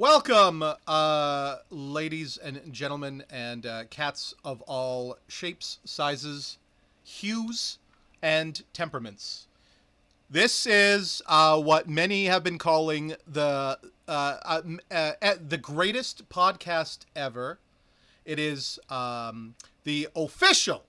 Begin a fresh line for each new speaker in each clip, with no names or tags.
Welcome, ladies and gentlemen, and cats of all shapes, sizes, hues, and temperaments. This is what many have been calling the greatest podcast ever. It is the official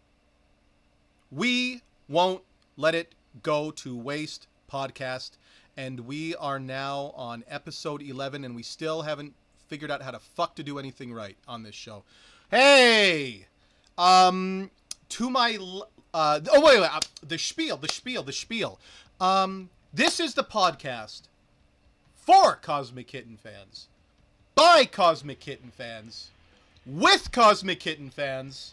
We Won't Let It Go to Waste podcast. And we are now on episode 11, and we still haven't figured out how to fuck to do anything right on this show. Hey! To my... the spiel. This is the podcast for Cosmic Kitten fans, by Cosmic Kitten fans, with Cosmic Kitten fans,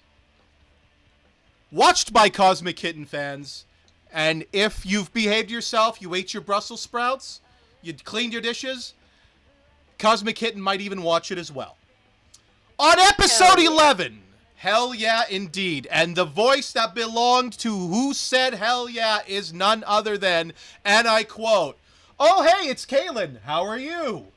watched by Cosmic Kitten fans. And if you've behaved yourself, you ate your Brussels sprouts, you cleaned your dishes, Cosmic Kitten might even watch it as well. On episode 11, hell yeah, indeed. And the voice that belonged to who said hell yeah is none other than, and I quote, "Oh, hey, it's Kalyn. How are you?"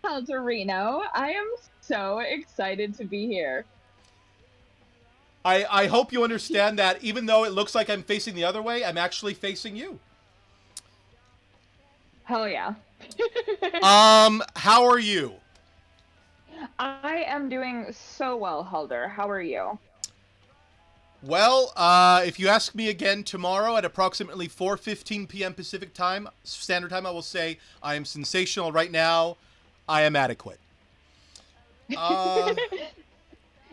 Reno, I am so excited to be here.
I hope you understand that even though it looks like I'm facing the other way, I'm actually facing you.
Hell yeah.
How are you?
I am doing so well, Halder. How are you?
Well, if you ask me again tomorrow at approximately 4:15 p.m. Pacific time, Standard Time, I will say I am sensational right now. I am adequate.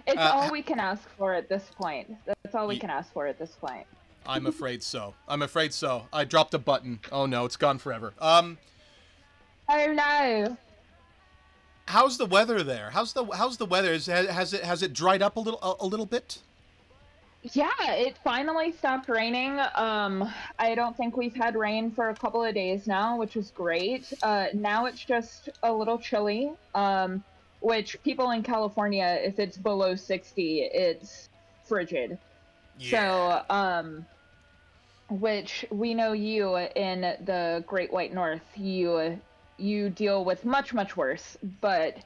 It's all we can ask for at this point. That's all we can ask for at this point.
I'm afraid so. I dropped a button. Oh no, it's gone forever.
Oh no.
How's the weather there? How's the weather? Has it dried up a little bit?
Yeah, it finally stopped raining. I don't think we've had rain for a couple of days now, which is great. Now it's just a little chilly. Which people in California, if it's below 60, it's frigid. Yeah. So, which we know you in the Great White North, you deal with much, much worse. But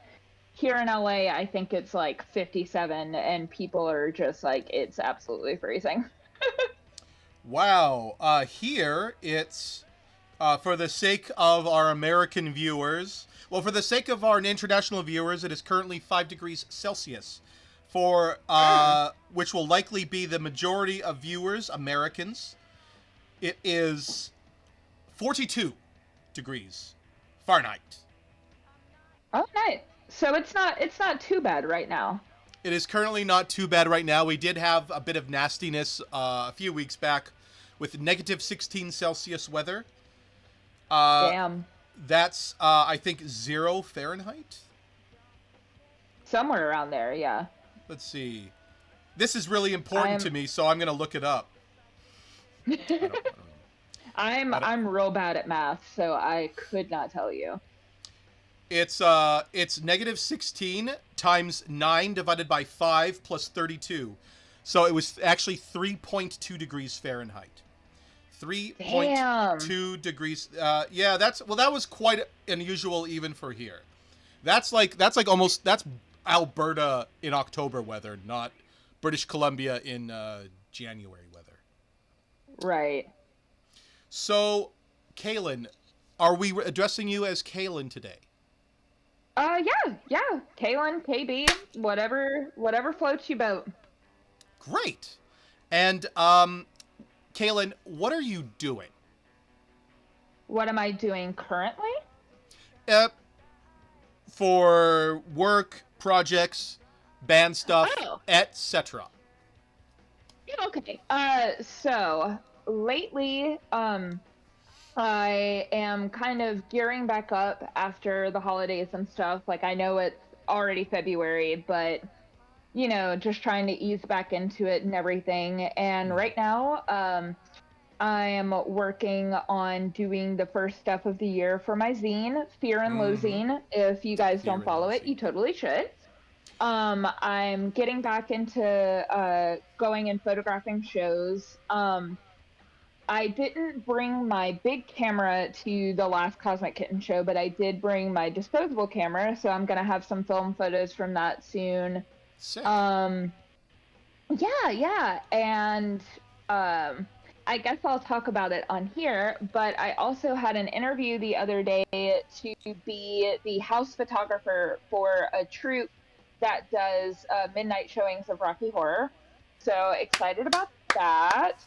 here in LA, I think it's like 57, and people are just like, it's absolutely freezing.
Wow. Here it's, for the sake of our American viewers, well, for the sake of our international viewers, it is currently 5 degrees Celsius. For which will likely be the majority of viewers, Americans, it is 42 degrees Fahrenheit.
Oh, nice. So it's not too bad right now.
It is currently not too bad right now. We did have a bit of nastiness a few weeks back with negative 16 Celsius weather.
Damn.
That's, I think, 0 Fahrenheit?
Somewhere around there, yeah.
Let's see. This is really important to me, so I'm going to look it up.
I'm real bad at math, so I could not tell you.
It's negative 16 times 9 divided by 5 plus 32. So it was actually 3.2 degrees Fahrenheit. 3.2 degrees. Yeah, that was quite unusual even for here. That's Alberta in October weather, not British Columbia in January weather.
Right.
So, Kalyn, are we addressing you as Kalyn today?
Yeah. Kalyn, KB, whatever floats your boat.
Great. And, Kalyn, what are you doing?
What am I doing currently?
For work, projects, band stuff, etc.
Okay. So lately, I am kind of gearing back up after the holidays and stuff. Like, I know it's already February, but just trying to ease back into it and everything. And right now, I am working on doing the first step of the year for my zine, Fear and Loazine. If you guys don't follow it, you totally should. I'm getting back into going and photographing shows. I didn't bring my big camera to the last Cosmic Kitten show, but I did bring my disposable camera, so I'm gonna have some film photos from that soon.
Sick.
Um, yeah, and um, I guess I'll talk about it on here. But I also had an interview the other day to be the house photographer for a troupe that does midnight showings of Rocky Horror. So excited about that.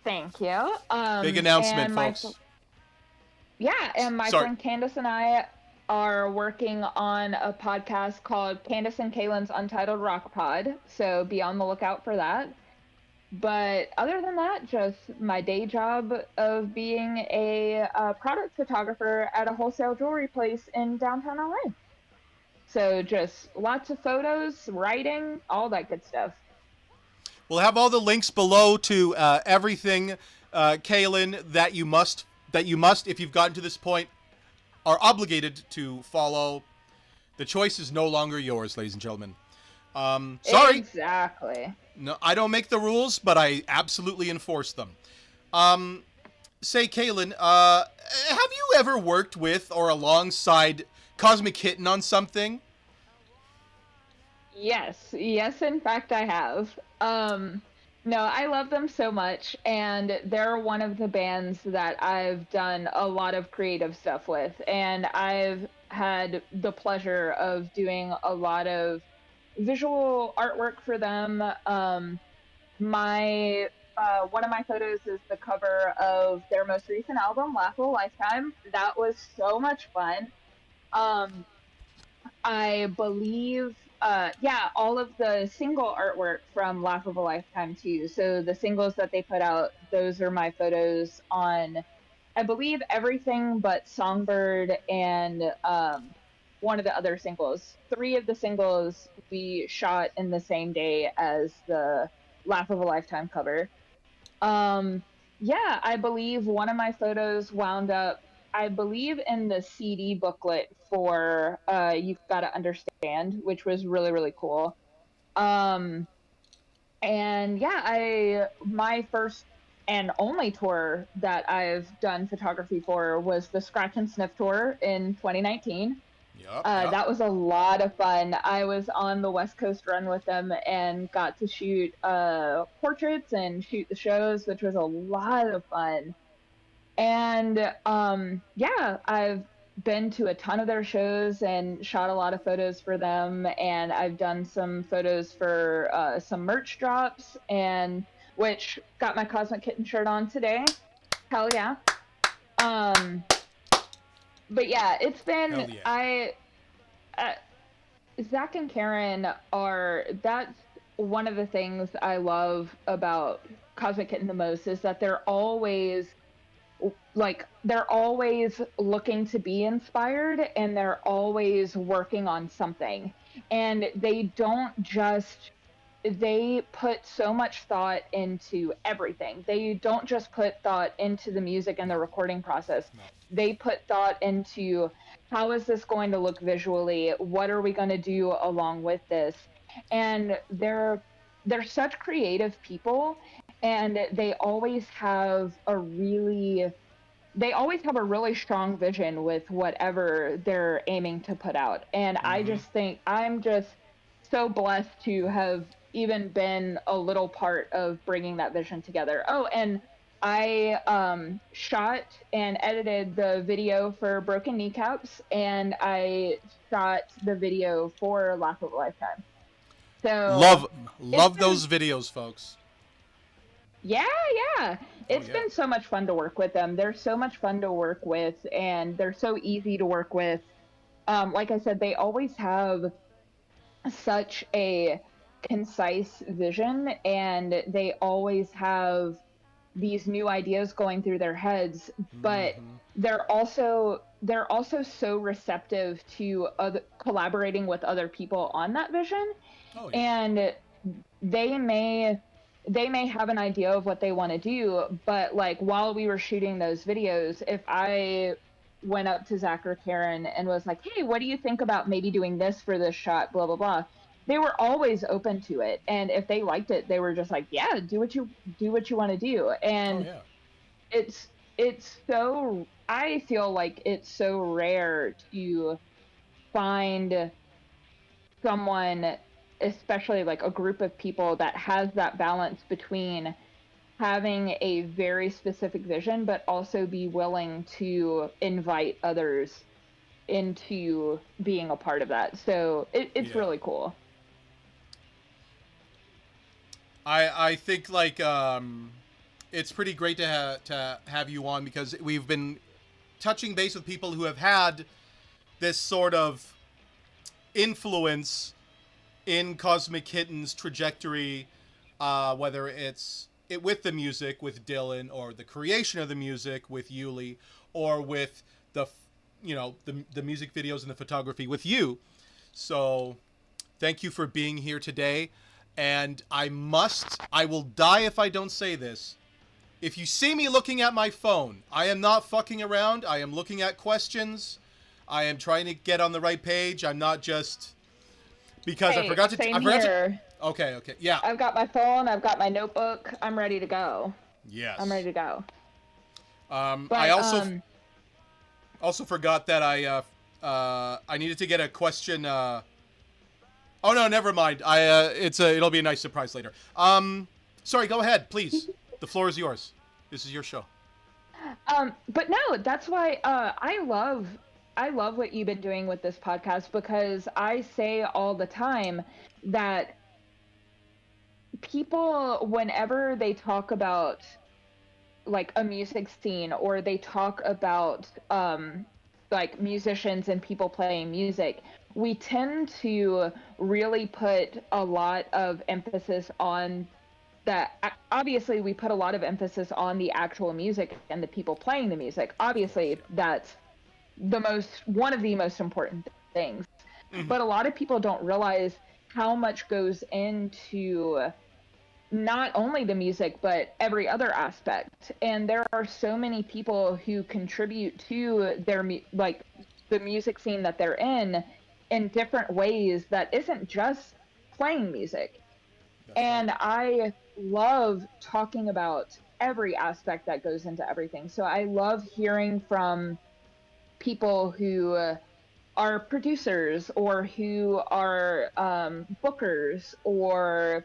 Thank you.
Big announcement,
And
folks.
my
Sorry.
friend Candace and I are working on a podcast called Candace and Kalyn's Untitled Rock Pod. So be on the lookout for that. But other than that, just my day job of being a product photographer at a wholesale jewelry place in downtown LA. So just lots of photos, writing, all that good stuff.
We'll have all the links below to everything, Kalyn, that you must, if you've gotten to this point, are obligated to follow. The choice is no longer yours, ladies and gentlemen. Sorry.
Exactly.
No, I don't make the rules, but I absolutely enforce them. Say, Kalyn, have you ever worked with or alongside Cosmic Kitten on something?
Yes, in fact I have. No, I love them so much, and they're one of the bands that I've done a lot of creative stuff with, and I've had the pleasure of doing a lot of visual artwork for them. My One of my photos is the cover of their most recent album, Laugh of a Lifetime. That was so much fun. Um, I believe, yeah, all of the single artwork from Laugh of a Lifetime too. So the singles that they put out, those are my photos on, I believe, everything but Songbird and one of the other singles. Three of the singles we shot in the same day as the Laugh of a Lifetime cover. Um, yeah, I believe one of my photos wound up, I believe, in the CD booklet for You've Gotta Understand, which was really, really cool. Um, and yeah, my first and only tour that I've done photography for was the Scratch and Sniff tour in 2019.
Yep, yep.
That was a lot of fun. I was on the West Coast run with them and got to shoot portraits and shoot the shows, which was a lot of fun. And yeah, I've been to a ton of their shows and shot a lot of photos for them. And I've done some photos for some merch drops, and which got my Cosmic Kitten shirt on today. Hell yeah. Um, but yeah, it's been
Hell yeah.
uh, Zach and Karen are that's one of the things I love about Cosmic Kitten the most is that they're always looking to be inspired, and they're always working on something, and they put so much thought into everything. They don't just put thought into the music and
No,
the recording process.
no.
They put thought into how is this going to look visually? What are we going to do along with this? And they're such creative people, and they always have a really strong vision with whatever they're aiming to put out. And I
Mm-hmm.
just think I'm just so blessed to have even been a little part of bringing that vision together. Oh, and I shot and edited the video for Broken Kneecaps, and I shot the video for Laugh of a Lifetime. So
Love,
it's
love
been
those videos, folks.
Yeah, yeah.
Oh
It's
yeah.
been so much fun to work with them. They're so much fun to work with, and they're so easy to work with. Like I said, they always have such a concise vision, and they always have these new ideas going through their heads, but
Mm-hmm.
they're also so receptive to collaborating with other people on that vision,
Oh yeah.
and they may they may have an idea of what they want to do, but like while we were shooting those videos, if I went up to Zach or Karen and was like, hey, what do you think about maybe doing this for this shot, blah blah blah, they were always open to it, and if they liked it, they were just like, yeah, do what you want to do.
Oh
And
yeah.
it's it's so, I feel like it's so rare to find someone, especially like a group of people that has that balance between having a very specific vision but also be willing to invite others into being a part of that. So it's
Yeah.
really cool.
I think like it's pretty great to have you on because we've been touching base with people who have had this sort of influence in Cosmic Kitten's trajectory, whether it's it with the music with Dylan, or the creation of the music with Yuli, or with the the music videos and the photography with you. So thank you for being here today. And I will die if I don't say this. If you see me looking at my phone, I am not fucking around. I am looking at questions. I am trying to get on the right page. I'm not just because
Hey,
I
same
forgot to.
here.
Okay, okay, yeah,
I've got my phone, I've got my notebook, I'm ready to go. I'm ready
yes.
to go.
I
But
also forgot that I needed to get a question. Oh no, never mind. It'll be a nice surprise later. Sorry, go ahead, please. The floor is yours. This is your show.
but no, that's why I love what you've been doing with this podcast, because I say all the time that people, whenever they talk about like a music scene, or they talk about like musicians and people playing music, we tend to really put a lot of emphasis on that. Obviously we put a lot of emphasis on the actual music and the people playing the music.
Of course,
Obviously that's the most, one of the most important things,
yeah.
but a lot of people don't realize how much goes into not only the music but every other aspect. And there are so many people who contribute to their like the music scene that they're in different ways, that isn't just playing music.
That's right.
And I love talking about every aspect that goes into everything. So I love hearing from people who are producers, or who are bookers, or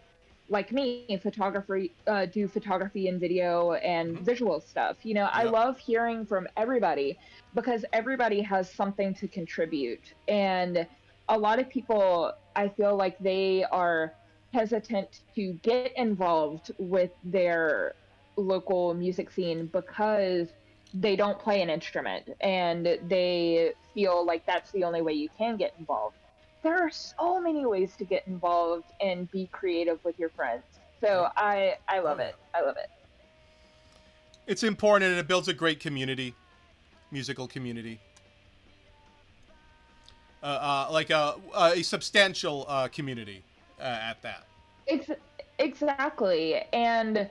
like me, photography, do photography and video and
Mm-hmm.
visual stuff. You know, I
Yep.
love hearing from everybody, because everybody has something to contribute. And a lot of people, I feel like they are hesitant to get involved with their local music scene because they don't play an instrument and they feel like that's the only way you can get involved. There are so many ways to get involved and be creative with your friends. So
Yep.
I
Oh
love
yeah.
it. I love it.
It's important and it builds a great community, musical community. Like a substantial community at that.
It's exactly. And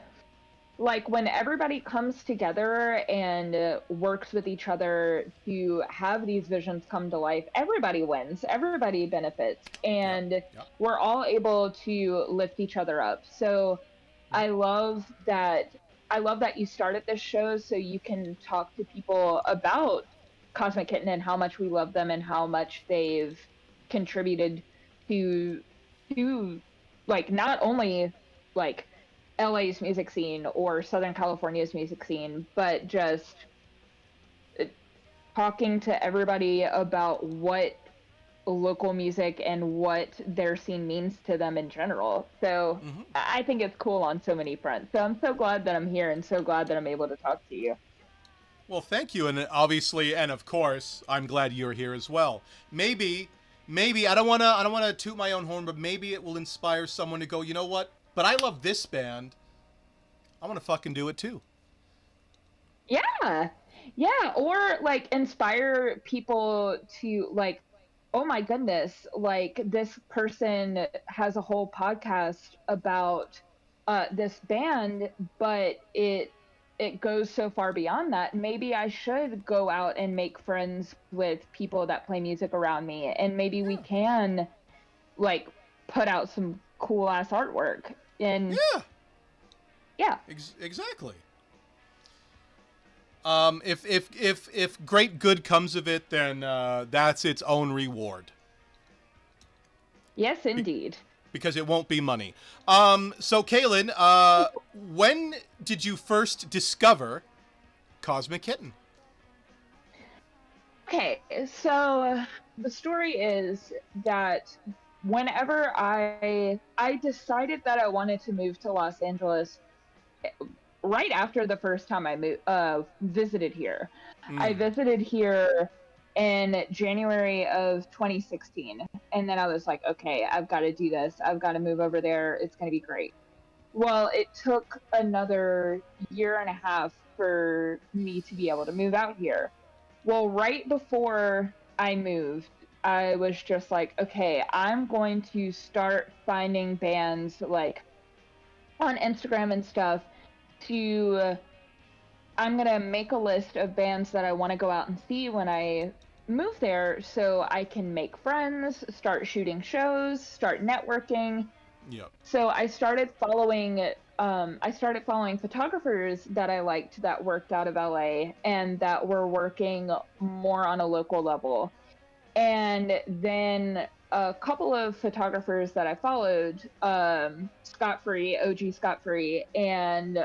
like when everybody comes together and works with each other to have these visions come to life, everybody wins, everybody benefits,
Yep.
and
Yep.
we're all able to lift each other up. So
Yep.
I love that. I love that you started this show so you can talk to people about Cosmic Kitten and how much we love them and how much they've contributed to to like not only like LA's music scene or Southern California's music scene, but just uh, talking to everybody about what local music and what their scene means to them in general. So
Mm-hmm.
I think it's cool on so many fronts. So I'm so glad that I'm here and so glad that I'm able to talk to you.
Well, thank you, and obviously, and of course, I'm glad you're here as well. Maybe I don't wanna toot my own horn, but maybe it will inspire someone to go. You know what? But I love this band. I want to fucking do it too.
Yeah. Yeah. Or like inspire people to like, oh my goodness, like this person has a whole podcast about this band, but it goes so far beyond that. Maybe I should go out and make friends with people that play music around me, and maybe we
Yeah.
can like put out some cool ass artwork. And
Yeah.
yeah.
Exactly. If great good comes of it, then that's its own reward.
Yes, indeed.
Because it won't be money. So Kalyn, when did you first discover Cosmic Kitten?
Okay, so the story is that whenever I decided that I wanted to move to Los Angeles right after the first time I visited here. I visited here in January of 2016, and then I was like, okay, I've got to do this. I've got to move over there. It's going to be great. Well, it took another year and a half for me to be able to move out here. Well, right before I moved, I was just like, okay, I'm going to start finding bands like on Instagram and stuff to I'm gonna make a list of bands that I want to go out and see when I move there so I can make friends, start shooting shows, start networking.
Yep.
So I started following photographers that I liked that worked out of LA and that were working more on a local level. And then a couple of photographers that I followed, Scott Free, OG Scott Free, and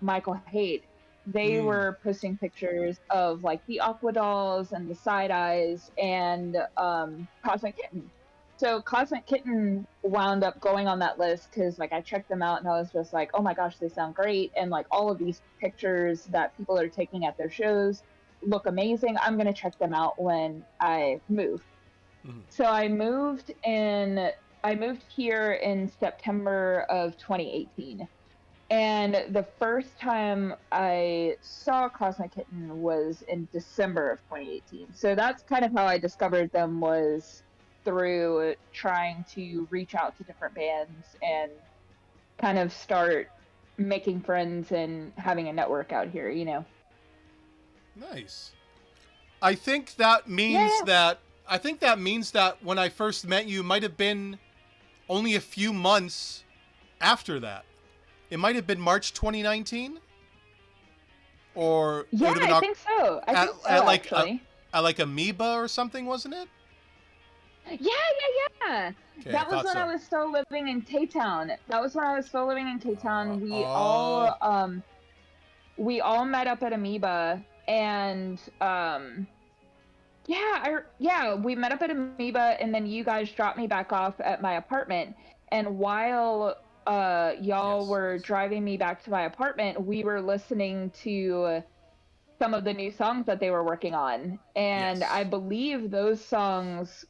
Michael Haight, they were posting pictures of like the Aqua dolls and the side eyes and Cosmic Kitten. So Cosmic Kitten wound up going on that list because like I checked them out and I was just like, oh my gosh, they sound great. And like all of these pictures that people are taking at their shows look amazing. I'm going to check them out when I move. So I moved here in September of 2018. And the first time I saw Cosmic Kitten was in December of 2018. So that's kind of how I discovered them, was through trying to reach out to different bands and kind of start making friends and having a network out here, you know.
Nice. I think that means
Yeah.
that when I first met you, might have been only a few months after that. It might have been March 2019, or it
Yeah,
would have been
I think so. I think so,
at
actually.
like Amoeba or something, wasn't it?
Yeah.
Okay, I
That was
thought
when I
so.
was still living in K-Town. That was when I was still living in K-Town.
Oh,
We all met up at Amoeba and we met up at Amoeba and then you guys dropped me back off at my apartment. And while y'all
yes,
were
yes.
driving me back to my apartment, we were listening to some of the new songs that they were working on. And I
Yes.
believe those songs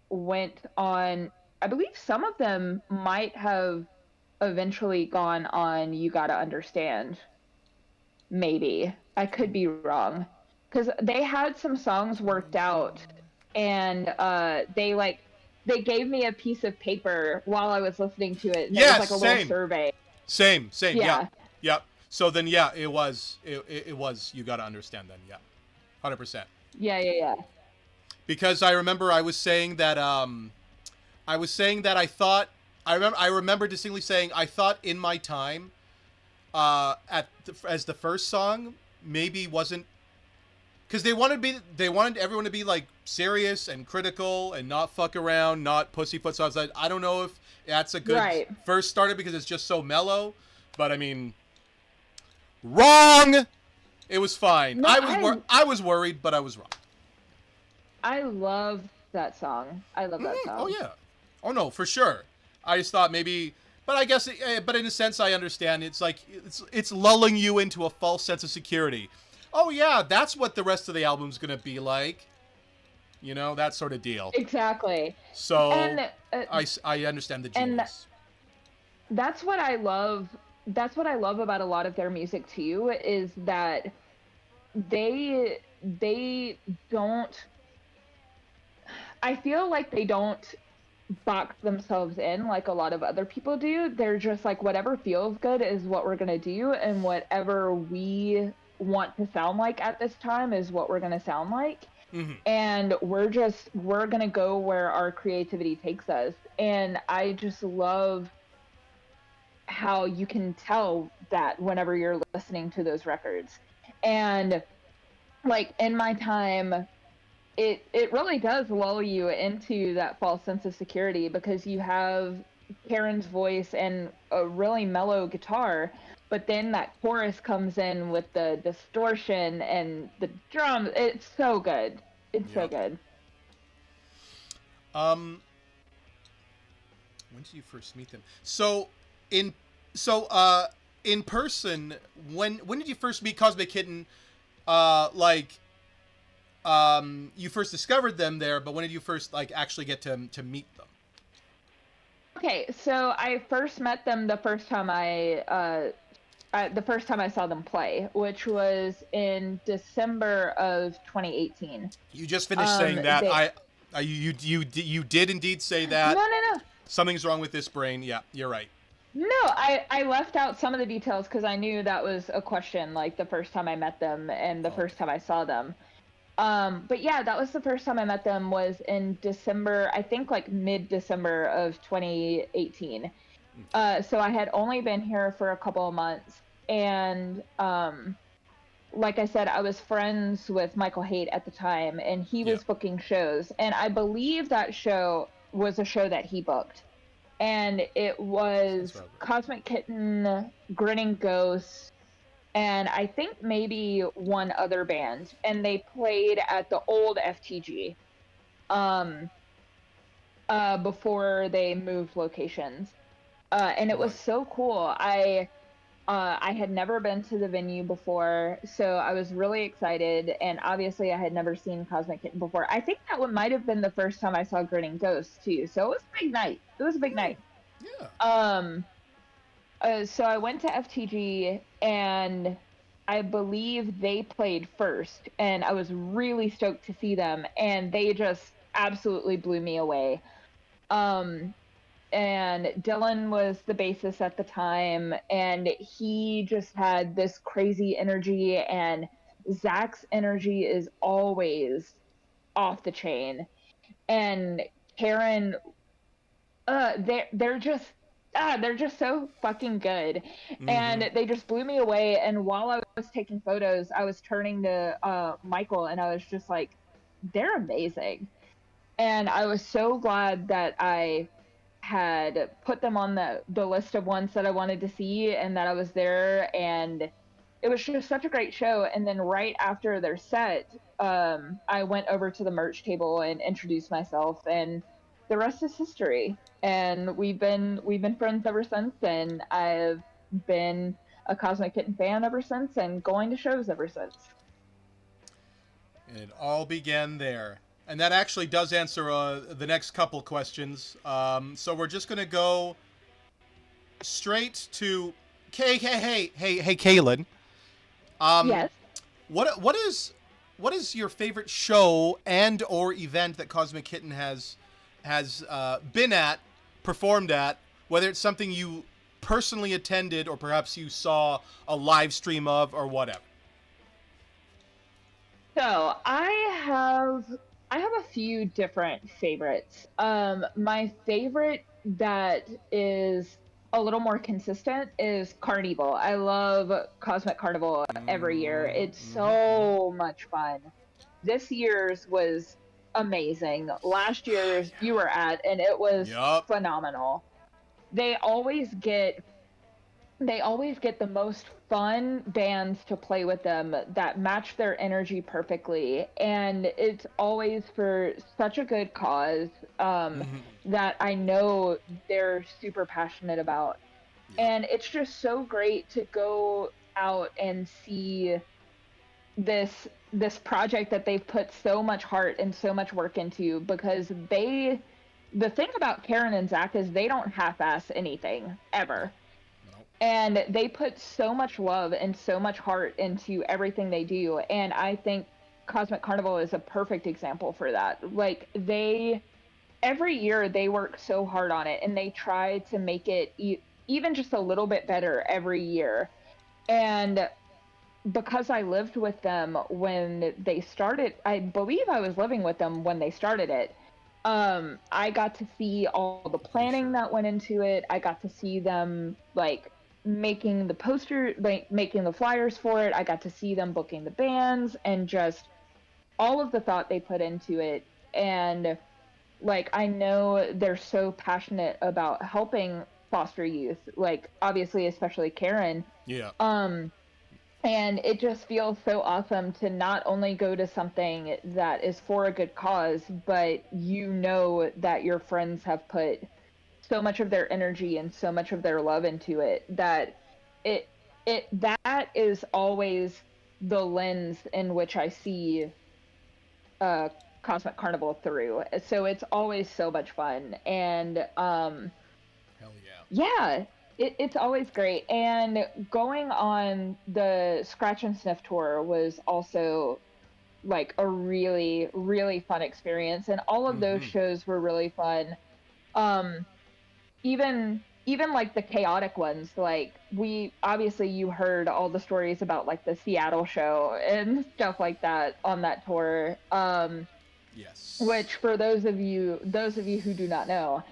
went on, I believe some of them might have eventually gone on You Gotta Understand. Maybe. I could be wrong. Because they had some songs worked out and they gave me a piece of paper while I was listening to it and it was
Yes,
like a little
same.
survey.
Same. Yep.
Yeah.
Yep. So then, yeah, it was. You got to understand then. Yeah, 100%.
Yeah.
Because I remember I was saying that I remember distinctly saying I thought In My Time as the first song maybe wasn't, because they wanted everyone to be like serious and critical and not fuck around, not pussyfoot. So I was like, I don't know if that's a good
Right.
first starter because it's just so mellow. But I mean, wrong. It was fine.
No,
I was worried, but I was wrong.
I love that song. I love that
Oh
song.
yeah. Oh no, for sure. I just thought maybe, but I guess, but in a sense, I understand. It's like it's lulling you into a false sense of security. Oh yeah, that's what the rest of the album's gonna be like. You know, that sort of deal.
Exactly.
So
And
I understand the
and
genius.
that's what I love. That's what I love about a lot of their music too, is that they don't, I feel like they don't box themselves in like a lot of other people do. They're just like, whatever feels good is what we're going to do, and whatever we want to sound like at this time is what we're going to sound like. And we're going to go where our creativity takes us. And I just love how you can tell that whenever you're listening to those records. And like in my time, it really does lull you into that false sense of security because you have Karen's voice and a really mellow guitar, but then that chorus comes in with the distortion and the drums. It's so good. It's so
Yep.
good.
Um, when did you first meet them? In so in person, when did you first meet Cosmic Kitten? Like you first discovered them there, but when did you first like actually get to meet them?
Okay, so I first met them the first time I saw them play, which was in December of 2018.
You just finished saying that.
They
You did indeed say
no
that.
no no
Something's wrong with this brain. Yeah, you're right.
no I left out some of the details because I knew that was a question, like the first time I met them and the
Okay.
first time I saw them. But yeah, that was the first time I met them was in December, I think like mid-December of 2018. So I had only been here for a couple of months, and like I said, I was friends with Michael Haight at the time, and he
Yeah.
was booking shows. And I believe that show was a show that he booked. And it
Sounds
was
about right.
Cosmic Kitten, Grinning Ghosts, and I think maybe one other band. And they played at the old FTG um, before they moved locations. And it was
Right.
so cool. I had never been to the venue before, so I was really excited. And obviously, I had never seen Cosmic Kitten before. I think that one might have been the first time I saw Grinning Ghosts too. So it was a big night. It was a big
Oh,
night.
yeah.
Um, so I went to FTG, and I believe they played first, and I was really stoked to see them, and they just absolutely blew me away. Um, and Dylan was the bassist at the time, and he just had this crazy energy, and Zach's energy is always off the chain. And Karen, they're just so fucking good,
Mm-hmm.
and they just blew me away. And while I was taking photos, I was turning to Michael, and I was just like, they're amazing. And I was so glad that I had put them on the list of ones that I wanted to see and that I was there, and it was just such a great show. And then right after their set, I went over to the merch table and introduced myself, and the rest is history. And we've been friends ever since, and I've been a Cosmic Kitten fan ever since and going to shows ever since.
And it all began there. And that actually does answer the next couple questions. So we're just gonna go straight to hey, Kalyn. Um,
Yes.
what what is what is your favorite show and or event that Cosmic Kitten has been at, performed at, whether it's something you personally attended or perhaps you saw a live stream of or whatever.
So I have a few different favorites. My favorite that is a little more consistent is Carnival. I love Cosmic Carnival every year.
Mm-hmm,
It's
mm-hmm, mm-hmm.
so much fun. This year's was amazing. Last year's you were at, and it was
Yup.
phenomenal. They always get they always get the most fun bands to play with them that match their energy perfectly, and it's always for such a good cause
Mm-hmm.
that I know they're super passionate about.
Yep.
And it's just so great to go out and see this project that they've put so much heart and so much work into, because the thing about Karen and Zach is they don't half-ass anything ever,
Nope.
and they put so much love and so much heart into everything they do. And I think Cosmic Carnival is a perfect example for that. Like, they every year they work so hard on it, and they try to make it even just a little bit better every year. And because I lived with them when they started, I believe I was living with them when they started it. I got to see all the
Pretty
planning
sure.
that went into it. I got to see them like making the poster, like making the flyers for it. I got to see them booking the bands and just all of the thought they put into it. And like, I know they're so passionate about helping foster youth, like obviously, especially Karen.
Yeah.
Um, and it just feels so awesome to not only go to something that is for a good cause, but you know that your friends have put so much of their energy and so much of their love into it that it that is always the lens in which I see uh Cosmic Carnival through. So it's always so much fun. And
Hell yeah.
yeah, it's always great. And going on the Scratch and Sniff tour was also like a really, really fun experience. And all of those
Mm-hmm.
shows were really fun. Um, even like the chaotic ones, like we obviously you heard all the stories about like the Seattle show and stuff like that on that tour.
Yes.
Which for those of you who do not know,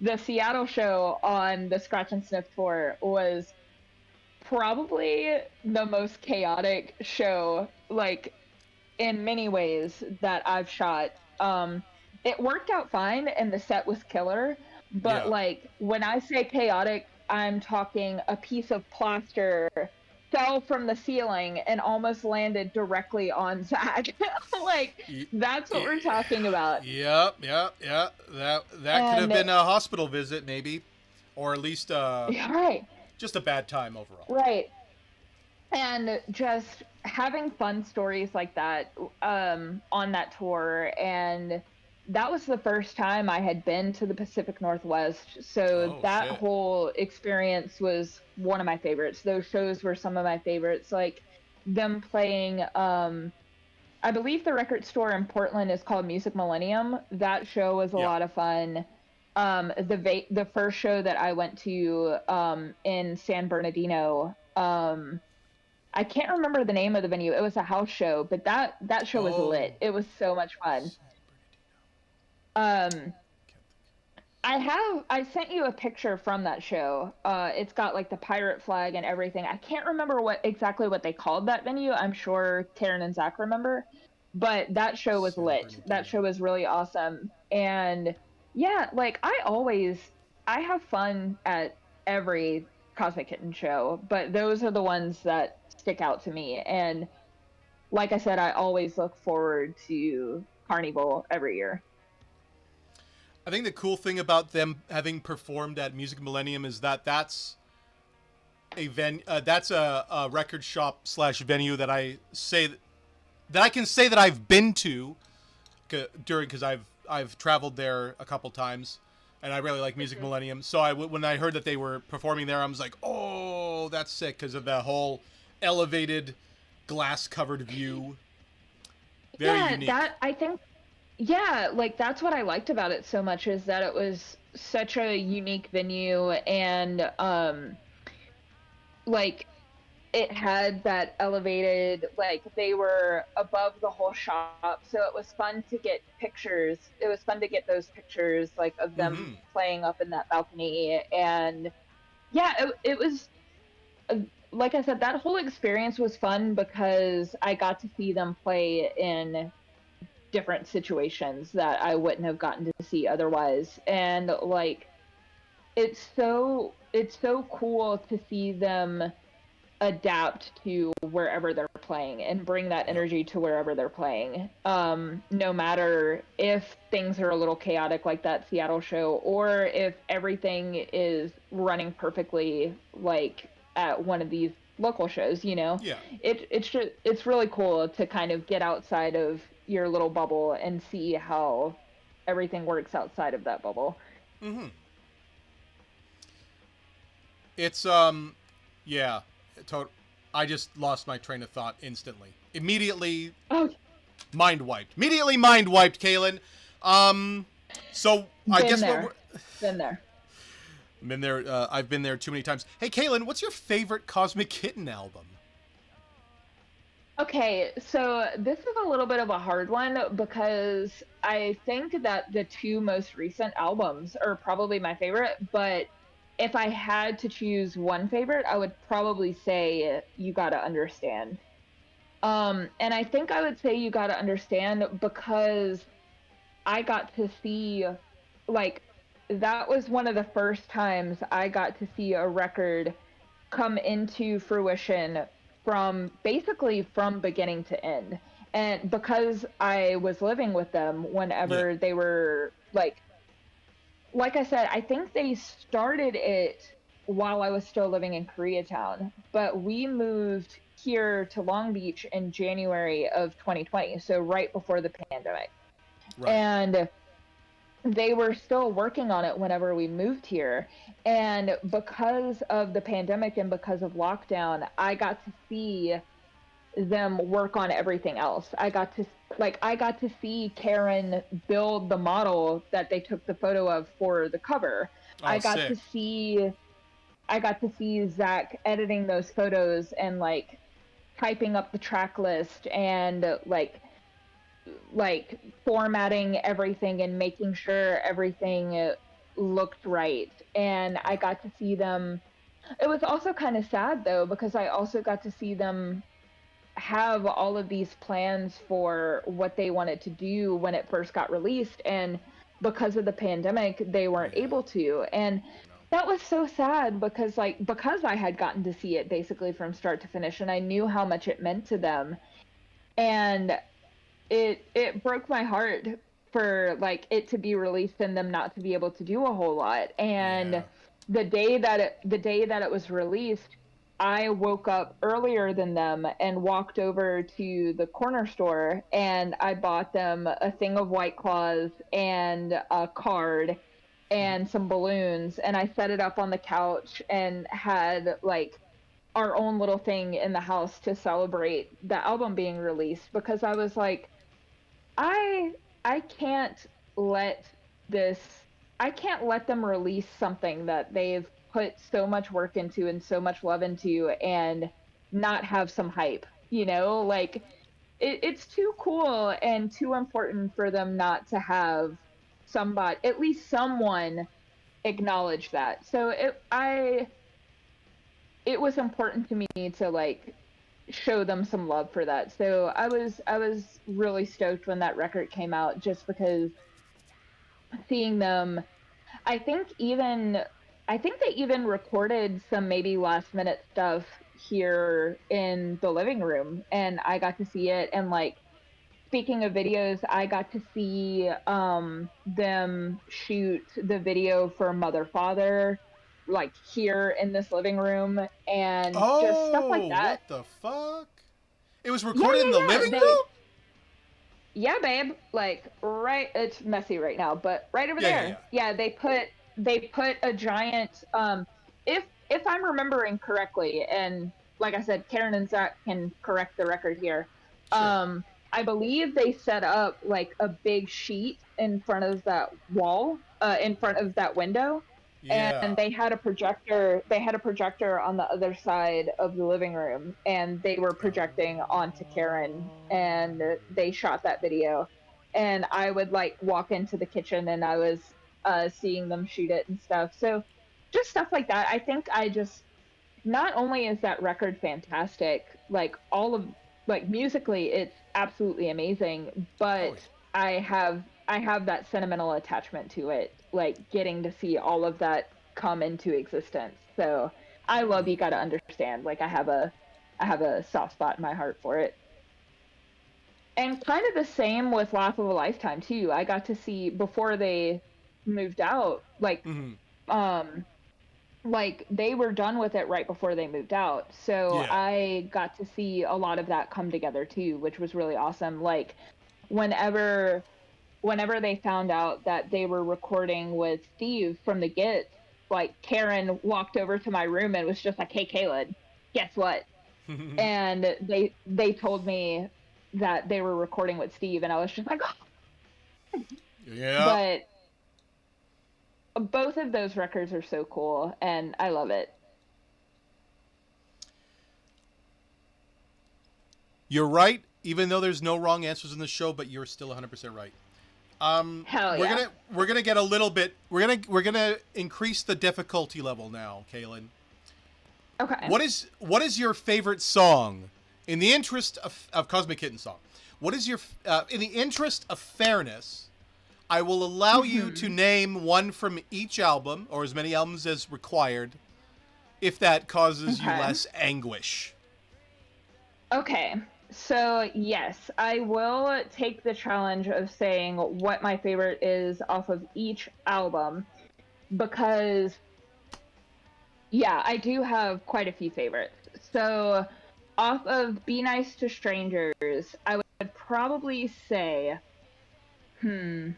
the Seattle show on the Scratch and Sniff tour was probably the most chaotic show, like in many ways, that I've shot. It worked out fine and the set was killer, but
Yeah.
like when I say chaotic, I'm talking a piece of plaster fell from the ceiling and almost landed directly on Zach. Like
Y-
that's what
y-
we're talking about.
Yep, yep, yep. That could have
And
been a hospital visit, maybe, or at least
yeah, right,
just a bad time overall.
right. And just having fun stories like that on that tour. And that was the first time I had been to the Pacific Northwest, so
Oh
that
shit.
whole experience was one of my favorites. Those shows were some of my favorites, like them playing I believe the record store in Portland is called Music Millennium. That show was a
Yeah.
lot of fun. The first show that I went to in San Bernardino, I can't remember the name of the venue. It was a house show, but that show was
Oh.
lit. It was so much fun.
San Bernardino.
Um,
Can't think.
I sent you a picture from that show. It's got like the pirate flag and everything. I can't remember what they called that venue. I'm sure Karen and Zach remember, but that show was
San
lit. That
Bernardino.
show was really awesome. And yeah, like I have fun at every Cosmic Kitten show, but those are the ones that stick out to me. And like I said, I always look forward to Carnival every year.
I think the cool thing about them having performed at Music Millennium is that that's a record shop slash venue that I can say that I've been to because I've traveled there a couple times, and I really like Music
Mhm.
Millennium. So when I heard that they were performing there, I was like, oh, that's sick because of the whole elevated glass covered view. Very
Yeah,
unique.
that I think yeah, like that's what I liked about it so much is that it was such a unique venue. And like it had that elevated, like they were above the whole shop, so it was fun to get pictures. It was fun to get those pictures like of them
Mm-hmm.
playing up in that balcony. And yeah, it was uh, like I said, that whole experience was fun because I got to see them play in different situations that I wouldn't have gotten to see otherwise. And like it's so cool to see them adapt to wherever they're playing and bring that
Yep.
energy to wherever they're playing. No matter if things are a little chaotic like that Seattle show or if everything is running perfectly like at one of these local shows, you know.
Yeah.
It's really cool to kind of get outside of your little bubble and see how everything works outside of that bubble.
Mm-hmm. It's yeah. To- I just lost my train of thought instantly. Immediately
Oh,
mind wiped. Immediately mind wiped, Kalyn. Um, so I
been
guess what we're
there. Been there.
been there. I've been there too many times. Hey, Kalyn, what's your favorite Cosmic Kitten album?
Okay, so this is a little bit of a hard one because I think that the two most recent albums are probably my favorite, but if I had to choose one favorite, I would probably say You Gotta Understand. And I think I would say You Gotta Understand because I got to see, like, that was one of the first times I got to see a record come into fruition from basically from beginning to end. And because I was living with them
Yeah.
whenever they were like I said, I think they started it while I was still living in Koreatown, but we moved here to Long Beach in January of 2020, so right before the pandemic.
Right.
And they were still working on it whenever we moved here. And because of the pandemic and because of lockdown, I got to see them work on everything else. I got to see Karen build the model that they took the photo of for the cover.
Oh,
I got
sick.
to see I got to see Zach editing those photos and like typing up the track list and like formatting everything and making sure everything looked right. And I
Yeah.
got to see them. It was also kind of sad though because I also got to see them have all of these plans for what they wanted to do when it first got released, and because of the pandemic they weren't
Yeah.
able to. And
No.
that was so sad because because I had gotten to see it basically from start to finish and I knew how much it meant to them, and it broke my heart for like it to be released and them not to be able to do a whole lot.
Yeah.
And the day that it was released, I woke up earlier than them and walked over to the corner store and I bought them a thing of White Claws and a card and some balloons, and I set it up on the couch and had like our own little thing in the house to celebrate the album being released because I was like, I I can't let this I can't let them release something that they've put so much work into and so much love into and not have some hype. You know, like it's too cool and too important for them not to have somebody, at least someone, acknowledge that. So it was important to me to like show them some love for that. So I was really stoked when that record came out just because seeing them, I think even I think they even recorded some maybe last minute stuff here in the living room and I got to see it. And like, speaking of videos, I got to see them shoot the video for Mother Father like here in this living room and just stuff like
Oh,
that.
what the fuck? It was
Yeah,
recorded in the
yeah,
living
yeah. They
room?
Yeah, babe. Like right, it's messy right now, but right over
Yeah, yeah, yeah.
there. Yeah, they put a giant if I'm remembering correctly, and like I said, Karen and Zach can correct the record here.
Sure.
I believe they set up like a big sheet in front of that wall, in front of that window, and
Yeah.
they had a projector on the other side of the living room and they were projecting onto Karen and they shot that video. And I would like walk into the kitchen and I was seeing them shoot it and stuff. So just stuff like that. I think I just, not only is that record fantastic, like all of, like musically it's absolutely amazing,
Oh,
but
yeah.
I have that sentimental attachment to it, like getting to see all of that come into existence. So I love You Gotta Understand. Like I have a soft spot in my heart for it. And kind of the same with Laugh of a Lifetime too. I got to see before they moved out,
Mm-hmm.
um like they were done with it right before they moved out. So
Yeah.
I got to see a lot of that come together too, which was really awesome. Like whenever whenever they found out that they were recording with Steve from the Gits, like Karen walked over to my room and was just like, "Hey, Kalyn, guess what?" And they told me that they were recording with Steve, and I was just like, oh.
Yep.
But both of those records are so cool, and I love it.
You're right, even though there's no wrong answers in the show, but you're still 100% right.
Hell
we're
yeah.
gonna get a little bit. We're gonna increase the difficulty level now, Kalyn.
Okay.
What is your favorite song? In the interest of Cosmic Kitten song, what is your in the interest of fairness? I will allow you to name one from each album, or as many albums as required, if that causes you
Okay.
less anguish.
Okay. So, yes, I will take the challenge of saying what my favorite is off of each album because, yeah, I do have quite a few favorites. So, off of Be Nice to Strangers, I would probably say, hmm,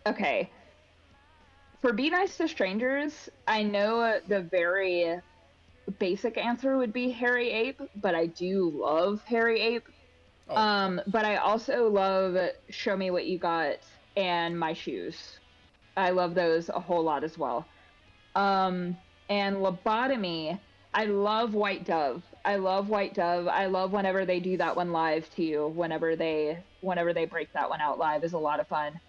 okay. For Be Nice to Strangers, I know the very basic answer would be Harry Ape, but I do love Harry Ape.
Oh, of course.
But I also love Show Me What You Got and My Shoes. I love those a whole lot as well. Um, and Lobotomy, I love White Dove. I love White Dove. I love whenever they do that one live too. Whenever they break that one out live is a lot of fun.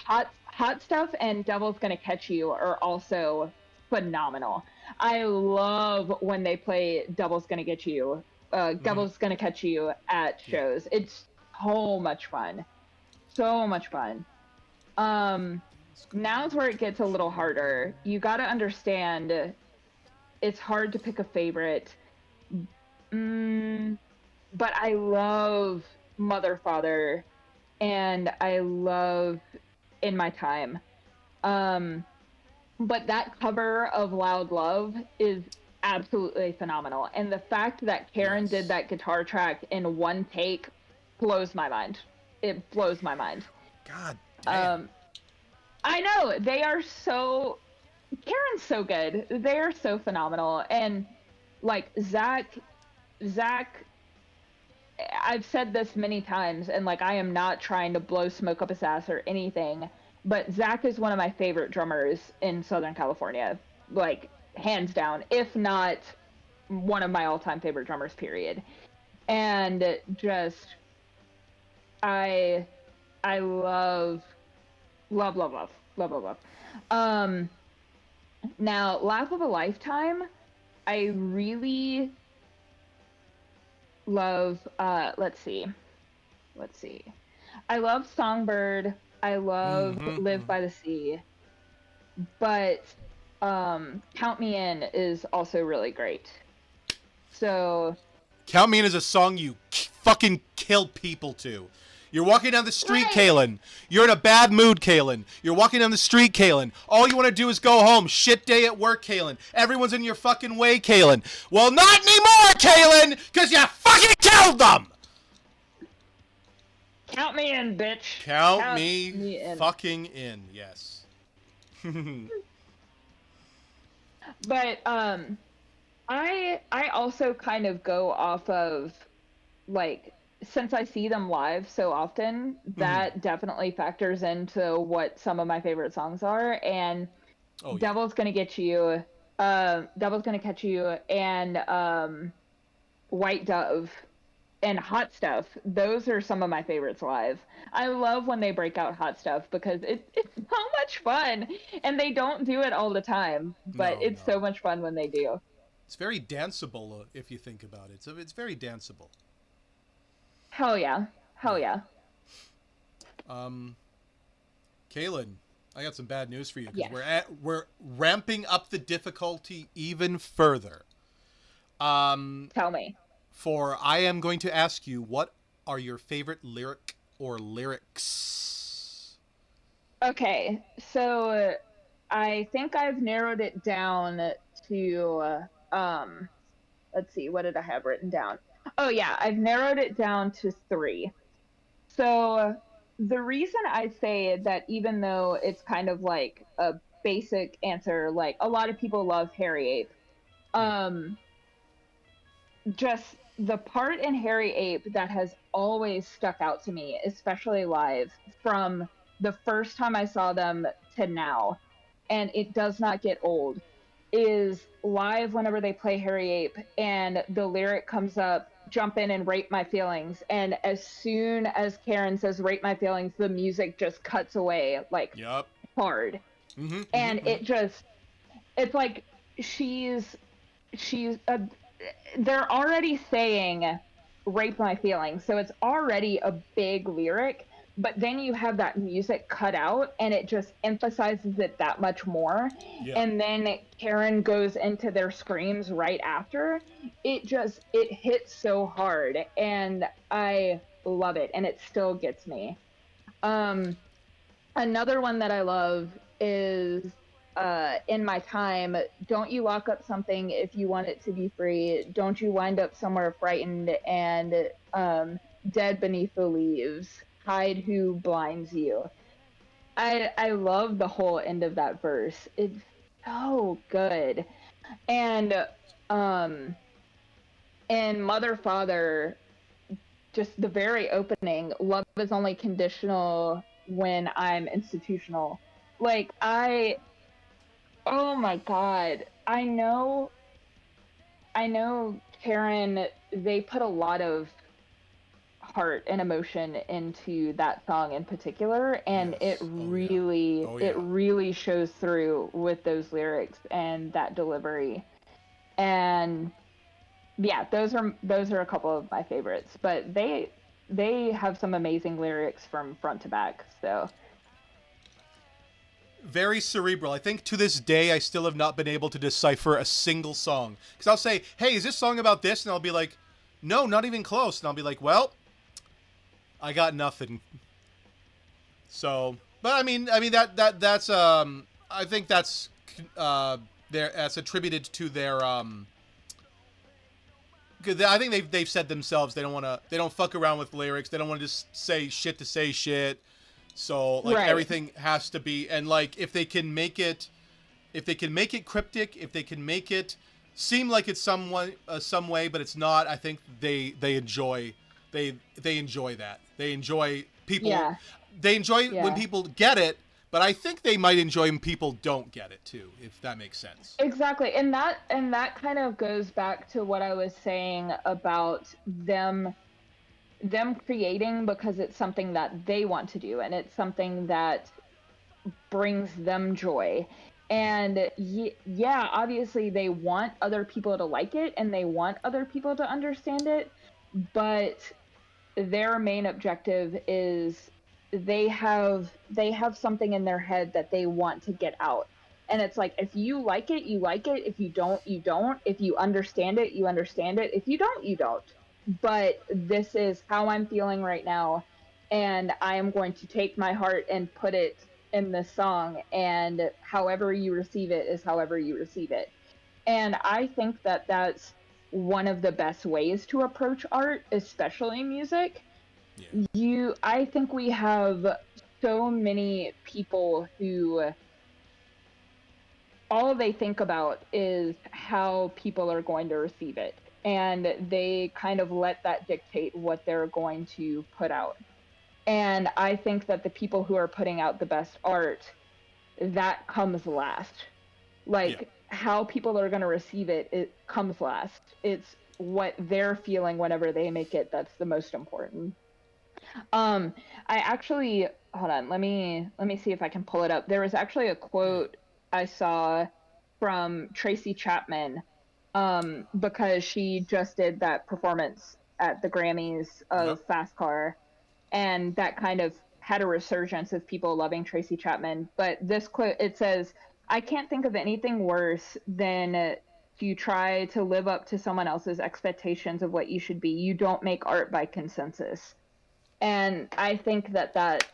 Hot Stuff and Devil's Gonna Catch You are also phenomenal. I love when they play Devil's Gonna Catch You at
Yeah.
shows. It's so much fun. So much fun. Um, Now's where it gets a little harder. You got to understand it's hard to pick a favorite. Mm, but I love Mother Father and I love In My Time. Um, but that cover of Loud Love is absolutely phenomenal. And the fact that Karen did
Yes.
that guitar track in one take blows my mind. It blows my mind.
God damn.
Um, I know they are so Karen's so good. They are so phenomenal. And like Zach, I've said this many times, and like I am not trying to blow smoke up his ass or anything, but Zach is one of my favorite drummers in Southern California, like hands down, if not one of my all-time favorite drummers. Period. And just I I love. Um, Now Laugh of a Lifetime, I really love. Let's see. I love Songbird. I love Live by the Sea, but Count Me In is also really great. So
Count Me In is a song you fucking kill people to. You're walking down the street,
right,
Kalyn. You're in a bad mood, Kalyn. You're walking down the street, Kalyn. All you want to do is go home. Shit day at work, Kalyn. Everyone's in your fucking way, Kalyn. Well, not anymore, Kalyn, because you fucking killed them!
count me in, bitch.
Count
Count
me
me in.
fucking in, yes.
But I also kind of go off of like since I see them live so often, that definitely factors into what some of my favorite songs are. And
Oh, yeah.
Devil's Gonna Catch You, and White Dove and Hot Stuff. Those are some of my favorites live. I love when they break out Hot Stuff because it's so much fun, and they don't do it all the time, but
No,
it's
no.
so much fun when they do.
It's very danceable if you think about it. So it's very danceable.
Hell yeah, hell
Yeah.
yeah.
Um, Kalyn, I got some bad news for you because
Yes.
we're ramping up the difficulty even further.
Tell me.
For I am going to ask you, what are your favorite lyric or lyrics?
Okay, so I think I've narrowed it down to let's see, what did I have written down? Oh yeah, I've narrowed it down to three. So the reason I say that, even though it's kind of like a basic answer, like a lot of people love Harry Ape, um, just the part in Harry Ape that has always stuck out to me, especially live, from the first time I saw them to now, and it does not get old, is live whenever they play Harry Ape and the lyric comes up, jump in and rape my feelings. And as soon as Karen says rape my feelings, the music just cuts away like
Yep.
hard.
Mm-hmm,
And
mm-hmm,
it's like she's she's they're already saying rape my feelings, so it's already a big lyric, but then you have that music cut out and it just emphasizes it that much more.
yeah.
And then Karen goes into their screams right after. It hits so hard, and I love it, and it still gets me. um Another one that I love is in my time, don't you lock up something if you want it to be free. Don't you wind up somewhere frightened and dead beneath the leaves. Hide who blinds you. I love the whole end of that verse. It's so good. And um in Mother Father, just the very opening, love is only conditional when I'm institutional. Like oh my god, I know Karen, they put a lot of heart and emotion into that song in particular, and it
Yes. Oh yeah.
really
Oh
it
yeah.
really shows through with those lyrics and that delivery. And yeah, those are a couple of my favorites, but they have some amazing lyrics from front to back. So
Very cerebral. I think to this day I still have not been able to decipher a single song. Because I'll say, "Hey, is this song about this?" And I'll be like, "No, not even close." And I'll be like, "Well, I got nothing." So, but that's I think that's that's attributed to their 'cause I think they've said themselves they don't fuck around with lyrics. They don't want to just say shit to say shit. So like
right,
everything has to be, and like if they can make it cryptic, if they can make it seem like it's some way, but it's not. I think they enjoy they enjoy that. They enjoy people.
yeah,
They enjoy when
yeah.
people get it, but I think they might enjoy when people don't get it too, if that makes sense.
Exactly. And that kind of goes back to what I was saying about them creating because it's something that they want to do and it's something that brings them joy. And yeah, obviously they want other people to like it and they want other people to understand it, but their main objective is they have something in their head that they want to get out. And it's like, if you like it, you like it. If you don't, you don't. If you understand it, you understand it. If you don't, you don't. But this is how I'm feeling right now, and I am going to take my heart and put it in this song, and however you receive it is however you receive it. And I think that that's one of the best ways to approach art, especially music.
Yeah.
I think we have so many people who all they think about is how people are going to receive it. And they kind of let that dictate what they're going to put out. And I think that the people who are putting out the best art, that comes last.
Yeah.
Like how people are going to receive it, it comes last. It's what they're feeling whenever they make it that's the most important. Um, I actually hold on. Let me see if I can pull it up. There was actually a
Yeah.
quote I saw from Tracy Chapman, because she just did that performance at the Grammys
Yep.
of Fast Car, and that kind of had a resurgence of people loving Tracy Chapman. But this quote, it says, "I can't think of anything worse than to try to live up to someone else's expectations of what you should be. You don't make art by consensus." And I think that that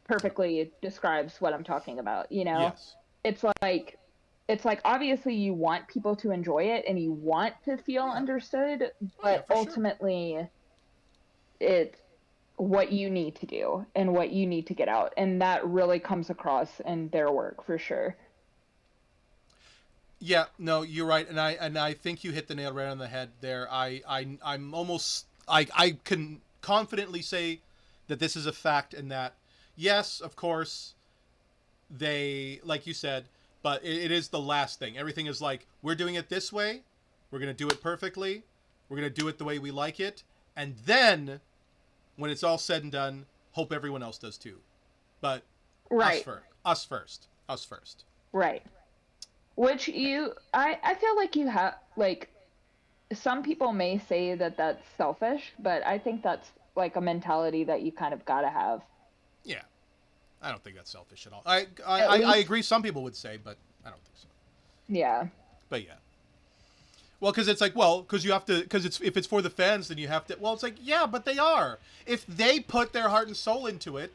perfectly describes what I'm talking about, you know?
Yes.
It's like it's like obviously you want people to enjoy it and you want to feel
Oh yeah.
understood,
Oh yeah,
but
for sure.
ultimately it's what you need to do and what you need to get out. And that really comes across in their work for sure.
Yeah, no, you're right, and I think you hit the nail right on the head there. I'm almost I can confidently say that this is a fact, and that yes, of course, they like you said, but it is the last thing. Everything is like we're doing it this way, we're gonna do it perfectly, we're gonna do it the way we like it, And then, when it's all said and done, hope everyone else does too. But
Right.
us first.
Right. Which I feel like you have, like, some people may say that that's selfish, but I think that's like a mentality that you kind of gotta have.
Yeah, I don't think that's selfish at all.
At
I
least,
agree. Some people would say, but I don't think so.
yeah.
But yeah. Well, because it's like, well, because you have to, because it's if it's for the fans, then you have to. Well, it's like, yeah, but they are. If they put their heart and soul into it,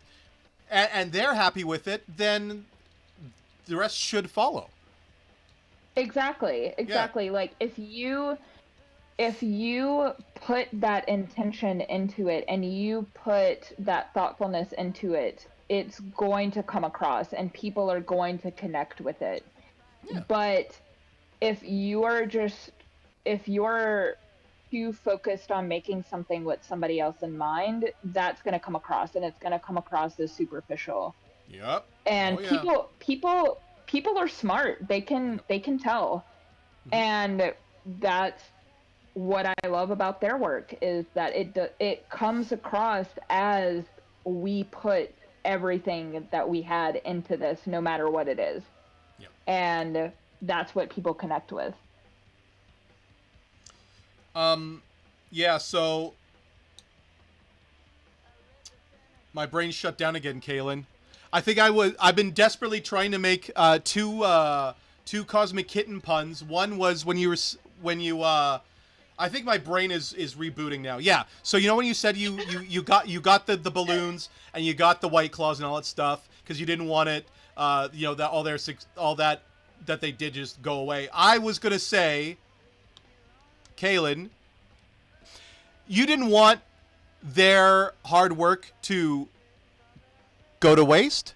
and they're happy with it, then the rest should follow.
Exactly.
Yeah.
Exactly. Like, if you put that intention into it and you put that thoughtfulness into it, it's going to come across and people are going to connect with it.
Yeah.
But if you're just if you're too focused on making something with somebody else in mind, that's going to come across, and it's going to come across as superficial.
Yep. Oh
And
yeah.
people are smart.
Yep.
They can tell.
Mm-hmm.
And that's what I love about their work, is that it comes across as we put everything that we had into this, no matter what it is.
Yep.
And that's what people connect with.
Yeah. So my brain shut down again, Kalyn. I think I've been desperately trying to make two Cosmic Kitten puns. One was when you. I think my brain is rebooting now. Yeah. So you know when you said you got the balloons and you got the White Claws and all that stuff because you didn't want it. That all that they did just go away. I was gonna say, Kalyn, you didn't want their hard work to go to waste.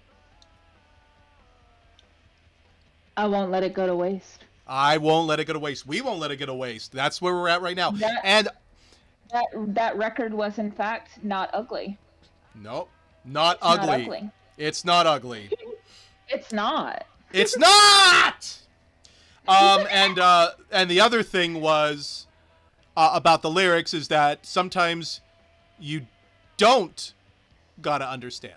I won't let it go to waste.
I won't let it go to waste. We won't let it go to waste. That's where we're at right now.
That
And
that record was in fact not ugly.
nope, not
It's not
ugly.
ugly.
It's not ugly.
It's not.
It's not. And the other thing was about the lyrics is that sometimes you don't gotta understand.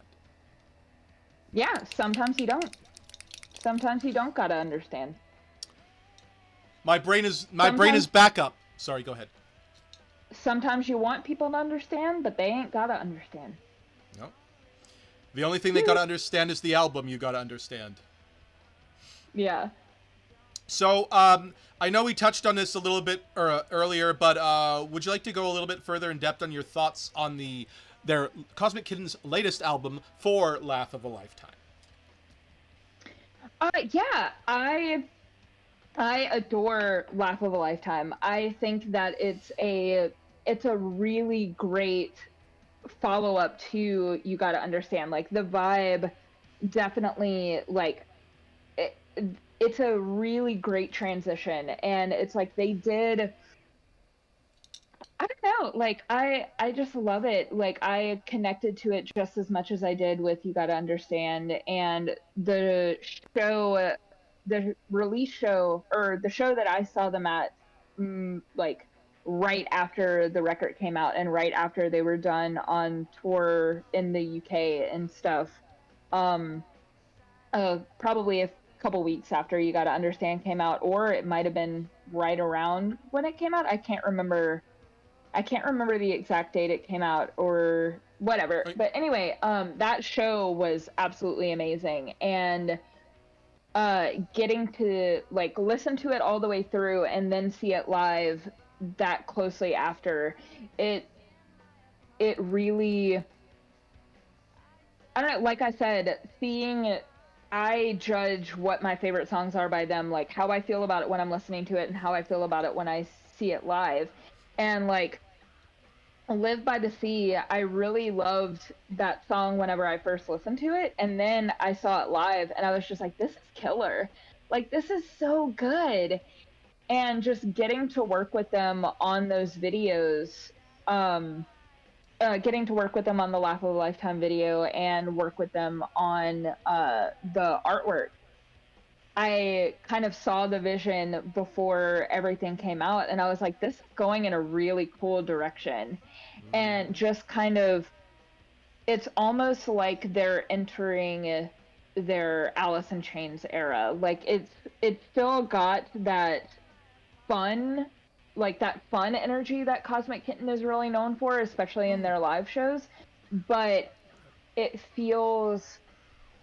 Yeah, sometimes you don't. Sometimes you don't gotta understand.
My brain is
Sometimes
back up. Sorry, go ahead.
sometimes you want people to understand, but they ain't gotta understand.
No. The only thing they gotta understand is the album. You gotta understand.
Yeah.
So, I know we touched on this a little bit earlier, but would you like to go a little bit further in depth on your thoughts on their Cosmic Kitten's latest album, For Laugh of a Lifetime?
Yeah, I adore Laugh of a Lifetime. I think that it's a really great follow up to You Gotta Understand. Like, the vibe definitely, like, it, it's a really great transition, and it's like they did. I don't know, like, I just love it. Like, I connected to it just as much as I did with You Gotta Understand. And show the release show, or the show that I saw them at, like, right after the record came out and right after they were done on tour in the UK and stuff. Um, Probably a couple weeks after You Gotta Understand came out, or it might have been right around when it came out. I can't remember the exact date it came out or whatever.
Right.
But anyway, that show was absolutely amazing. And getting to, like, listen to it all the way through and then see it live that closely after, it it really, I don't know, like I said, seeing, I judge what my favorite songs are by them, like how I feel about it when I'm listening to it and how I feel about it when I see it live. And, like, Live by the Sea, I really loved that song whenever I first listened to it. And then I saw it live and I was just like, this is killer. Like, this is so good. And just getting to work with them on those videos, um, getting to work with them on the Laugh of a Lifetime video and work with them on the artwork. I kind of saw the vision before everything came out, and I was like, this is going in a really cool direction. And just kind of, it's almost like they're entering their Alice in Chains era. Like it's still got that fun, like that fun energy that Cosmic Kitten is really known for, especially in their live shows, but it feels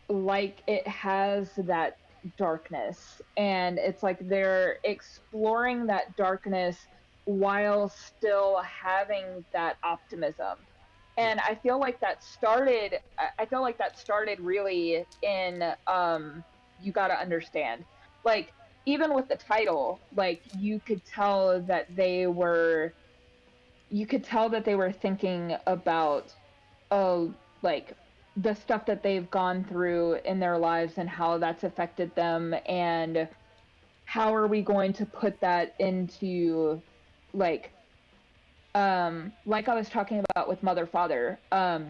like it has that darkness, and it's like they're exploring that darkness while still having that optimism.
Yeah.
And I feel like that started really in You Gotta Understand. Like, even with the title, like you could tell that they were thinking about, oh, like the stuff that they've gone through in their lives and how that's affected them, and how are we going to put that into, like like I was talking about with Mother Father.
Yeah.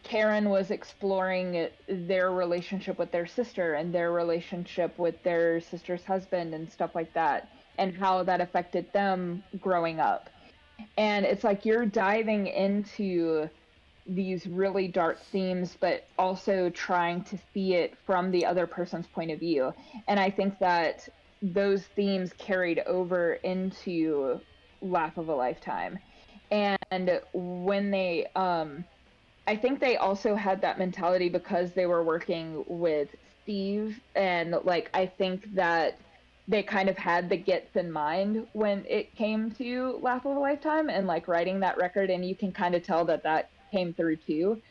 Karen was exploring their relationship with their sister and their relationship with their sister's husband and stuff like that, and how that affected them growing up. And it's like you're diving into these really dark themes, but also trying to see it from the other person's point of view. And I think that those themes carried over into Laugh of a Lifetime. And when I think they also had that mentality because they were working with Steve, and like I think that they kind of had the gets in mind when it came to Laugh of a Lifetime and like writing that record, and you can kind of tell that that came through too,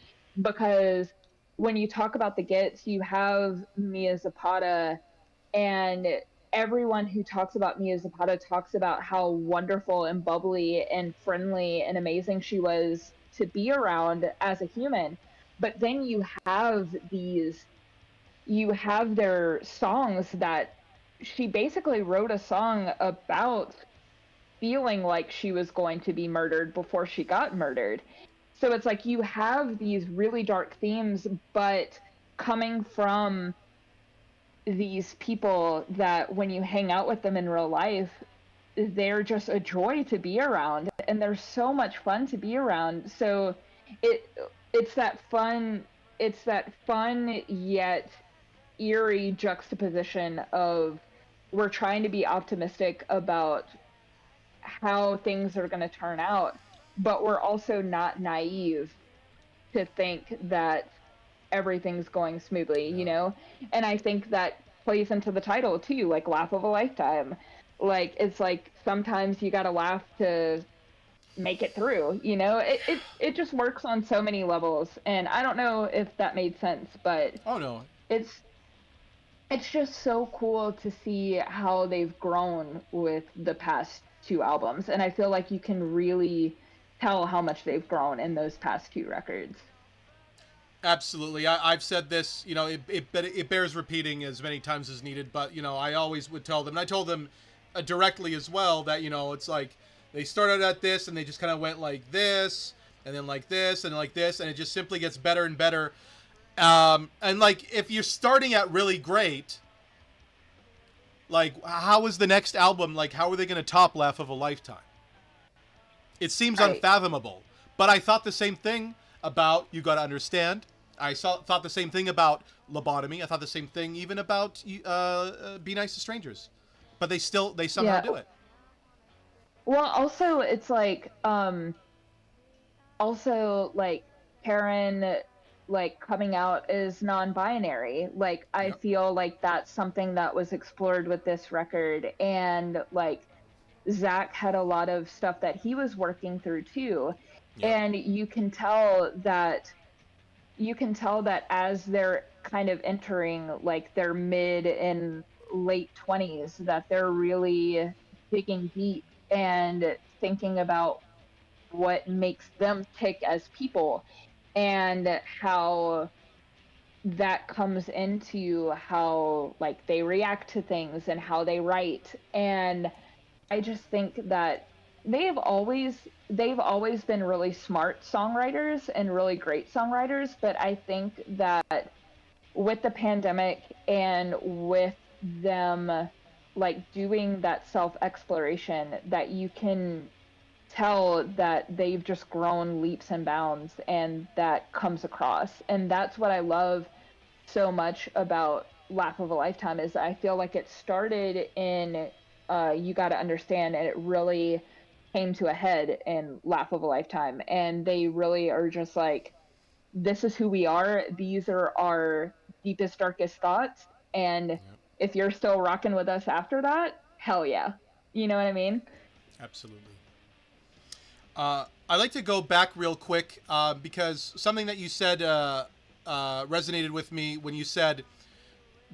because when you talk about the gets, you have Mia Zapata, and everyone who talks about Mia Zapata talks about how wonderful and bubbly and friendly and amazing she was to be around as a human. But then you have their songs that she basically wrote a song about feeling like she was going to be murdered before she got murdered. So it's like you have these really dark themes, but coming from these people that when you hang out with them in real life, they're just a joy to be around, and they're so much fun to be around. So it it's that fun it's that fun yet eerie juxtaposition of, we're trying to be optimistic about how things are going to turn out, but we're also not naive to think that everything's going smoothly,
Yeah.
And I think that plays into the title too, like Laugh of a Lifetime. Like it's like sometimes you got to laugh to make it through, it just works on so many levels, and I don't know if that made sense, but
Oh no.
it's it's just so cool to see how they've grown with the past two albums, and I feel like you can really tell how much they've grown in those past two records.
Absolutely. I've said this, it bears repeating as many times as needed, but, I always would tell them, and I told them directly as well, that, it's like they started at this and they just kind of went like this, and then like this, and like this, and it just simply gets better and better. And like, if you're starting at really great, like, how is the next album, like, how are they going to top Laugh of a Lifetime? It seems
Right.
unfathomable. But I thought the same thing about You Gotta Understand. Thought the same thing about Lobotomy. I thought the same thing even about Be Nice to Strangers. But they somehow
Yeah.
do it.
Well, also it's like also like Karen, like coming out as non-binary. Like I
Yep.
feel like that's something that was explored with this record, and like Zach had a lot of stuff that he was working through too.
Yep.
And you can tell that as they're kind of entering like their mid and late 20s, that they're really digging deep and thinking about what makes them tick as people, and how that comes into how like they react to things and how they write. And I just think that they've always been really smart songwriters and really great songwriters, but I think that with the pandemic and with them like doing that self exploration, that you can tell that they've just grown leaps and bounds, and that comes across. And that's what I love so much about Laugh of a Lifetime, is I feel like it started in You Gotta Understand, and it really came to a head in Laugh of a Lifetime. And they really are just like, this is who we are. These are our deepest, darkest thoughts. And
Yep.
if you're still rocking with us after that, hell yeah. You know what I mean?
Absolutely. I'd like to go back real quick because something that you said resonated with me when you said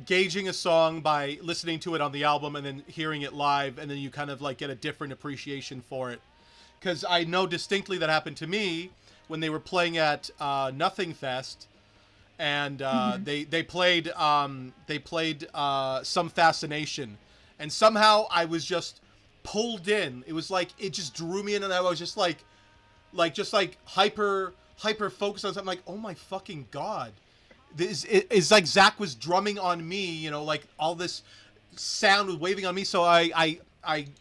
gauging a song by listening to it on the album and then hearing it live, and then you kind of like get a different appreciation for it. Because I know distinctly that happened to me when they were playing at Nothing Fest, and
Mm-hmm.
they played Some Fascination, and somehow I was just pulled in. It was like it just drew me in, and I was just like hyper focused on something. Like, oh my fucking god, this is like Zach was drumming on me. You know, like all this sound was waving on me. So I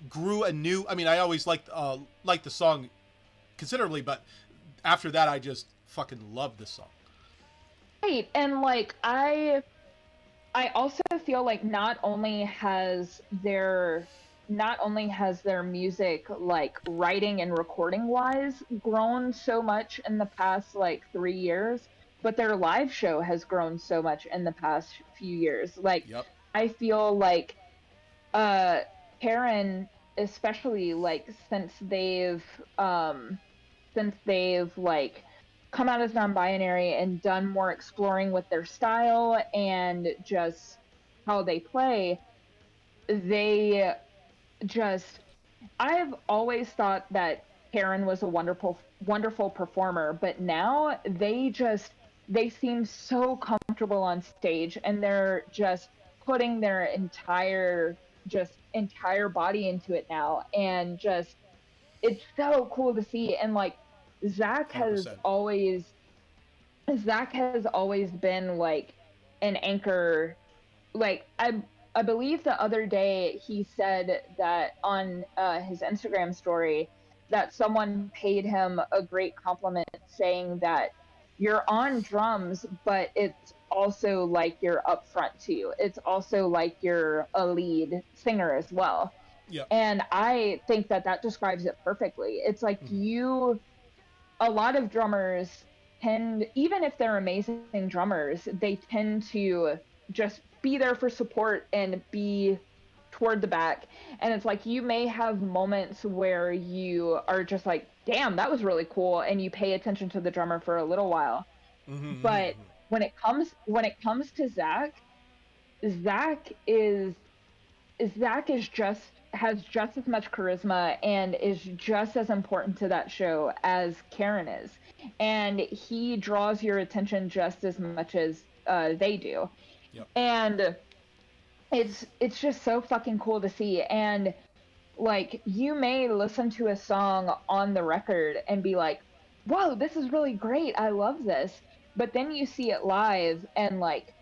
grew a new. I mean, I always liked the song considerably, but after that, I just fucking loved this song.
Right. And like I also feel like not only has their music, like writing and recording wise, grown so much in the past like 3 years, but their live show has grown so much in the past few years. Like
Yep.
I feel like uh Karen, especially like since they've like come out as non-binary and done more exploring with their style and just how they play, they just I've always thought that Karen was a wonderful performer, but now they seem so comfortable on stage, and they're just putting their entire body into it now, and just it's so cool to see. And like Zach has
100%.
always Zach has always been like an anchor. Like I believe the other day he said that on his Instagram story that someone paid him a great compliment, saying that you're on drums, but it's also like you're up front too. It's also like you're a lead singer as well.
Yep.
And I think that that describes it perfectly. It's like a lot of drummers tend, even if they're amazing drummers, they tend to just be there for support and be toward the back. And it's like you may have moments where you are just like, damn, that was really cool. And you pay attention to the drummer for a little while. But when it comes to Zach, Zach is Zach is just has just as much charisma and is just as important to that show as Karen is. And he draws your attention just as much as they do.
Yep.
And it's just so fucking cool to see. And like you may listen to a song on the record and be like, whoa, this is really great. I love this. But then you see it live, and like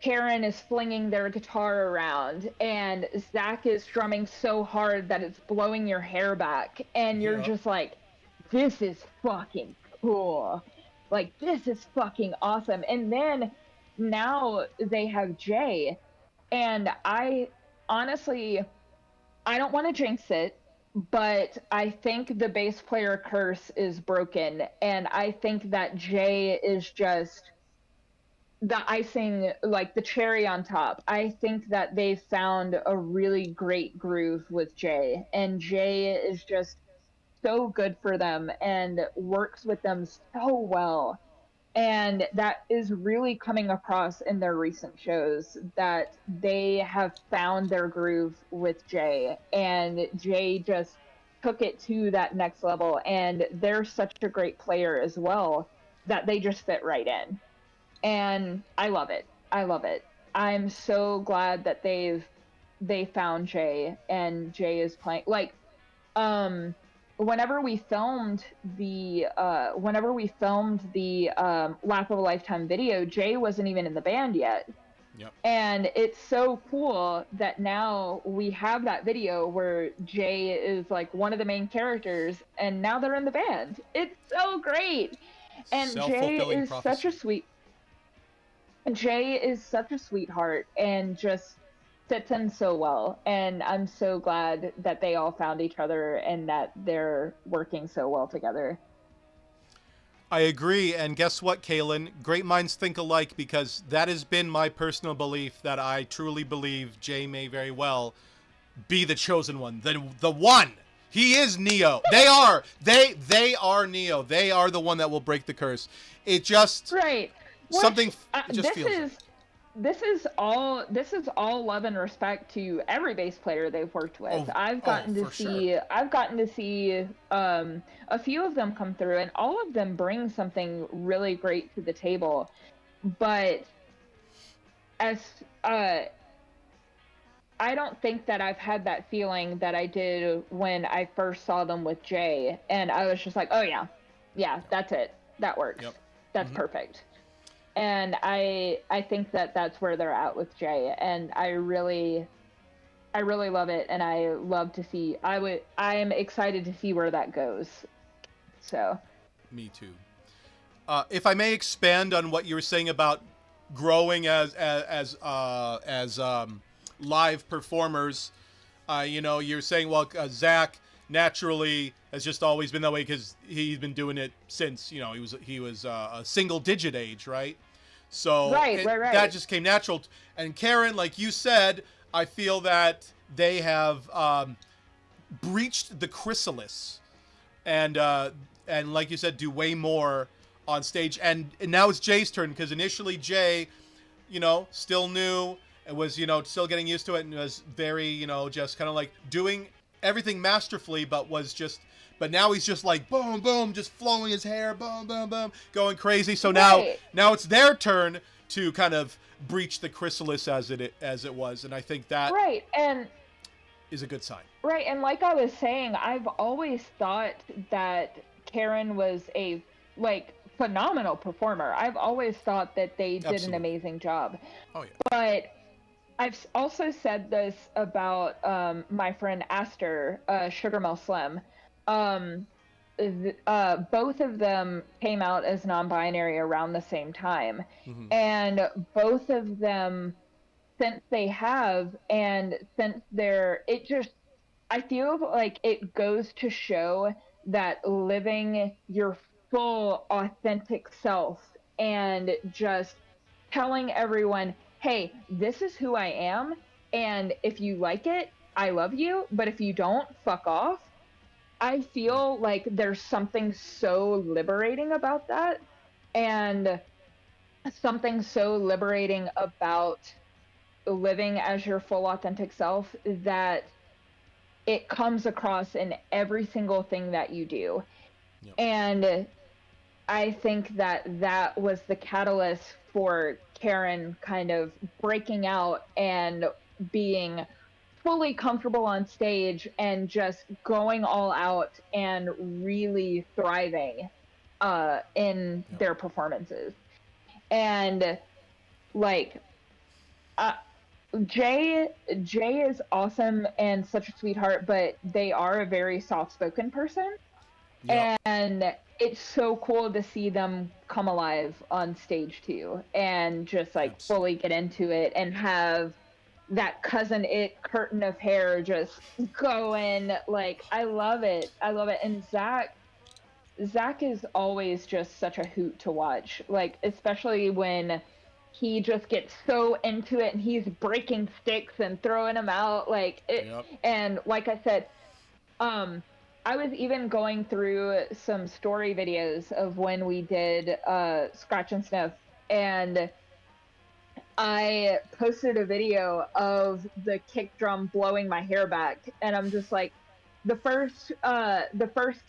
Karen is flinging their guitar around, and Zach is drumming so hard that it's blowing your hair back, and you're
Yep.
just like, this is fucking cool. Like, this is fucking awesome. And then now they have Jay, and I honestly, I don't want to jinx it, but I think the bass player curse is broken, and I think that Jay is just the icing, like the cherry on top. I think that they found a really great groove with Jay, and Jay is just so good for them and works with them so well. And that is really coming across in their recent shows, that they have found their groove with Jay, and Jay just took it to that next level. And they're such a great player as well that they just fit right in, and I love it. I love it. I'm so glad that they found Jay, and Jay is playing like um whenever we filmed the Laugh of a Lifetime video, Jay wasn't even in the band yet.
Yep.
And it's so cool that now we have that video where Jay is like one of the main characters and now they're in the band. It's so great. And
Self-fulfilling prophecy.
Jay is such a sweetheart and just fits in so well. And I'm so glad that they all found each other and that they're working so well together.
I agree, and guess what, Kalyn? Great minds think alike, because that has been my personal belief, that I truly believe Jay may very well be the chosen one, the one. He is Neo. They are Neo. They are the one that will break the curse. It just
Right.
something.
Which
It just feels right.
This is all love and respect to every bass player they've worked with.
Oh, oh, for sure.
I've gotten to see a few of them come through, and all of them bring something really great to the table. But as I don't think that I've had that feeling that I did when I first saw them with Jay, and I was just like, oh yeah, yeah, that's it, that works,
Yep.
that's perfect. And I think that that's where they're at with Jay, and I really love it, and I love to see. I'm excited to see where that goes. So
Me too. If I may expand on what you were saying about growing as live performers, you're saying, well, Zach naturally has just always been that way because he's been doing it since he was a single digit age, right? So that
right.
just came natural. And Karen, like you said, I feel that they have breached the chrysalis, and like you said, do way more on stage. And now it's Jay's turn, because initially Jay, still new and was, still getting used to it, and was very, just kind of like doing everything masterfully, but now he's just like boom, boom, just flowing his hair, boom, boom, boom, going crazy. So
right,
now it's their turn to kind of breach the chrysalis as it was, and I think that
right, and
is a good sign.
right, and like I was saying, I've always thought that Karen was a like phenomenal performer. I've always thought that they did an
Absolutely.
amazing job.
Oh yeah.
But I've also said this about my friend Aster, Sugar Slim. Um, Both of them came out as non-binary around the same time,
Mm-hmm.
and both of them, since they have, and since they're, it just, I feel like it goes to show that living your full authentic self and just telling everyone, hey, this is who I am. And if you like it, I love you. But if you don't, fuck off. I
Yeah.
feel like there's something so liberating about that. And something so liberating about living as your full authentic self that it comes across in every single thing that you do.
Yep.
And I think that that was the catalyst for Karen kind of breaking out and being fully comfortable on stage and just going all out and really thriving in
Yep.
their performances. And like uh, Jay is awesome and such a sweetheart, but they are a very soft-spoken person,
Yep.
and it's so cool to see them come alive on stage too, and just like
Absolutely.
fully get into it and have that cousin it curtain of hair just going. Like I love it. I love it. And Zach is always just such a hoot to watch. Like especially when he just gets so into it and he's breaking sticks and throwing them out like it.
Yep.
And like I said, um I was even going through some story videos of when we did Scratch and Sniff, and I posted a video of the kick drum blowing my hair back, and I'm just like, the first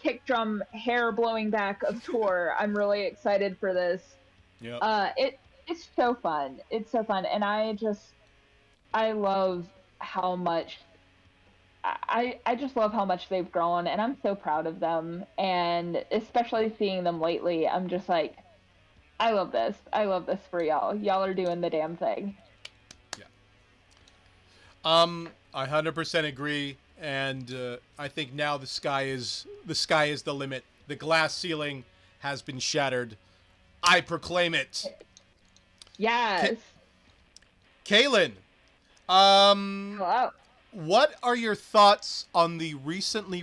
kick drum hair blowing back of tour. I'm really excited for this.
Yep.
It's so fun. It's so fun, and I love how much I just love how much they've grown, and I'm so proud of them. And
Yep.
especially seeing them lately, I'm just like, I love this. I love this for y'all. Y'all are doing the damn thing.
I 100% agree, and I think now the sky is the limit. The glass ceiling has been shattered. I proclaim it. K-
Yes.
Kalyn,
Hello.
what are your thoughts on the slightly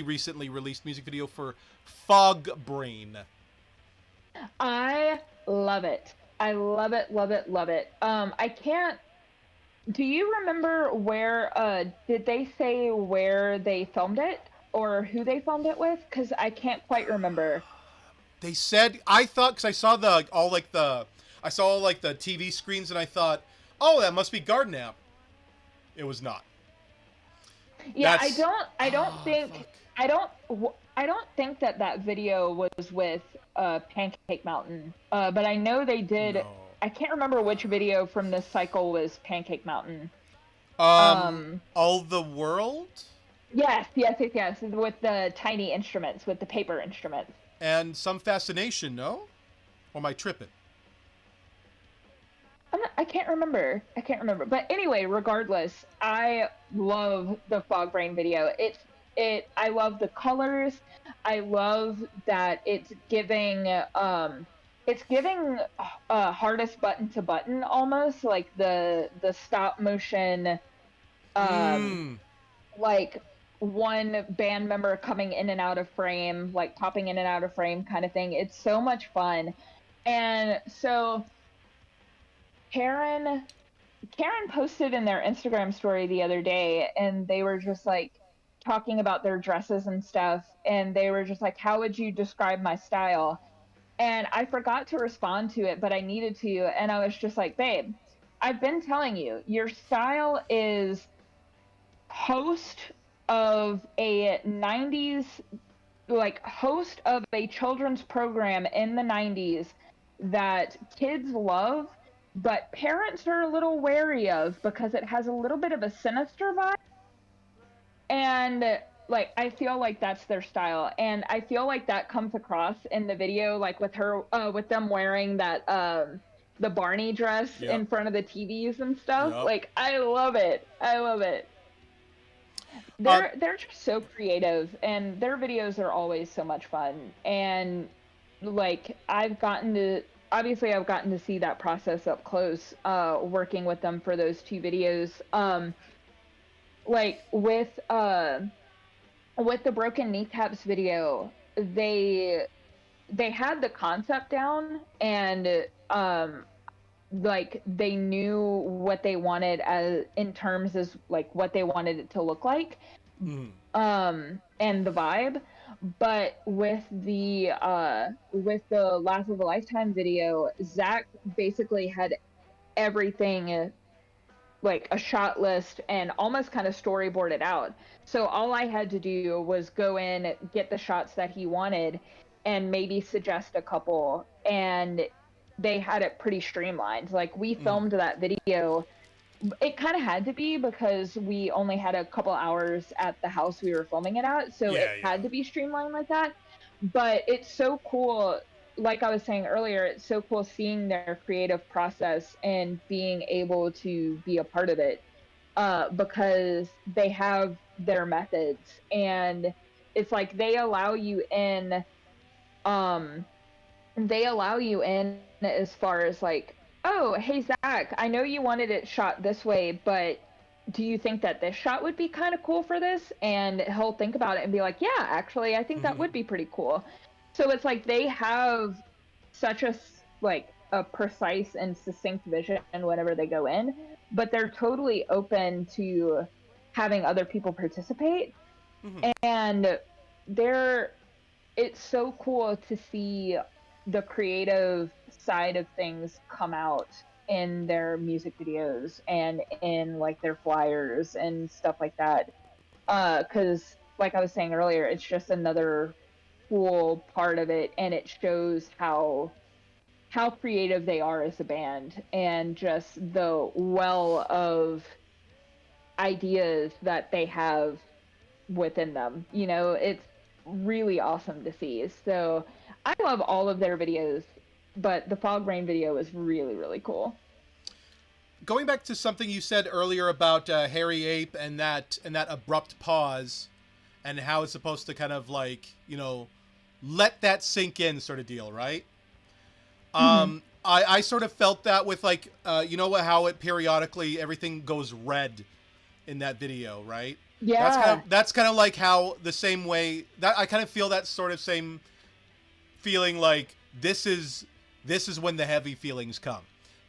recently released music video for Fog Brain?
I love it. I love it, love it, love it. I can't Do you remember where did they say where they filmed it or who they filmed it with? Cuz I can't quite remember.
They said I thought because I saw all like the TV screens and I thought, oh, that must be Garden App. It was not.
Yeah,
That's
I don't
fuck.
think I don't think that that video was with Pancake Mountain. But I know they did.
No.
I can't remember which video from this cycle was Pancake Mountain.
Um,
Um
all the world
yes, yes, yes, yes, with the tiny instruments, with the paper instruments.
and some fascination. No, or am I tripping?
I can't remember. I can't remember. But anyway, regardless, I love the Fog Brain video. I love the colors. I love that it's giving hardest button to button almost like the stop motion um
Mmm.
like one band member coming in and out of frame, like popping in and out of frame kind of thing. It's so much fun. And so Karen Karen posted in their Instagram story the other day, and they were just like talking about their dresses and stuff. And they were just like, how would you describe my style? And I forgot to respond to it, but I needed to. And I was just like, babe, I've been telling you, your style is host of a 90s, like host of a children's program in the 90s that kids love, but parents are a little wary of because it has a little bit of a sinister vibe. And like I feel like that's their style, and I feel like that comes across in the video, like with her with them wearing that the Barney dress
Yep.
in front of the TVs and stuff.
Yep.
Like I love it. I love it.
Uh,
They're just so creative, and their videos are always so much fun. And like I've gotten to see that process up close working with them for those two videos. Like with the broken kneecaps video, they had the concept down, and like they knew what they wanted as in terms as like what they wanted it to look like,
mm,
and the vibe. But with the Laugh of a Lifetime video, Zach basically had everything like a shot list and almost kind of storyboarded out. So all I had to do was go in, get the shots that he wanted, and maybe suggest a couple. And they had it pretty streamlined. Like we
mm.
filmed that video. It kind of had to be because we only had a couple hours at the house we were filming it at. So it
Yeah, yeah.
had to be streamlined like that. But it's so cool, like I was saying earlier, it's so cool seeing their creative process and being able to be a part of it, because they have their methods, and it's like um they allow you in as far as like, oh hey Zach, I know you wanted it shot this way, but do you think that this shot would be kind of cool for this? And he'll think about it and be like, yeah, actually I think that would be pretty cool. So it's like they have such like a precise and succinct vision whenever they go in, but they're totally open to having other people participate. And they're it's so cool to see the creative side of things come out in their music videos and in like their flyers and stuff like that. Cuz like I was saying earlier, it's just another cool part of it, and it shows how creative they are as a band, and just the well of ideas that they have within them. You know, it's really awesome to see. So I love all of their videos, but the Fog Rain video is really, really cool.
going back to something you said earlier about Harry Ape and that abrupt pause, and how it's supposed to kind of like, let that sink in, sort of deal, right?
Mm-hmm.
I sort of felt that with like, how it periodically everything goes red in that video, right?
Yeah.
That's kind of like how the same way that I kind of feel that sort of same feeling, like this is when the heavy feelings come,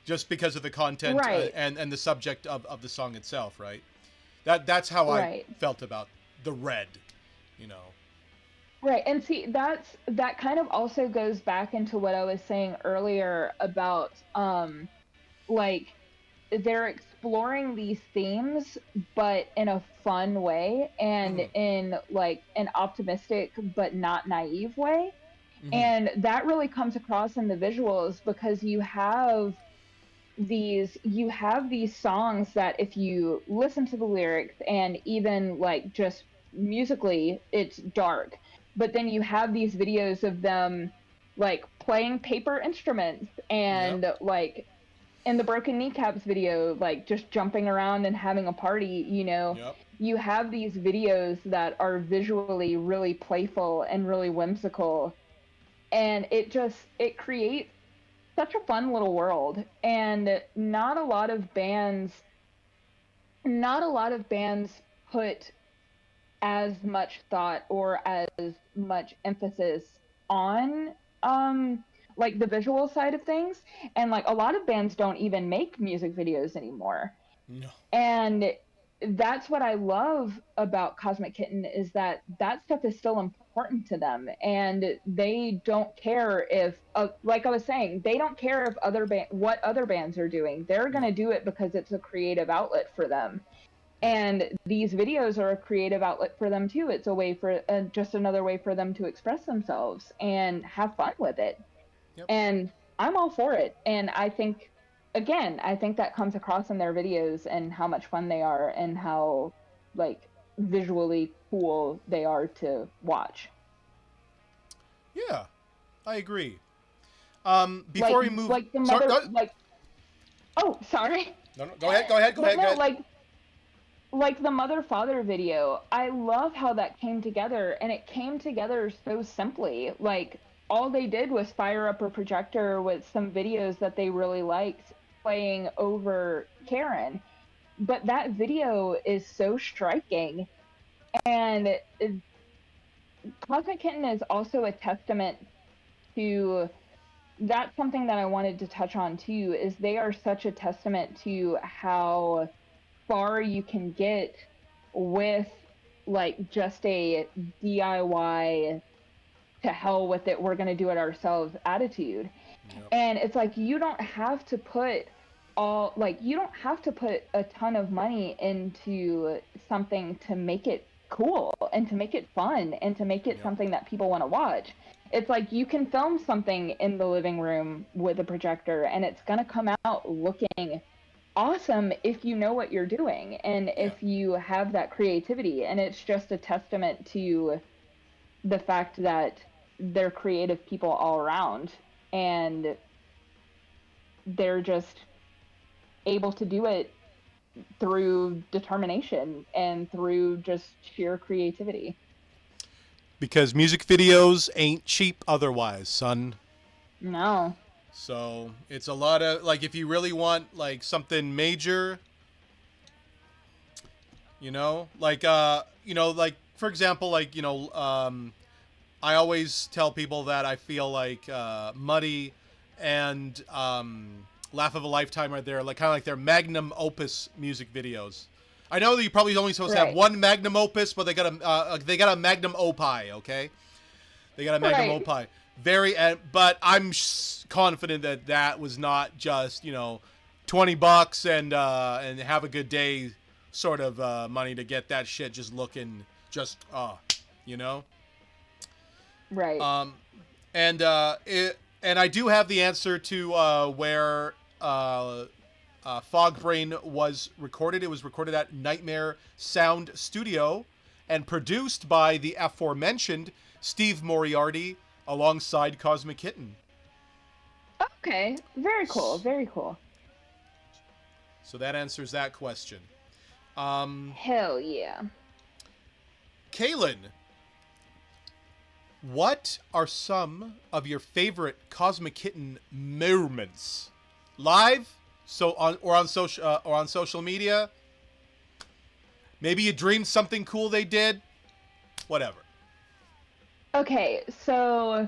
just because of the content
Right.
and the subject of the song itself, right? That's how I
Right.
felt about the red, you know.
Right. And see, that kind of also goes back into what I was saying earlier about like they're exploring these themes but in a fun way and
Mm-hmm.
in like an optimistic but not naive way.
Mm-hmm.
And that really comes across in the visuals because you have these songs that if you listen to the lyrics and even like just musically it's dark, but then you have these videos of them like playing paper instruments
Yep.
and like in the broken kneecaps video like just jumping around and having a party,
Yep.
you have these videos that are visually really playful and really whimsical, and it creates such a fun little world. And not a lot of bands put as much thought or as much emphasis on um like the visual side of things, and like a lot of bands don't even make music videos anymore.
No.
And that's what I love about Cosmic Kitten, is that that stuff is still important to them, and they don't care if, like I was saying, they don't care if what other bands are doing. They're
No.
gonna do it because it's a creative outlet for them.
Yeah.
And these videos are a creative outlet for them too. It's a way for just another way for them to express themselves and have fun with it.
Yep.
And I'm all for it. And I think, again, I think that comes across in their videos and how much fun they are and how like visually cool they are to watch.
Yeah. I agree.
Like
Before we move,
like the
sorry.
mother
Go,
like oh sorry.
no, no, go ahead. Go ahead. Go
But
ahead. Go
no,
ahead.
like the mother father video, I love how that came together, and it came together so simply. Like all they did was fire up a projector with some videos that they really liked playing over Karen. But that video is so striking, and Cosmic Kitten is also a testament to, that's something that I wanted to touch on too, is they are such a testament to how far you can get with like just a DIY, to hell with it, we're going to do it ourselves attitude.
Yep.
And it's like you don't have to put a ton of money into something to make it cool and to make it fun and to make it
Yep.
something that people want to watch. It's like you can film something in the living room with a projector and it's going to come out looking awesome if you know what you're doing and
Yeah.
if you have that creativity. And it's just a testament to the fact that they're creative people all around, and they're just able to do it through determination and through just sheer creativity.
Because music videos ain't cheap otherwise, son.
No.
So it's a lot of like, if you really want like something major, like for example, like I always tell people that I feel like Muddy and Laugh of a Lifetime are their like kind of like their magnum opus music videos. I know that you probably only supposed to have
Right.
one magnum opus, but they got a magnum opie. Okay, they got a magnum
Right.
opie. But I'm confident that that was not just $20 and have a good day sort of money to get that shit just looking just you know.
Right.
Um, and I do have the answer to where Fog Brain was recorded. It was recorded at Nightmare Sound Studio and produced by the aforementioned Steve Moriarty alongside Cosmic Kitten.
Okay. Very cool. Very cool.
So that answers that question.
Hell yeah.
Kalyn, what are some of your favorite Cosmic Kitten moments? Live, on social media. Maybe you dreamed something cool they did. Whatever.
Okay, so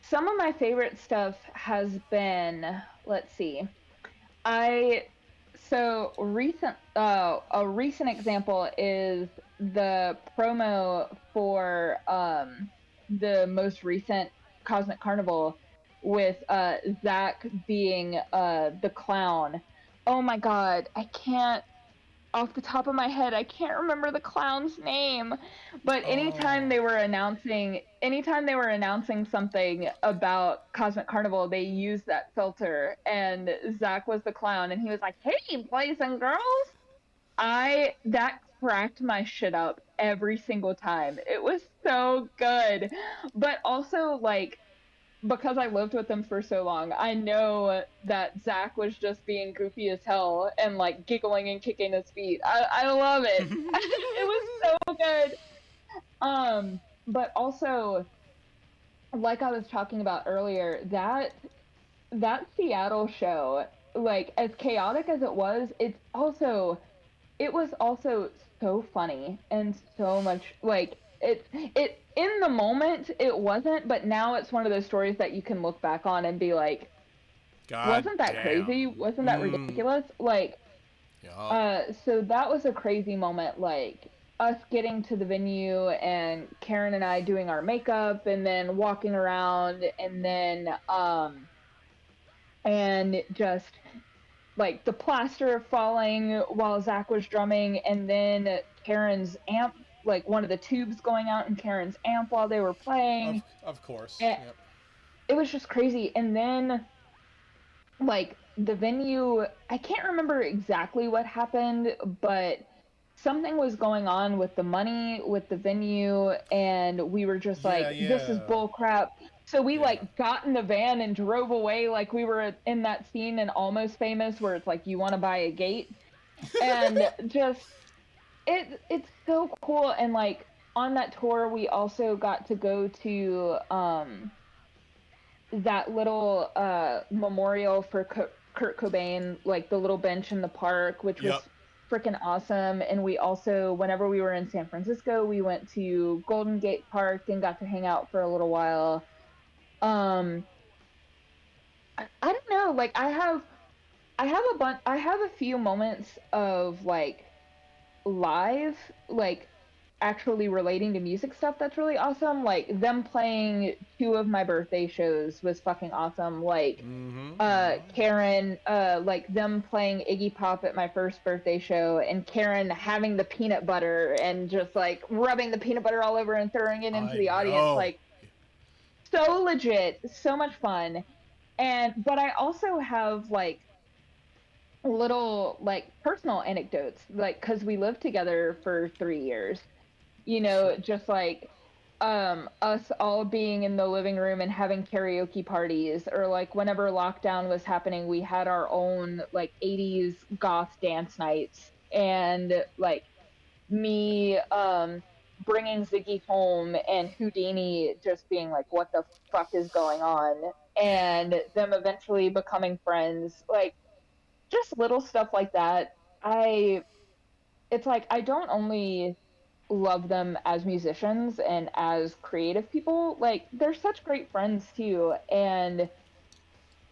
some of my favorite stuff has been, let's see. I so recent a recent example is the promo for the most recent Cosmic Carnival with Zach being the clown. Oh my god, I can't off the top of my head, I can't remember the clown's name. But
Oh.
anytime they were announcing something about Cosmic Carnival, they used that filter and Zach was the clown and he was like, "Hey, boys and girls." That cracked my shit up every single time. It was so good. But also like because I lived with them for so long, I know that Zach was just being goofy as hell and like giggling and kicking his feet. I love it. It was so good. But also, like I was talking about earlier, that Seattle show, like as chaotic as it was also so funny and so much like it in the moment it wasn't, but now it's one of those stories that you can look back on and be like,
God
wasn't that
damn.
crazy? Wasn't that ridiculous? Like,
Yeah.
so that was a crazy moment, like us getting to the venue and Karen and I doing our makeup and then walking around and just like the plaster falling while Zach was drumming, and then Karen's amp, like one of the tubes going out in Karen's amp while they were playing.
Of course.
And
Yep.
it was just crazy. And then, like, the venue, I can't remember exactly what happened, but something was going on with the money with the venue, and we were just
Yeah,
like, this is
yeah.
bull crap. So we
Yeah.
like got in the van and drove away like we were in that scene in Almost Famous where it's like you want to buy a gate, and just it's so cool. And like on that tour we also got to go to that little memorial for Kurt Cobain, like the little bench in the park, which
Yep.
was freaking awesome. And we also, whenever we were in San Francisco, we went to Golden Gate Park and got to hang out for a little while. um I don't know, like I have a few moments of like live, like actually relating to music stuff that's really awesome. Like them playing two of my birthday shows was fucking awesome. Like Karen, like them playing Iggy Pop at my first birthday show and Karen having the peanut butter and just like rubbing the peanut butter all over and throwing it into
I
the audience.
know.
Like so legit, so much fun. And but I also have like little like personal anecdotes, like because we lived together for 3 years, you know,
Sure.
just like us all being in the living room and having karaoke parties, or like whenever lockdown was happening we had our own like 80s goth dance nights, and like me bringing Ziggy home and Houdini just being like, what the fuck is going on, and them eventually becoming friends, like just little stuff like that. I It's like I don't only love them as musicians and as creative people, like they're such great friends too. And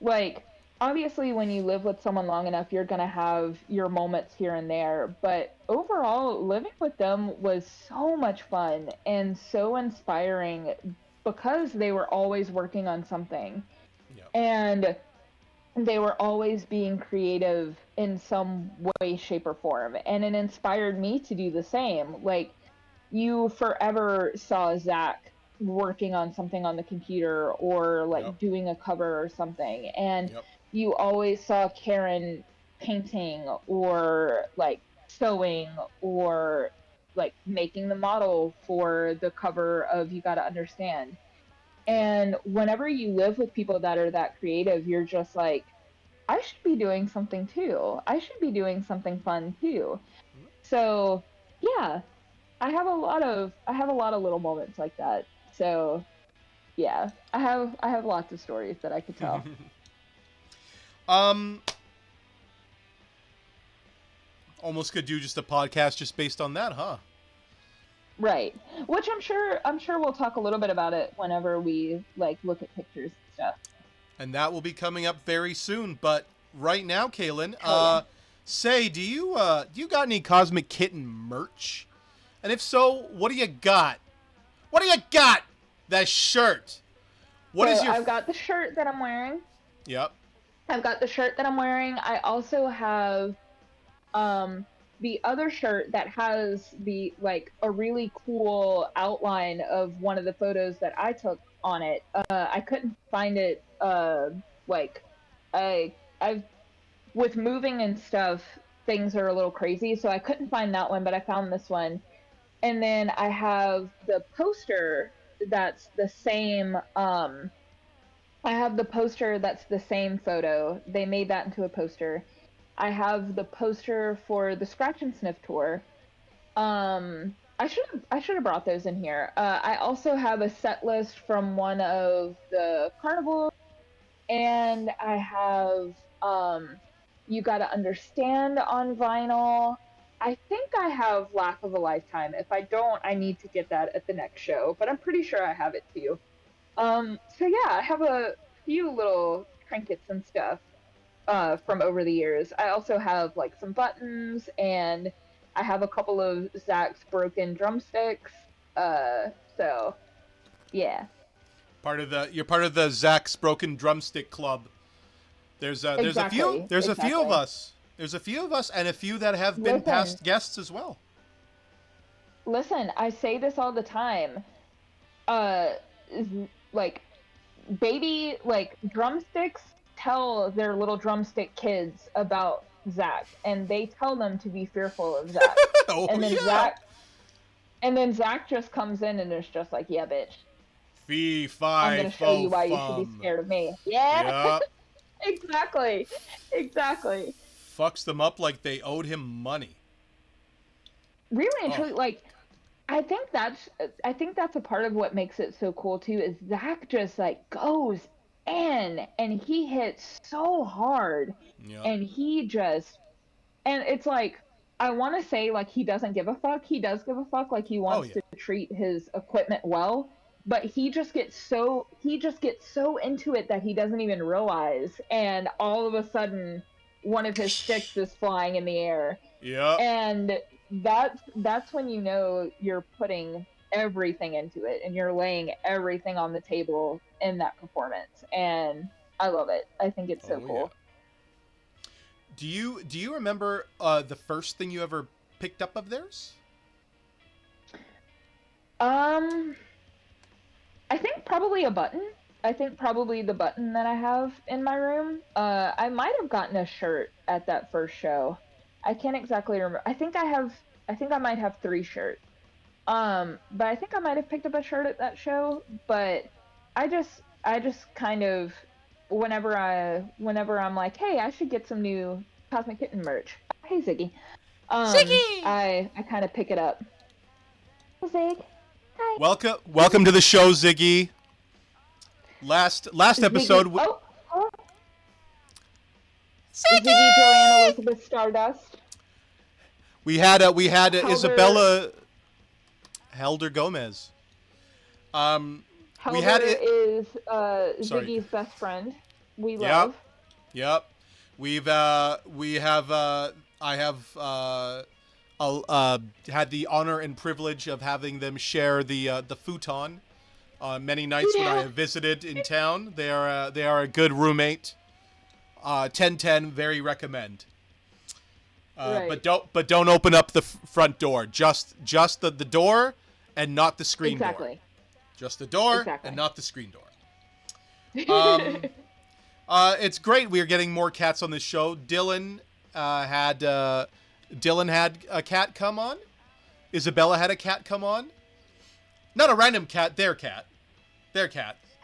like obviously when you live with someone long enough you're going to have your moments here and there, but overall living with them was so much fun and so inspiring because they were always working on something,
Yep.
and they were always being creative in some way, shape, or form. And it inspired me to do the same. Like, you forever saw Zach working on something on the computer or
Yep.
like doing a cover or something. And
Yep.
you always saw Karen painting or like sewing or like making the model for the cover of You Gotta Understand.
Yep.
And whenever you live with people that are that creative, you're just like, I should be doing something too. I should be doing something fun too. So yeah, I have a lot of little moments like that. So yeah, I have lots of stories that I could tell.
um, almost could do just a podcast just based on that, huh?
Right. Which I'm sure we'll talk a little bit about it whenever we like look at pictures and stuff.
And that will be coming up very soon. But right now, Kalyn,
Hell yeah.
say, do you got any Cosmic Kitten merch? And if so, what do you got? What do you got? That shirt. What
So
is your?
I've got the shirt that I'm wearing.
Yep.
I've got the shirt that I'm wearing. I also have um the other shirt that has the like a really cool outline of one of the photos that I took on it. I couldn't find it like I've with moving and stuff, things are a little crazy, so I couldn't find that one, but I found this one. And then I have the poster that's the same I have the poster that's the same photo. They made that into a poster. I have the poster for the Scratch and Sniff tour. I should have brought those in here. I also have a set list from one of the carnivals, and I have You Gotta Understand on vinyl. I think I have Laugh of a Lifetime. If I don't, I need to get that at the next show, but I'm pretty sure I have it too. So yeah, I have a few little trinkets and stuff from over the years. I also have like some buttons, and I have a couple of Zach's broken drumsticks. So yeah,
You're part of the Zach's Broken Drumstick Club.
exactly,
there's a few of
exactly.
us. There's a few of us and a few that have been
Listen,
past guests as well.
listen. I say this all the time. Uh, like like drumsticks tell their little drumstick kids about Zach, and they tell them to be fearful of Zach.
Oh
And then
yeah.
Zach just comes in and is just like, yeah, bitch,
Fee
I'm
fi
gonna show
fo
you why you should be
fum.
scared of me. Yeah,
Yeah.
exactly, exactly.
Fucks them up like they owed him money.
Really and
Oh.
truly, like I think that's a part of what makes it so cool too. Is Zach just like goes in and he hits so hard,
Yep.
and he just and it's like I want to say like he doesn't give a fuck. He does give a fuck. Like he
Oh
wants
yeah.
to treat his equipment well, but he just gets so into it that he doesn't even realize. And all of a sudden, one of his sticks is flying in the air,
Yep.
and that's when you know you're putting everything into it and you're laying everything on the table in that performance. And I love it. I think it's so
Oh yeah.
cool.
Do you remember the first thing you ever picked up of theirs?
Um, I think probably a button. I think probably the button that I have in my room. I might have gotten a shirt at that first show. I can't exactly remember. I think I might have three shirts. But I think I might have picked up a shirt at that show. But I just kind of whenever I'm like, hey, I should get some new Cosmic Kitten merch. Hey Ziggy.
Ziggy!
I kind of pick it up. Hey, Zig. Hi.
Welcome to the show, Ziggy. Last
Ziggy.
episode,
Oh, Ziggy Joanne
Ziggy!
Elizabeth Stardust.
We had
Helder
Isabella Helder Gomez. We had
Helder
it.
is
Sorry.
Ziggy's best friend. We
Yep.
love.
Yep. We have I have had the honor and privilege of having them share the futon many nights when I
Yeah.
have visited in town. They are a good roommate. 10/10, very recommend.
Right.
But don't open up the front door. Just the door and not the screen door.
Exactly.
Just the door and
Exactly.
not the screen door. It's great. We are getting more cats on this show. Dylan had a cat come on. Isabella had a cat come on. Not a random cat. Their cat.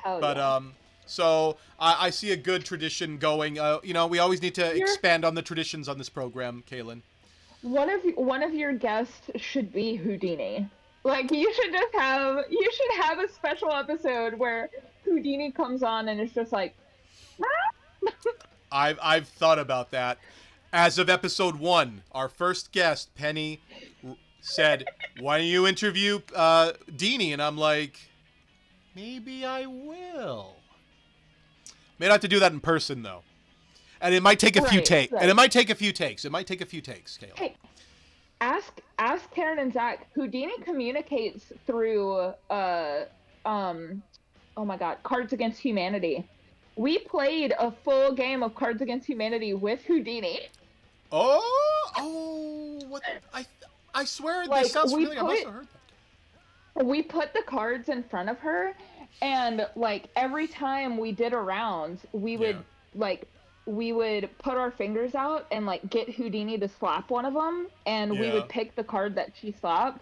Hell
But
yeah.
So I see a good tradition going. We always need to
You're
expand on the traditions on this program, Kalyn.
one of your guests should be Houdini. Like you should have a special episode where Houdini comes on and it's just like
I've thought about that. As of episode 1, our first guest, Penny, said, "Why don't you interview Deanie?" And I'm like, maybe I will. May not have to do that in person though, and it might take a few
right,
takes. And
right.
it might take a few takes. It might take a few takes, Kalyn.
Hey, ask Karen and Zach. Houdini communicates through oh my god, Cards Against Humanity. We played a full game of Cards Against Humanity with Houdini.
What? I swear this
Like
sounds familiar. I must have heard
we put the cards in front of her, and like every time we did a round, we
that. Yeah.
would like we would put our fingers out and like get Houdini to slap one of them, and we
Yeah.
would pick the card that she slapped.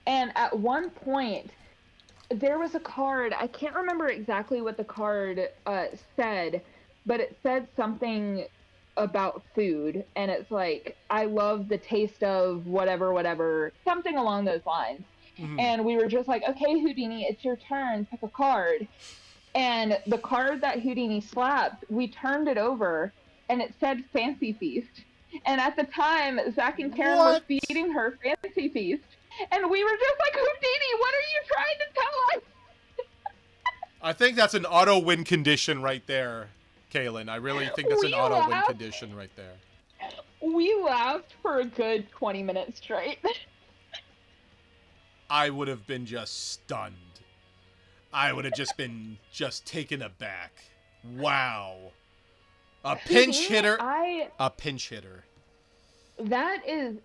And at one point, there was a card. I can't remember exactly what the card said, but it said something about food, and it's like, I love the taste of whatever, whatever, something along those lines.
Mm-hmm.
And we were just like, okay, Houdini, it's your turn, pick a card. And the card that Houdini slapped, we turned it over, and it said Fancy Feast. And at the time, Zach and Karen were
What?
feeding her Fancy Feast. And we were just like, Houdini, what are you trying to tell us?
I think that's an auto win condition right there, Kalyn. I really think that's an auto win condition right there.
We laughed for a good 20 minutes straight.
I would have been just stunned. I would have just been taken aback. Wow. A pinch hitter. A pinch hitter.
That is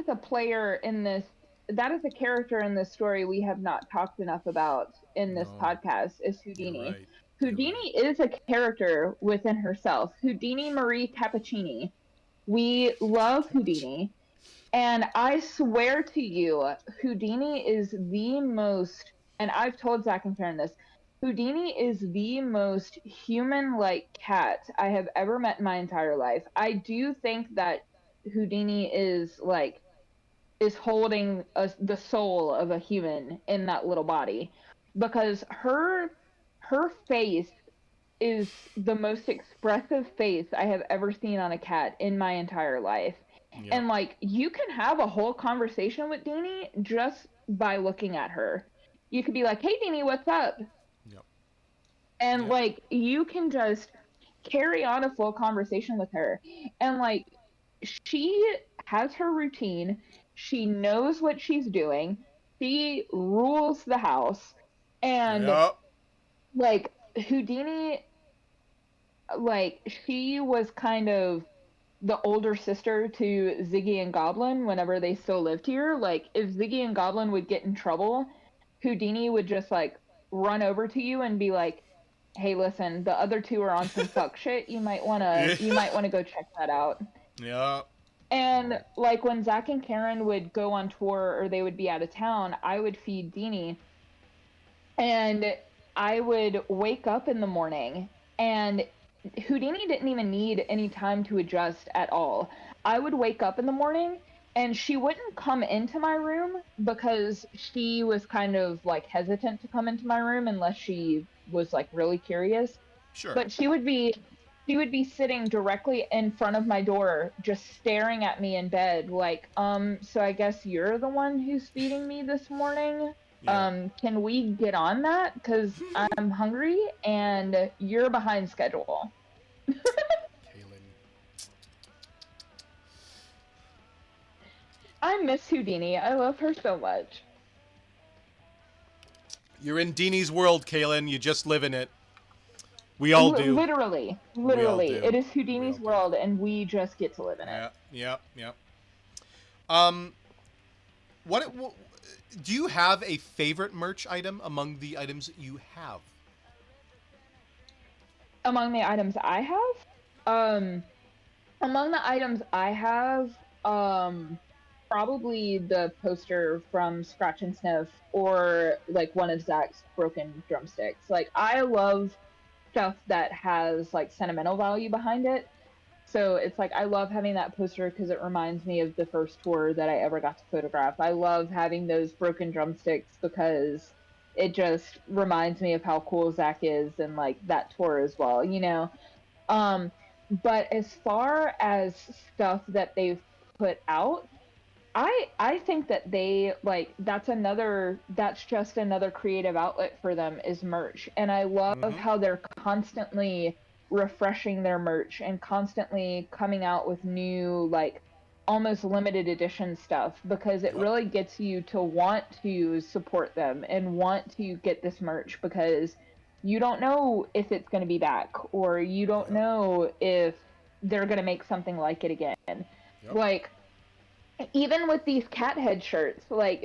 a player in this. That is a character in this story we have not talked enough about in this podcast. Is Houdini.
You're right.
Houdini is a character within herself. Houdini Marie Cappuccini. We love Houdini. And I swear to you, Houdini is the most, and I've told Zach and Karen this, Houdini is the most human-like cat I have ever met in my entire life. I do think that Houdini is holding the soul of a human in that little body, because her face is the most expressive face I have ever seen on a cat in my entire life. Yep. And like, you can have a whole conversation with Deanie just by looking at her. You could be like, "Hey Deanie, what's up?"
Yep.
And yep. Like, you can just carry on a full conversation with her. And like, she has her routine. She knows what she's doing. She rules the house. And yep. Like, Houdini, like, she was kind of the older sister to Ziggy and Goblin whenever they still lived here. Like, if Ziggy and Goblin would get in trouble, Houdini would just like run over to you and be like, "Hey, listen, the other two are on some fuck shit. You might wanna go check that out."
Yeah.
And like, when Zach and Karen would go on tour or they would be out of town, I would feed Deanie, and I would wake up in the morning, and Houdini didn't even need any time to adjust at all. I would wake up in the morning and she wouldn't come into my room because she was kind of like hesitant to come into my room unless she was like really curious.
Sure.
But she would be sitting directly in front of my door, just staring at me in bed like, so I guess you're the one who's feeding me this morning? Yeah. Can we get on that? Because I'm hungry and you're behind schedule.
Kalyn.
I miss Houdini. I love her so much.
You're in Deanie's world, Kalyn. You just live in it. We all do.
Literally. It is Houdini's world, and we just get to live in it.
Yeah. What do you have a favorite merch item among the items that you have?
Among the items I have? Among the items I have, probably the poster from Scratch and Sniff, or like one of Zach's broken drumsticks. Like, I love stuff that has like sentimental value behind it. So it's like I love having that poster because it reminds me of the first tour that I ever got to photograph. I love having those broken drumsticks because it just reminds me of how cool Zach is and like that tour as well, you know. Um, but as far as stuff that they've put out, I think that they like that's just another creative outlet for them is merch. And I love
Mm-hmm.
how they're constantly refreshing their merch and constantly coming out with new like almost limited edition stuff because it
Yep.
really gets you to want to support them and want to get this merch because you don't know if it's going to be back or you don't
Yep.
know if they're going to make something like it again.
Yep.
Like even with these cat head shirts, like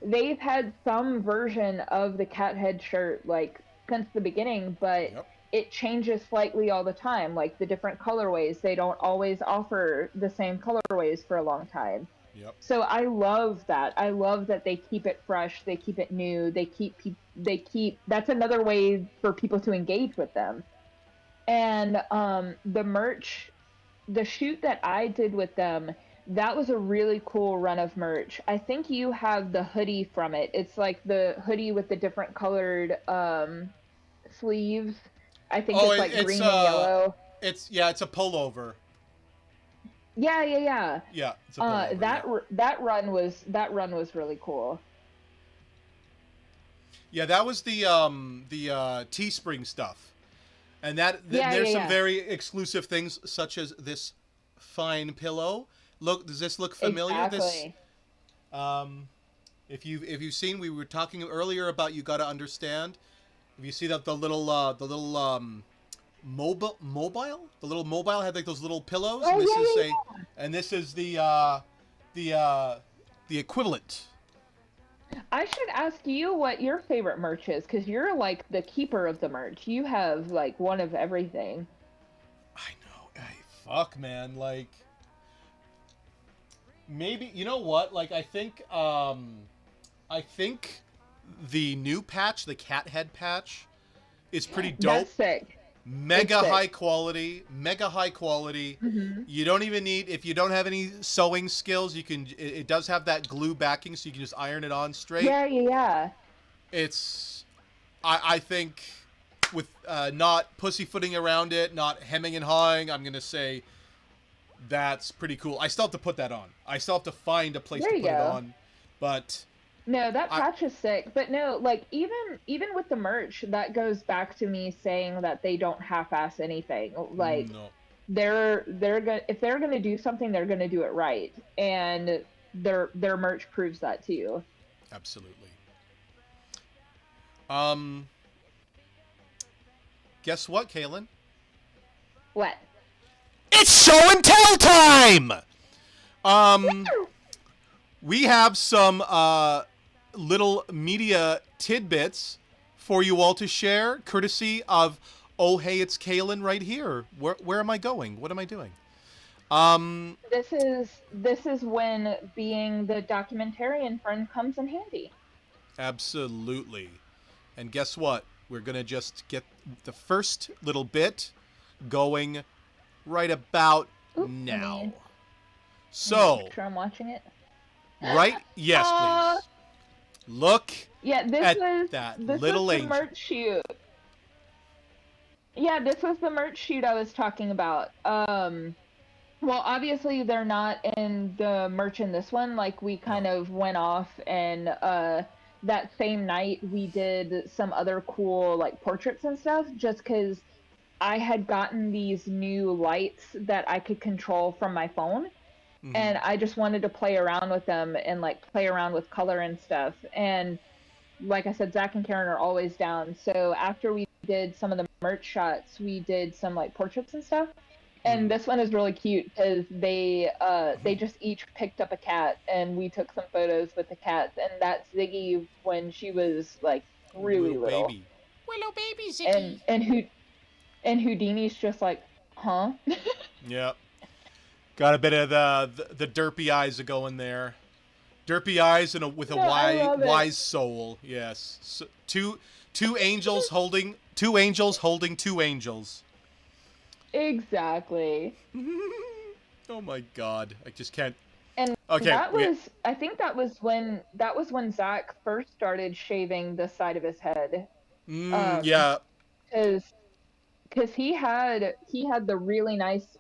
they've had some version of the cat head shirt like since the beginning, but
Yep.
it changes slightly all the time, like the different colorways. They don't always offer the same colorways for a long time.
Yep.
So I love that. I love that they keep it fresh, they keep it new, they keep that's another way for people to engage with them. And the merch, the shoot that I did with them, that was a really cool run of merch. I think you have the hoodie from it. It's like the hoodie with the different colored sleeves. I think
Oh,
it's like green and yellow.
it's yeah, it's a pullover.
Yeah, yeah, yeah.
Yeah, it's a pullover. Yeah.
That run was really cool.
Yeah, that was the Teespring stuff, and
Yeah, yeah,
there's some
yeah.
very exclusive things such as this fine pillow. Look, does this look familiar? This
Exactly.
um, if you've seen, we were talking earlier about you got to understand. If you see that the little the little mobile had like those little pillows, and
Oh
this is
yeah,
a
yeah,
and this is the the equivalent.
yeah. I should ask you what your favorite merch is because you're like the keeper of the merch. You have like one of everything.
I know. Hey, fuck, man. Like maybe you know what? Like I think the new patch, the cat head patch, is pretty dope.
That's sick. It's
Mega high
sick.
quality, mega high quality.
Hmm.
You don't even need if you don't have any sewing skills, you can it does have that glue backing so you can just iron it on straight.
Yeah, yeah, yeah.
It's I think with not pussyfooting around it, not hemming and hawing, I'm going to say that's pretty cool. I still have to put that on. I still have to find a place
There
to
you
put it
go.
on. But
No, that
I
patch is sick. But no, like even with the merch, that goes back to me saying that they don't half-ass anything. Like
no,
they're gonna if they're gonna do something, they're gonna do it right, and their merch proves that too.
absolutely. Um guess what, Kalyn?
What?
It's show and tell time. Um we have some little media tidbits for you all to share, courtesy of Oh Hey, it's Kalyn right here. Where am I going? What am I doing? Um,
This is when being the documentarian friend comes in handy.
absolutely. And guess what? We're gonna just get the first little bit going right about
Oop,
now.
let me make
So,
sure I'm watching it.
right? Yes,
Uh
please. Look
yeah,
at that
this was
little
the
angel.
merch shoot. Yeah, this was the merch shoot I was talking about. Well, obviously they're not in the merch in this one. Like we kind
No.
of went off and that same night we did some other cool like portraits and stuff just cuz I had gotten these new lights that I could control from my phone
Mm-hmm.
and I just wanted to play around with them and like play around with color and stuff. And like I said, Zach and Karen are always down. So after we did some of the merch shots, we did some like portraits and stuff. And
Mm-hmm.
this one is really cute because they just each picked up a cat and we took some photos with the cats. And that's Ziggy when she was like really
Little
little.
baby. Willow baby
And
Ziggy.
and Houdini's just like, huh?
Yep. Got a bit of the derpy eyes going there. Derpy eyes and with a
No, I love it.
wise soul. Yes. So, two angels holding Two angels holding two angels.
Exactly.
Oh my god, I just can't.
And
Okay,
I think that was when Zach first started shaving the side of his head.
Yeah.
Because he had the really nice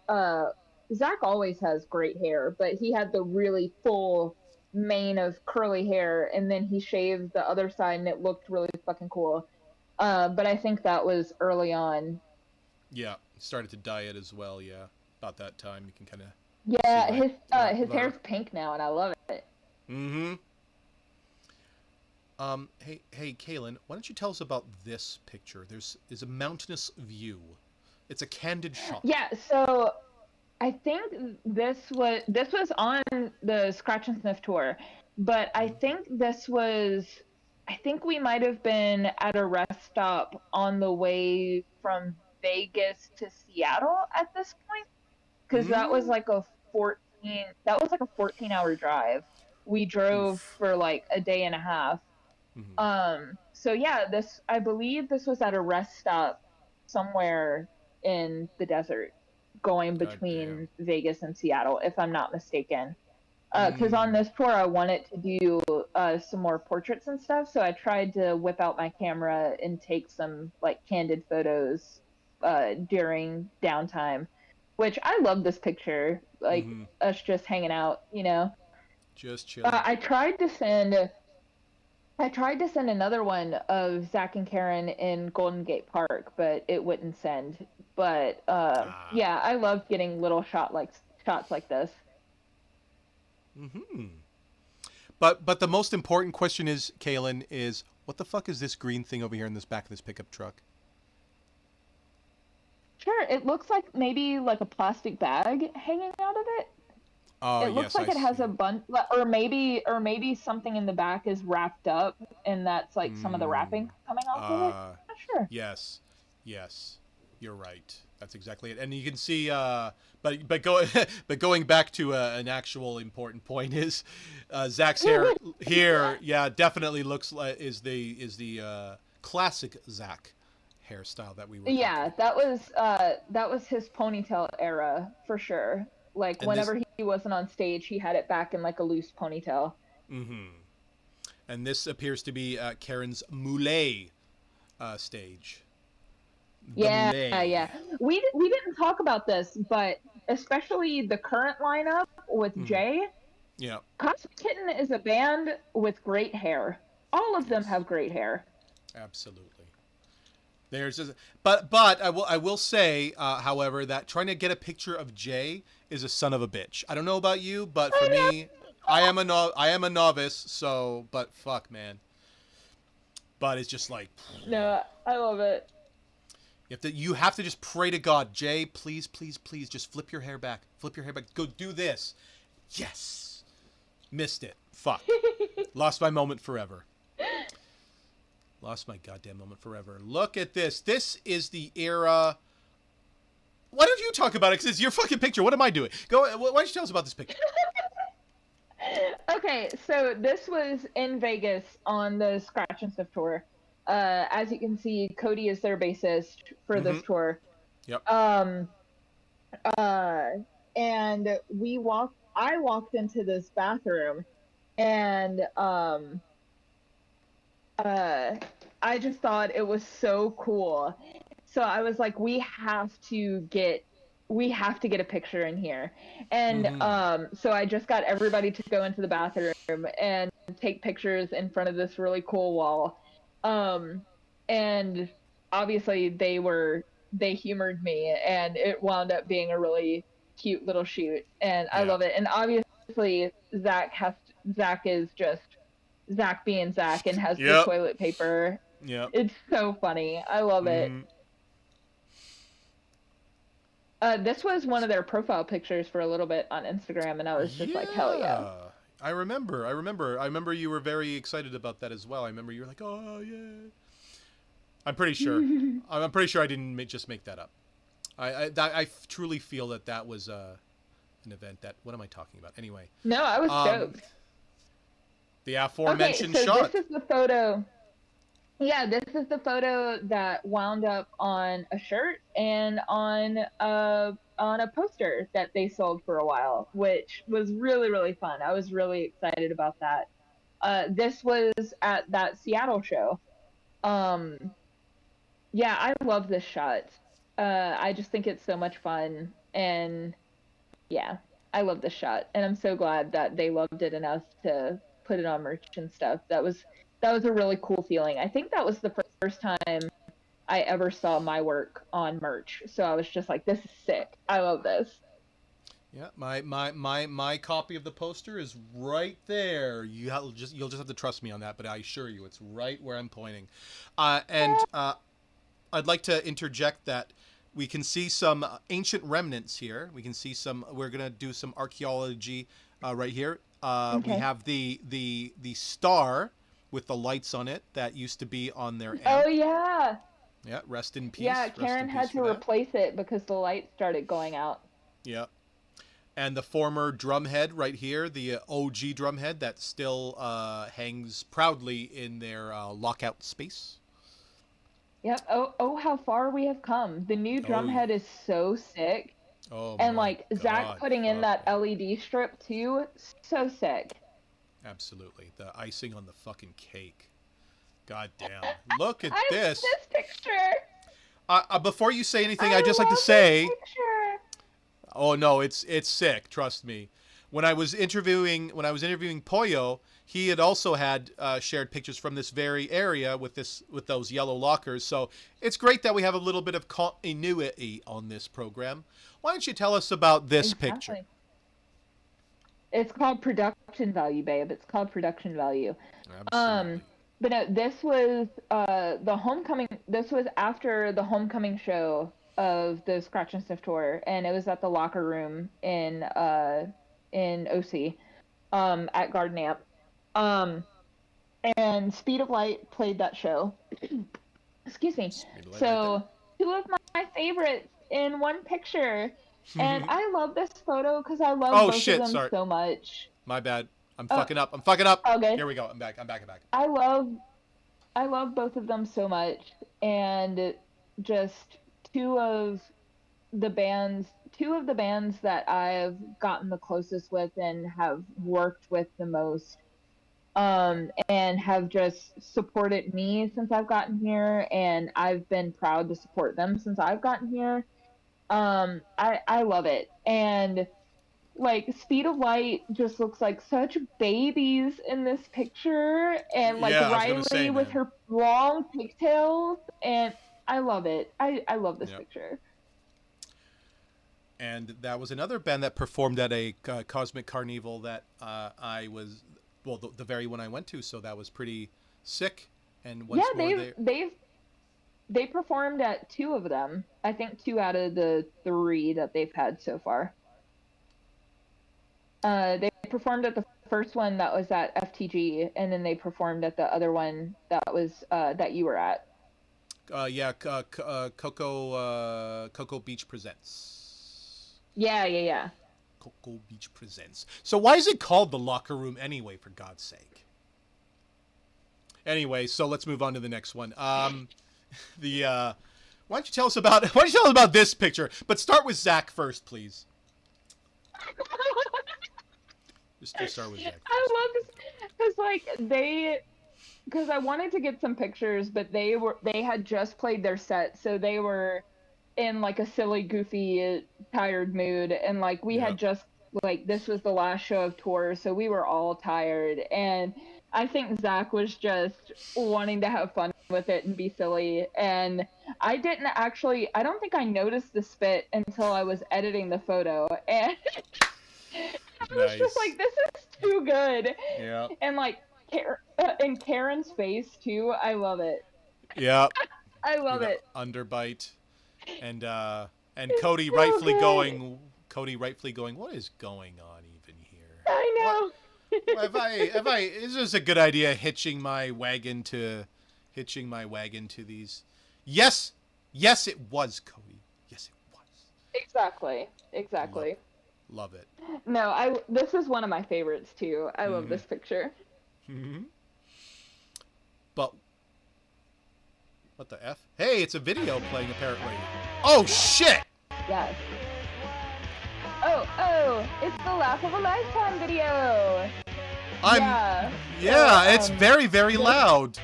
Zach always has great hair, but he had the really full mane of curly hair, and then he shaved the other side and it looked really fucking cool. But I think that was early on.
Yeah, started to dye it as well. Yeah, about that time you can kind of see
Yeah,
why. Why?
his hair's pink now and I love it.
Mm-hmm. Hey, Kalyn, why don't you tell us about this picture? There's a mountainous view. It's a candid shot.
Yeah, so I think this was on the Scratch and Sniff tour, but I think we might have been at a rest stop on the way from Vegas to Seattle at this point, because
Mm.
that was like a 14-hour drive. We drove
Oof.
for like a day and a half.
Mm-hmm.
So yeah, this I believe this was at a rest stop somewhere in the desert, going
God damn.
between Vegas and Seattle, if I'm not mistaken. Because on
Mm.
this tour, I wanted to do some more portraits and stuff, so I tried to whip out my camera and take some like candid photos during downtime. Which I love this picture, like
Mm-hmm.
us just hanging out, you know.
Just chilling.
Uh, I tried to send another one of Zach and Karen in Golden Gate Park, but it wouldn't send. But
Ah.
yeah, I love getting little shots like this.
Mm-hmm. But the most important question is, Kalyn, is what the fuck is this green thing over here in this back of this pickup truck?
Sure, it looks like maybe like a plastic bag hanging out of it.
Oh
It looks
yes,
like
I
it has
see.
a bunch, or maybe something in the back is wrapped up, and that's like some of the
Hmm.
wrapping coming off of it. Not sure.
Yes, yes, you're right. That's exactly it. And you can see, but going back to an actual important point is, Zach's hair here. Yeah, definitely looks like is the classic Zach hairstyle that we were talking
Yeah,
about.
that was his ponytail era for sure. Like
And this,
whenever he wasn't on stage, he had it back in like a loose ponytail.
mm-hmm. And this appears to be Karen's Moulet stage. The
Yeah,
Moulet.
yeah. We didn't talk about this, but especially the current lineup with
Mm-hmm.
Jay,
Yeah.
Cosmic Kitten is a band with great hair. All of them
Yes.
have great hair.
Absolutely. But I will say, however, that trying to get a picture of Jay is a son of a bitch. I don't know about you, but for
I
me, I am a novice. So, but fuck, man. But it's just like
No, I love it.
you have to just pray to God, Jay, please, please, please, just flip your hair back. Flip your hair back. Go do this. Yes. Missed it. Fuck. Lost my moment forever. Lost my goddamn moment forever. Look at this. This is the era. Why don't you talk about it? Because it's your fucking picture. What am I doing? Go. Why don't you tell us about this picture?
Okay, so this was in Vegas on the Scratch and Sniff tour. As you can see, Cody is their bassist for
Mm-hmm.
this tour.
Yep.
Um, uh, and I walked into this bathroom, and uh, I just thought it was so cool. So I was like, we have to get a picture in here. And
Mm-hmm.
so I just got everybody to go into the bathroom and take pictures in front of this really cool wall. Um, and obviously they humored me and it wound up being a really cute little shoot and I
Yeah.
love it. And obviously Zach is just Zach being Zach and has the
Yep.
toilet paper.
Yep.
It's so funny. I love it.
Mm-hmm.
This was one of their profile pictures for a little bit on Instagram, and I was just like, hell yeah.
Yeah. I remember you were very excited about that as well. I remember you were like, "Oh yeah." I'm pretty sure. I'm pretty sure I didn't just make that up. I truly feel that was an event that. What am I talking about? Anyway,
No, I was
um,
stoked.
the
Okay,
aforementioned
so this
shot.
is the photo. Yeah, this is the photo that wound up on a shirt and on a poster that they sold for a while, which was really really fun. I was really excited about that. This was at that Seattle show. Um, yeah, I love this shot. I just think it's so much fun, and yeah, I love this shot, and I'm so glad that they loved it enough to put it on merch and stuff. That was a really cool feeling. I think that was the first time I ever saw my work on merch. So I was just like, this is sick. I love this.
Yeah, my copy of the poster is right there. You'll just have to trust me on that, but I assure you, it's right where I'm pointing. And I'd like to interject that we can see some ancient remnants here. We can see some. We're gonna do some archaeology right here. We
Okay.
have the star with the lights on it that used to be on their
Oh
amp.
yeah.
Yeah, rest in
Yeah,
peace. Rest in
Karen
peace
had
for
to
that.
replace it because the lights started going out.
Yeah. And the former drumhead right here, the OG drumhead that still hangs proudly in their lockout space.
Yep. Oh, how far we have come. The new
Oh
drum
yeah.
head is so sick.
Oh
And
my
like Zach
God.
putting in
Fuck
that
me.
LED strip too, so sick.
Absolutely. The icing on the fucking cake. God damn. Look at
I love
this.
this picture.
Before you say anything, I'd
I
just like to
love this
say,
picture.
oh no, it's sick. Trust me. When I was interviewing Pollo, he had also had shared pictures from this very area with those yellow lockers. So it's great that we have a little bit of continuity on this program. Why don't you tell us about this picture?
Exactly. It's called production value, babe. It's called production value. Um,
Absolutely.
but no, this was the homecoming. This was after the homecoming show of the Scratch and Sniff tour, and it was at the locker room in OC at Garden Amp. Um, and Speed of Light played that show. Excuse me.
Speed of light right there.
So two of my favorites in one picture, and I love this photo because I love
Oh
both of
shit!
them
Sorry,
so much.
my bad. I'm
Uh,
fucking up. I'm fucking up.
all good.
Here we go. I'm back. I'm back. I'm back.
I love I love both of them so much, and just two of two of the bands that I've gotten the closest with and have worked with the most, and have just supported me since I've gotten here, and I've been proud to support them since I've gotten here. I love it, and like Speed of Light just looks like such babies in this picture, and like
Yeah, I was gonna say,
Riley with
man.
her long pigtails, and I love it. I love this
Yep.
picture.
And that was another band that performed at a Cosmic Carnival that the very one I went to. So that was pretty sick. And
Yeah,
once more,
they performed at two of them. I think two out of the three that they've had so far. They performed at the first one that was at FTG, and then they performed at the other one that was that you were at.
yeah, Cocoa Beach presents.
Yeah, yeah, yeah.
Cocoa Beach presents. So why is it called the locker room anyway? For God's sake. Anyway, so let's move on to the next one. The why don't you tell us about this picture? But start with Zach first, please. Just start with Zach
I
first.
love this because because I wanted to get some pictures, but they had just played their set, so they were in like a silly, goofy, tired mood, and like we had
Yep.
just like this was the last show of tour, so we were all tired, and I think Zach was just wanting to have fun with it and be silly, and I don't think I noticed the spit until I was editing the photo, and I was just
Nice.
like, this is too good,
Yep.
and like and Karen's face too. I love it.
Yep.
I love
The
it.
underbite and
It's so good.
Cody rightfully going, what is going on even here? What
I know.
if I is this a good idea hitching my wagon to these? Yes. Yes it was, Cody. Yes it was.
Exactly.
Love
Exactly.
it. Love it.
No, I this is one of my favorites too. I love
Mm-hmm.
this picture.
Mm-hmm. But What the F? Hey, it's a video playing apparently. Oh shit!
Yes. Oh, it's the Laugh of a Lifetime video.
Yeah,
So,
it's very, very loud.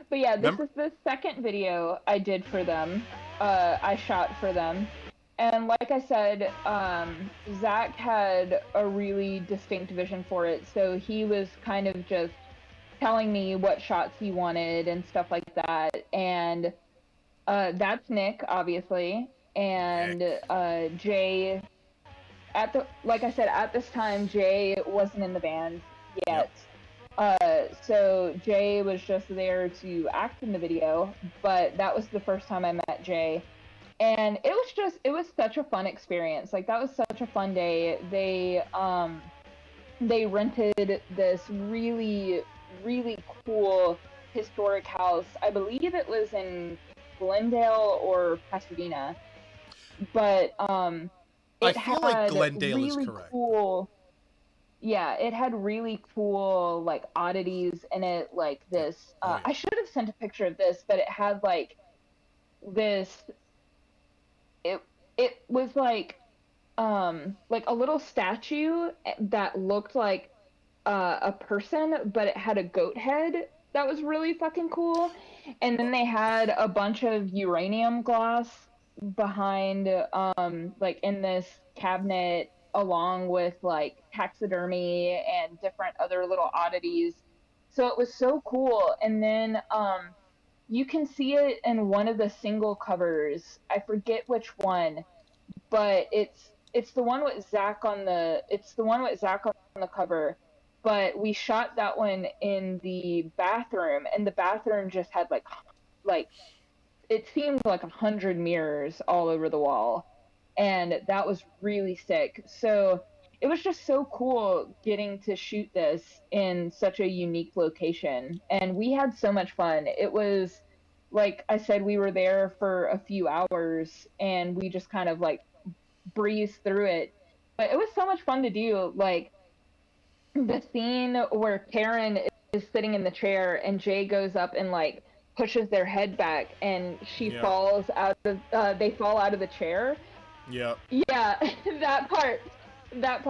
But yeah, this is the second video I did for them. I shot for them. And like I said, Zach had a really distinct vision for it. So he was kind of just telling me what shots he wanted and stuff like that. And that's Nick, obviously. And Jay, like I said, at this time, Jay wasn't in the band yet. So Jay was just there to act in the video, but that was the first time I met Jay. And it was such a fun experience. Like, that was such a fun day. They rented this really, really cool historic house. I believe it was in Glendale or Pasadena. But
I feel like Glendale
really
is correct.
Cool. Yeah, it had really cool like oddities in it, like this. I should have sent a picture of this, but it had like this. It was like a little statue that looked like a person, but it had a goat head. That was really fucking cool. And then they had a bunch of uranium glass behind, like in this cabinet, along with like taxidermy and different other little oddities. So it was so cool. And then, you can see it in one of the single covers. I forget which one, but it's the one with Zach on the cover. But we shot that one in the bathroom, and the bathroom just had like it seemed like 100 mirrors all over the wall, and that was really sick. So it was just so cool getting to shoot this in such a unique location, and we had so much fun. It was, like I said, we were there for a few hours, and we just kind of like breeze through it. But it was so much fun to do. Like, the scene where Karen is sitting in the chair and Jay goes up and like pushes their head back and she falls out of they fall out of the chair.
Yeah.
Yeah, that part.
Dead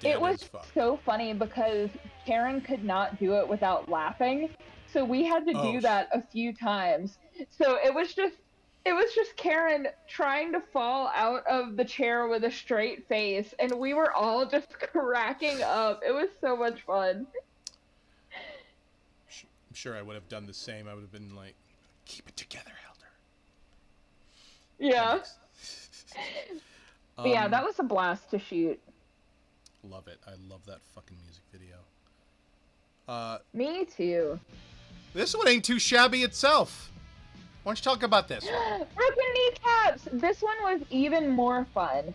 It was so funny because Karen could not do it without laughing. So we had to do that a few times. So it was just Karen trying to fall out of the chair with a straight face, and we were all just cracking up. It was so much fun.
I'm sure I would have done the same. I would have been like, keep it together, Elder.
Yeah. But yeah, that was a blast to shoot.
Love it. I love that fucking music video.
Me too.
This one ain't too shabby itself. Why don't you talk about this?
Broken kneecaps! This one was even more fun.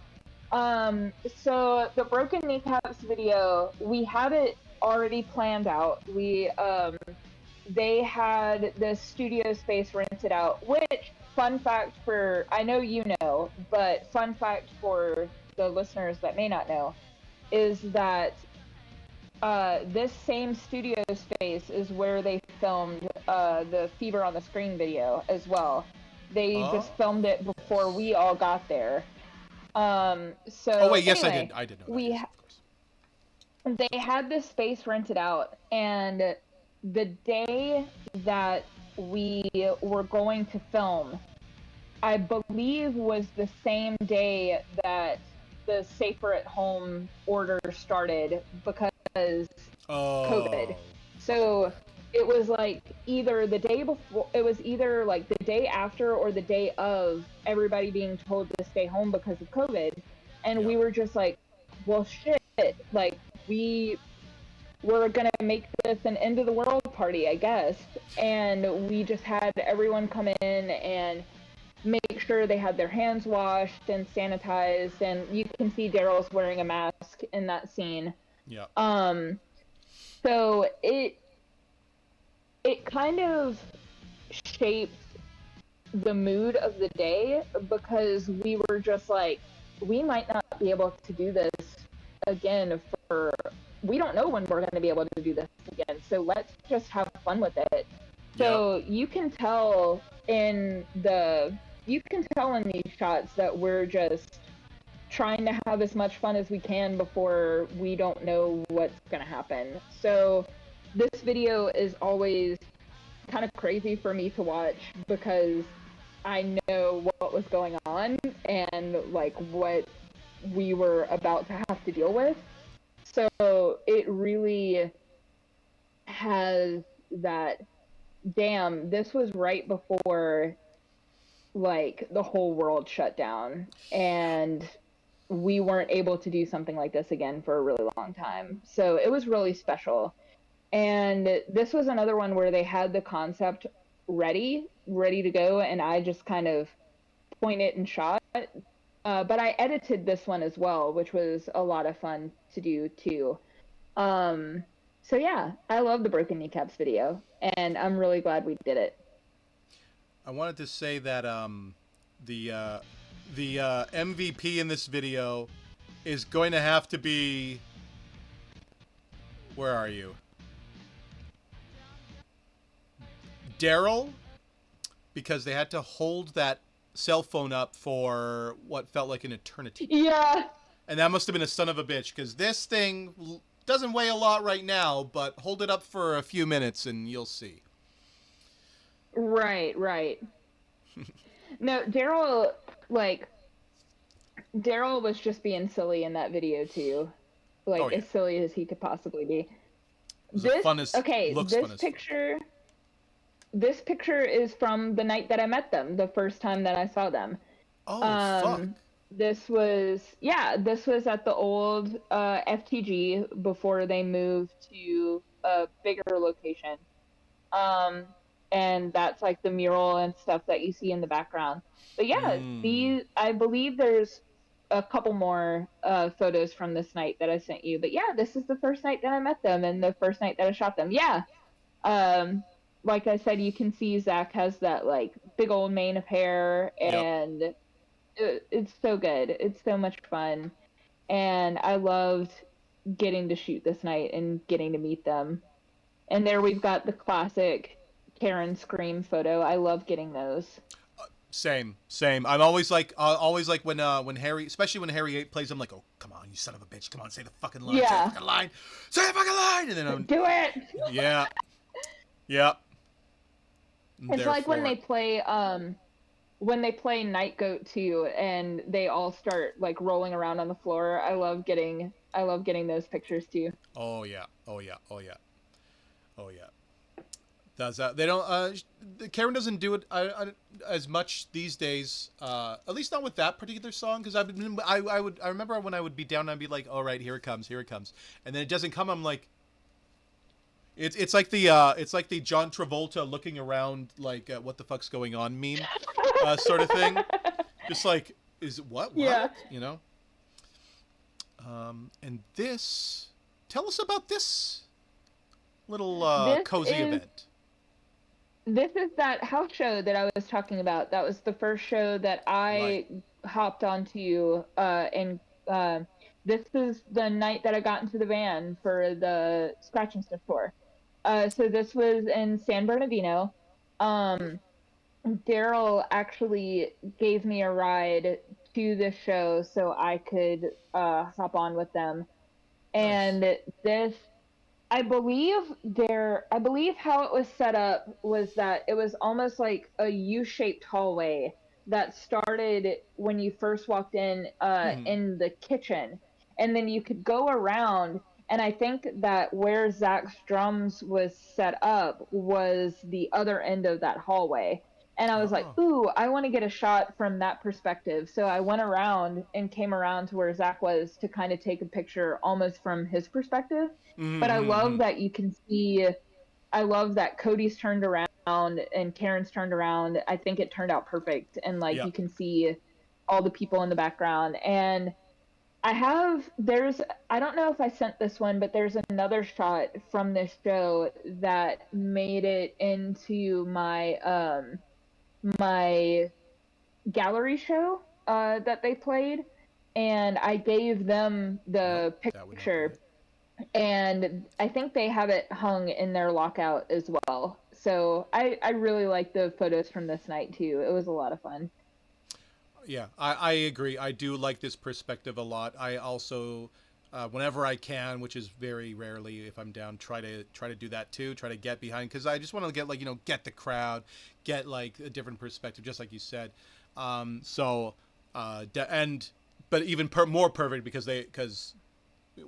So the broken kneecaps video, we had it already planned out. They had the studio space rented out, which, fun fact for, I know you know, but fun fact for the listeners that may not know, is that this same studio space is where they filmed the Fever on the Screen video as well. They just filmed it before we all got there. So
yes,
anyway,
I did know that, of course.
They had this space rented out, and the day that we were going to film, I believe was the same day that the Safer at Home order started because COVID. So it was like either the day before, it was either like the day after or the day of everybody being told to stay home because of COVID. And we were just like, well, shit, like we were gonna make this an end of the world party, I guess. And we just had everyone come in and make sure they had their hands washed and sanitized, and you can see Daryl's wearing a mask in that scene.
Yeah.
So it kind of shaped the mood of the day because we were just like, we might not be able to do this again for we don't know when we're going to be able to do this again. So let's just have fun with it.
Yep.
So you can tell in these shots that we're just trying to have as much fun as we can before we don't know what's going to happen. So this video is always kind of crazy for me to watch because I know what was going on and like what we were about to have to deal with. So it really has that, damn, this was right before like the whole world shut down and we weren't able to do something like this again for a really long time. So it was really special. And this was another one where they had the concept ready to go, and I just kind of pointed and shot. But I edited this one as well, which was a lot of fun to do too. Um, so yeah, I love the broken kneecaps video, and I'm really glad we did it.
I wanted to say that the uh, the MVP in this video is going to have to be. Where are you? Daryl, because they had to hold that cell phone up for what felt like an eternity.
Yeah.
And that must have been a son of a bitch, because this thing doesn't weigh a lot right now, but hold it up for a few minutes and you'll see.
Right, right. No, Daryl was just being silly in that video too.
Oh
Like
yeah,
as silly as he could possibly be.
it was the funnest.
Okay,
Looks funnest.
This picture is from the night that I met them, the first time that I saw them.
Oh fuck.
This was at the old FTG before they moved to a bigger location. Um, and that's like the mural and stuff that you see in the background. But yeah, I believe there's a couple more photos from this night that I sent you. But yeah, this is the first night that I met them and the first night that I shot them. Yeah. Um, like I said, you can see Zach has that like big old mane of hair,
Yep.
and it's so good. It's so much fun, and I loved getting to shoot this night and getting to meet them. And there we've got the classic Karen scream photo. I love getting those.
Same. I'm always like when Harry, especially when Harry 8 plays, I'm like, oh come on, you son of a bitch, come on, say the fucking line, say the fucking line, say the fucking line, and then I'm
do it.
Yeah. Yep.
It's like when they play Night Goat too, and they all start like rolling around on the floor. I love getting those pictures too.
Oh yeah. Oh yeah. Oh yeah. Oh yeah. Does they don't Karen doesn't do it as much these days. At least not with that particular song, because I remember when I would be down, I'd be like, all right, here it comes, and then it doesn't come. I'm like, it's like the John Travolta looking around like what the fuck's going on meme sort of thing. Just like, is it what?
Yeah.
You know. And this, tell us about this little cozy event.
This is that house show that I was talking about. That was the first show that I hopped onto, and this is the night that I got into the van for the Scratch and Sniff tour. So this was in San Bernardino. Daryl actually gave me a ride to the show so I could hop on with them. And this, I believe how it was set up was that it was almost like a U-shaped hallway that started when you first walked in the kitchen, and then you could go around. And I think that where Zach's drums was set up was the other end of that hallway. And I was like, ooh, I want to get a shot from that perspective. So I went around and came around to where Zach was to kind of take a picture almost from his perspective. But I love that you can see, I love that Cody's turned around and Karen's turned around. I think it turned out perfect. And like you can see all the people in the background. And I don't know if I sent this one, but there's another shot from this show that made it into my gallery show that they played, and I gave them the picture. and I think they have it hung in their lockout as well. So I really like the photos from this night too. It was a lot of fun.
Yeah, I agree. I do like this perspective a lot. I also, whenever I can, which is very rarely, if I'm down, try to do that too. Try to get behind because I just want to get like get the crowd, get like a different perspective, just like you said. So, and but even more perfect because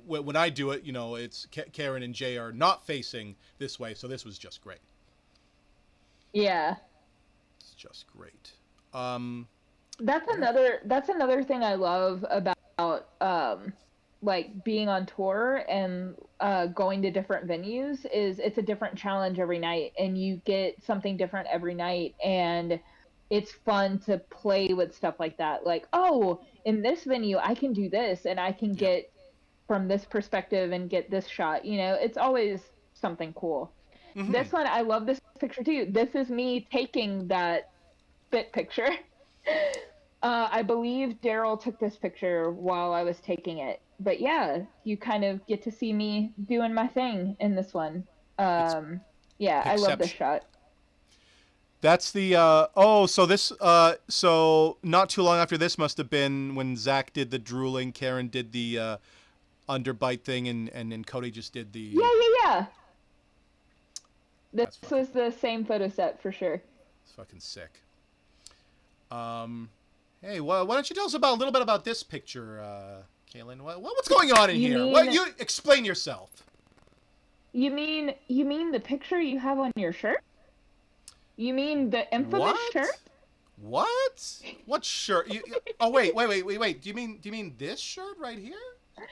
when I do it, it's Karen and Jay are not facing this way, so this was just great.
Yeah.
It's just great. Um,
That's another thing I love about like being on tour and going to different venues is it's a different challenge every night and you get something different every night and it's fun to play with stuff like that. Like, oh, in this venue I can do this and I can
yeah.
get from this perspective and get this shot. It's always something cool.
Mm-hmm.
This one, I love this picture too. This is me taking that spit picture. I believe Daryl took this picture while I was taking it. But yeah, you kind of get to see me doing my thing in this one.
It's
Um, yeah, I love this
Pixception.
shot.
That's the so this so not too long after this must have been when Zach did the drooling, Karen did the underbite thing, and Cody just did
Yeah,
the.
yeah, yeah. This
That's fucking
was the same photo set for sure.
it's fucking sick. Um, hey, why don't you tell us about a little bit about this picture, Kalyn? What's going on in
You
here? What
mean
you explain yourself?
you mean the picture you have on your shirt? You mean the infamous
What?
shirt?
What? What shirt? Oh wait. Do you mean this shirt right here? Do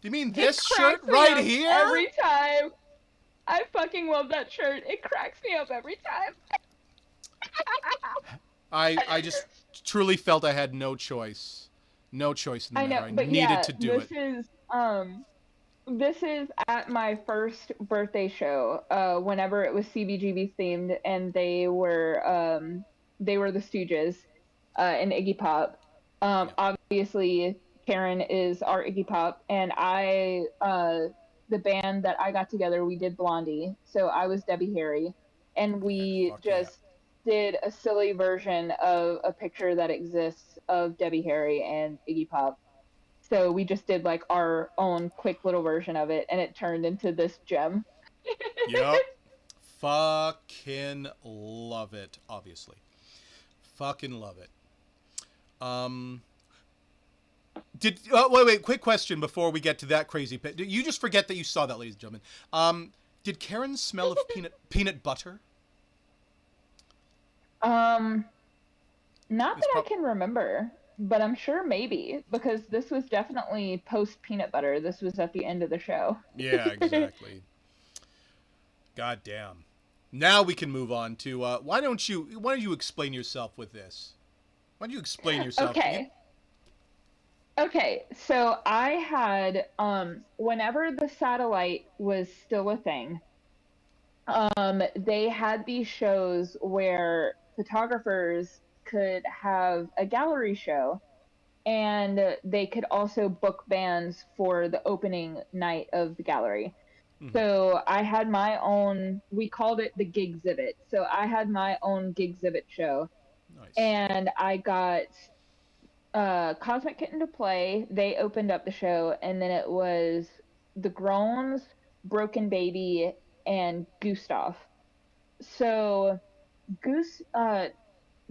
you mean
It
this shirt
cracks me
right
up
here?
every time. I fucking love that shirt. It cracks me up every time.
I just truly felt I had no choice in the
I
matter.
know,
I
but
needed
yeah,
to do it.
this is at my first birthday show. Whenever it was CBGB themed, and they were the Stooges, and Iggy Pop.
Yeah,
Obviously Karen is our Iggy Pop, and the band that I got together, we did Blondie, so I was Debbie Harry, and we
fuck yeah.
just did a silly version of a picture that exists of Debbie Harry and Iggy Pop. So we just did like our own quick little version of it, and it turned into this gem.
Yep. Fucking love it. Obviously, fucking love it. Um, did wait? Quick question before we get to that crazy pit. Did you just forget that you saw that, ladies and gentlemen? Did Karen smell of peanut butter?
um, Not
It's
that I
probably
can remember, but I'm sure maybe because this was definitely post peanut butter. This was at the end of the show.
yeah, exactly. God damn. Now we can move on to why don't you explain yourself with this? Why don't you explain yourself?
Okay. Okay, so I had whenever the satellite was still a thing, they had these shows where photographers could have a gallery show and they could also book bands for the opening night of the gallery.
Mhm.
So I had my own, we called it the Gig Exhibit. So I had my own Gig Exhibit show
Nice.
and I got Cosmic Kitten to play. They opened up the show and then it was The Groans, Broken Baby, and Gustav. So Goose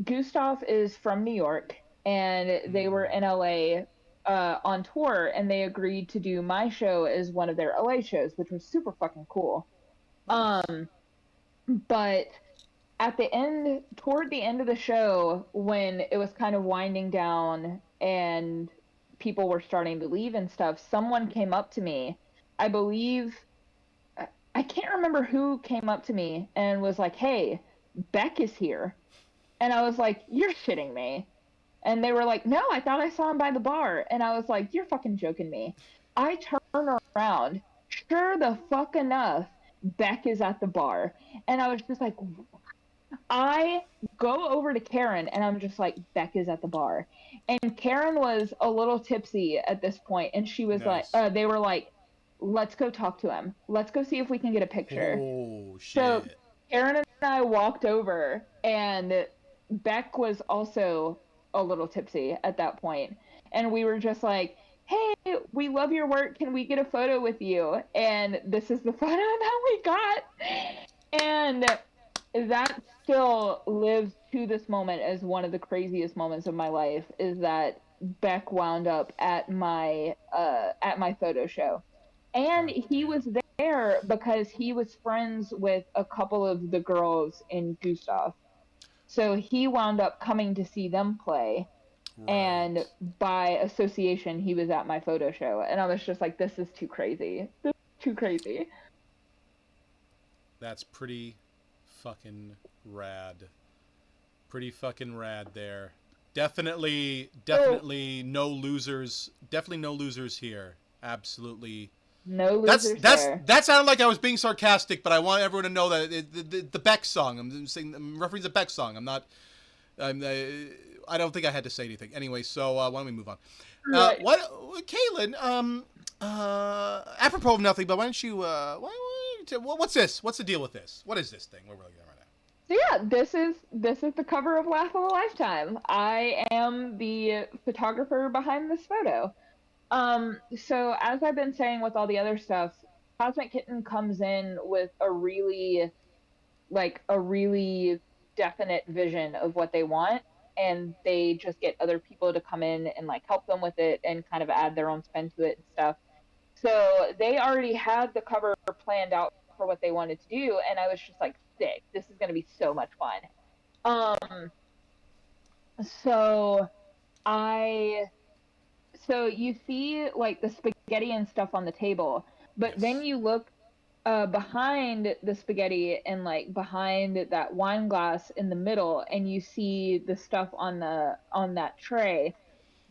Gustav is from New York and they were in
Mm,
LA on tour and they agreed to do my show as one of their LA shows, which was super fucking cool.
nice.
Um, but toward the end of the show, when it was kind of winding down and people were starting to leave and stuff, someone came up to me. I believe, I can't remember who came up to me and was like, "Hey, Beck is here." And I was like, "You're shitting me." And they were like, "No, I thought I saw him by the bar." And I was like, "You're fucking joking me." I turn around. Sure the fuck enough, Beck is at the bar. And I was just like, I go over to Karen and I'm just like, Beck is at the bar. And Karen was a little tipsy at this point, and she was like,
Nice.
they were like, let's go talk to him. Let's go see if we can get a picture.
Oh
So
shit.
Aaron and I walked over, and Beck was also a little tipsy at that point. And we were just like, hey, we love your work. Can we get a photo with you? And this is the photo that we got. And that still lives to this moment as one of the craziest moments of my life, is that Beck wound up at my photo show. And
God
he
damn.
was there because he was friends with a couple of the girls in Gustav. So he wound up coming to see them play. And
Right.
by association, he was at my photo show. And I was just like, this is too crazy. This is too crazy.
That's pretty fucking rad. Pretty fucking rad there. Definitely,
So,
definitely no losers. Definitely no losers here. Absolutely.
no
That's
losers
that's
there.
that sounded like I was being sarcastic, but I want everyone to know that the Beck song. I'm referencing the Beck song. I'm not. I'm. I don't think I had to say anything. Anyway, so why don't we move on?
Right.
What, Kalyn? Apropos of nothing, but why don't you? What's this? What's the deal with this? What is this thing we're really doing right now?
So yeah, this is the cover of Laugh of a Lifetime. I am the photographer behind this photo. So as I've been saying with all the other stuff, Cosmic Kitten comes in with a really definite vision of what they want, and they just get other people to come in and like help them with it and kind of add their own spin to it and stuff. So they already had the cover planned out for what they wanted to do, and I was just like, sick. This is going to be so much fun. Um, so I so you see like the spaghetti and stuff on the table, but then
Yes.
you look behind the spaghetti and like behind that wine glass in the middle, and you see the stuff on that tray.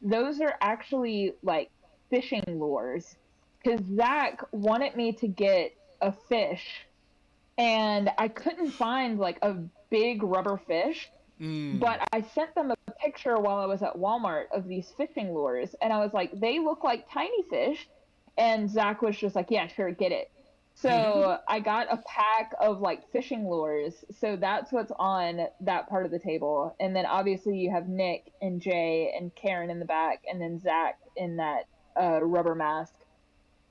Those are actually like fishing lures, because Zach wanted me to get a fish, and I couldn't find like a big rubber fish,
Mm.
but I sent them a picture while I was at Walmart of these fishing lures, and I was like, they look like tiny fish. And Zach was just like, yeah, sure, get it. So I got a pack of like fishing lures. So that's what's on that part of the table. And then obviously you have Nick and Jay and Karen in the back, and then Zach in that rubber mask.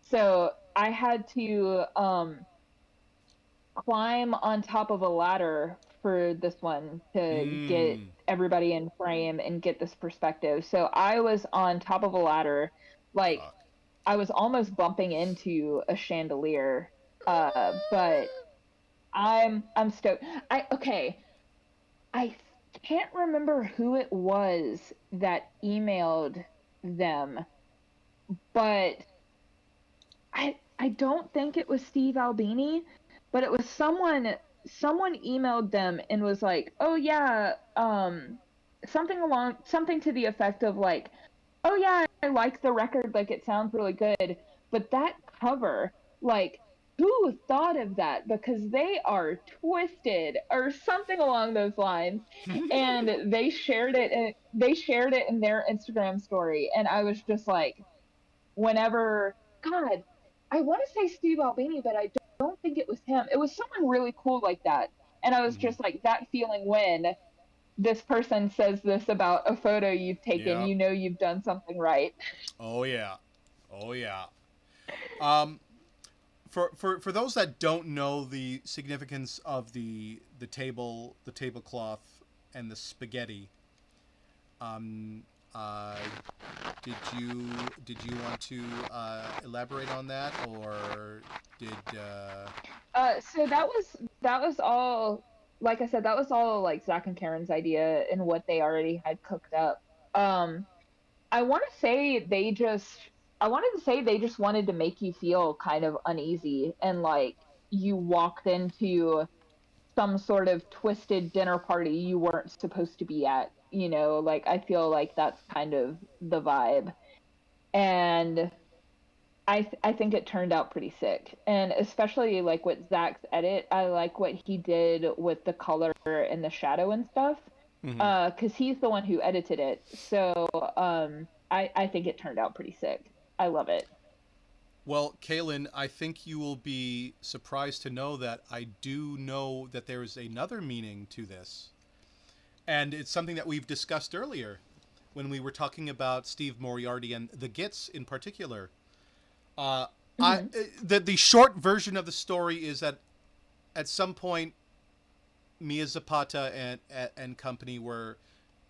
So I had to climb on top of a ladder for this one to get
Mm.
everybody in frame and get this perspective. So I was on top of a ladder, like
Fuck.
I was almost bumping into a chandelier. But I'm stoked. I can't remember who it was that emailed them, but I don't think it was Steve Albini, but it was someone emailed them and was like, "Oh yeah, something to the effect of like, "Oh yeah, I like the record, like it sounds really good, but that cover, like who thought of that, because they are twisted," or something along those lines. And they shared it in their Instagram story, and I was just like, whenever God, I want to say Steve Albini, but I don't think it was him. It was someone really cool like that. And I was
Mhm.
just like, that feeling when this person says this about a photo you've taken,
Yep.
you know you've done something right.
Oh yeah. Oh yeah. Um, for those that don't know the significance of the tablecloth, and the spaghetti, um, uh, did you did you want to elaborate on that, or did
So that was all, like I said, that was all like Zach and Karen's idea and what they already had cooked up. Um, I want to say they just, I wanted to say they just wanted to make you feel kind of uneasy and like you walked into some sort of twisted dinner party you weren't supposed to be at. Like I feel like that's kind of the vibe. And I think it turned out pretty sick. And especially like with Zach's edit, I like what he did with the color and the shadow and stuff.
Mhm.
Cause he's the one who edited it. So I think it turned out pretty sick. I love it.
Well, Kalyn, I think you will be surprised to know that I do know that there is another meaning to this. And it's something that we've discussed earlier when we were talking about Steve Moriarty and the Gits in particular. Uh, I
Hmm.
the short version of the story is that at some point Mia Zapata and company were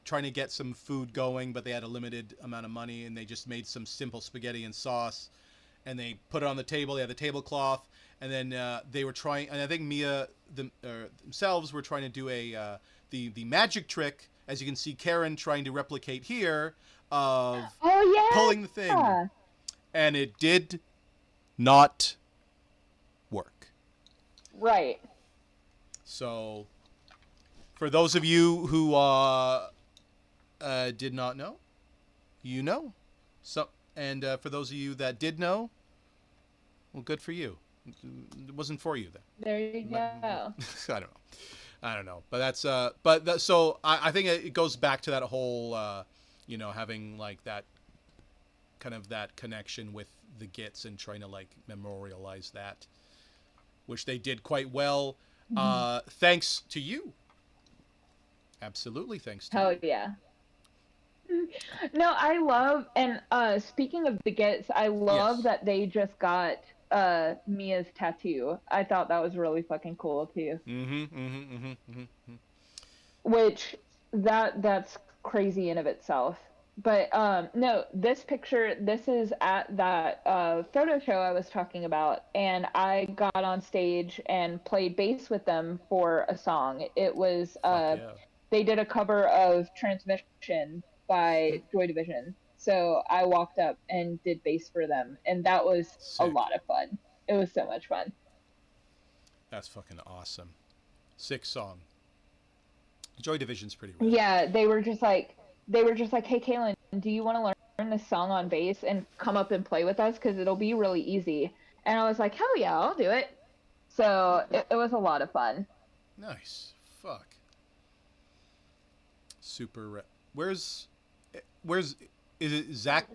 trying to get some food going, but they had a limited amount of money, and they just made some simple spaghetti and sauce, and they put it on the table. They had the tablecloth, and then they were trying. And I think themselves were trying to do the magic trick, as you can see Karen trying to replicate here, of
Oh
pulling the thing,
yeah,
and it did not work.
right.
So, for those of you who did not know, you know. So, and for those of you that did know, well, good for you. It wasn't for you
There you
then.
go.
I don't know. I don't know. But that's so I think it goes back to that whole having like that kind of that connection with the Gits and trying to like memorialize that, which they did quite well.
Mhm.
Thanks to you. Absolutely, thanks to
Hell
you.
yeah. No, I love and speaking of the Gets, I love
Yes.
that they just got Mia's tattoo. I thought that was really fucking cool too.
Mm-hmm. Mm-hmm. Mm-hmm. Mm-hmm.
Which that's crazy in of itself. But no, this picture, this is at that photo show I was talking about, and I got on stage and played bass with them for a song. It was
Fuck yeah.
they did a cover of Transmission by Joy Division. So I walked up and did bass for them, and that was a
Sick.
lot of fun. It was so much fun.
That's fucking awesome. Sick song. Joy Division's pretty rad.
Yeah, they were just like, "Hey, Kalyn, do you want to learn this song on bass and come up and play with us? Because it'll be really easy." And I was like, "Hell yeah, I'll do it." So it was a lot of fun.
Nice. Fuck. Super. Where's is it Zach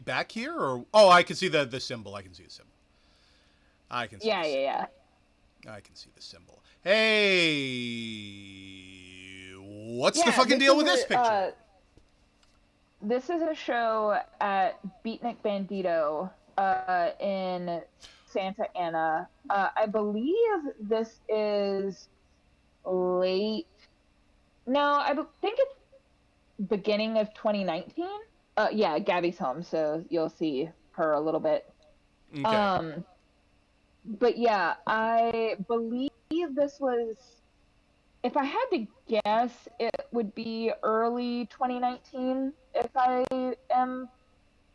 back here or oh I can see the symbol. I can see the symbol. I can see the
Yeah, yeah,
symbol.
yeah.
I can see the symbol. Hey, what's the
Yeah,
fucking deal with this picture?
this is a show at Beatnik Bandito in Santa Ana. I believe this is late. No, think it's beginning of 2019. Yeah, Gabby's home, so you'll see her a little bit.
Okay.
Um, but yeah, I believe this was, if I had to guess, it would be early 2019 am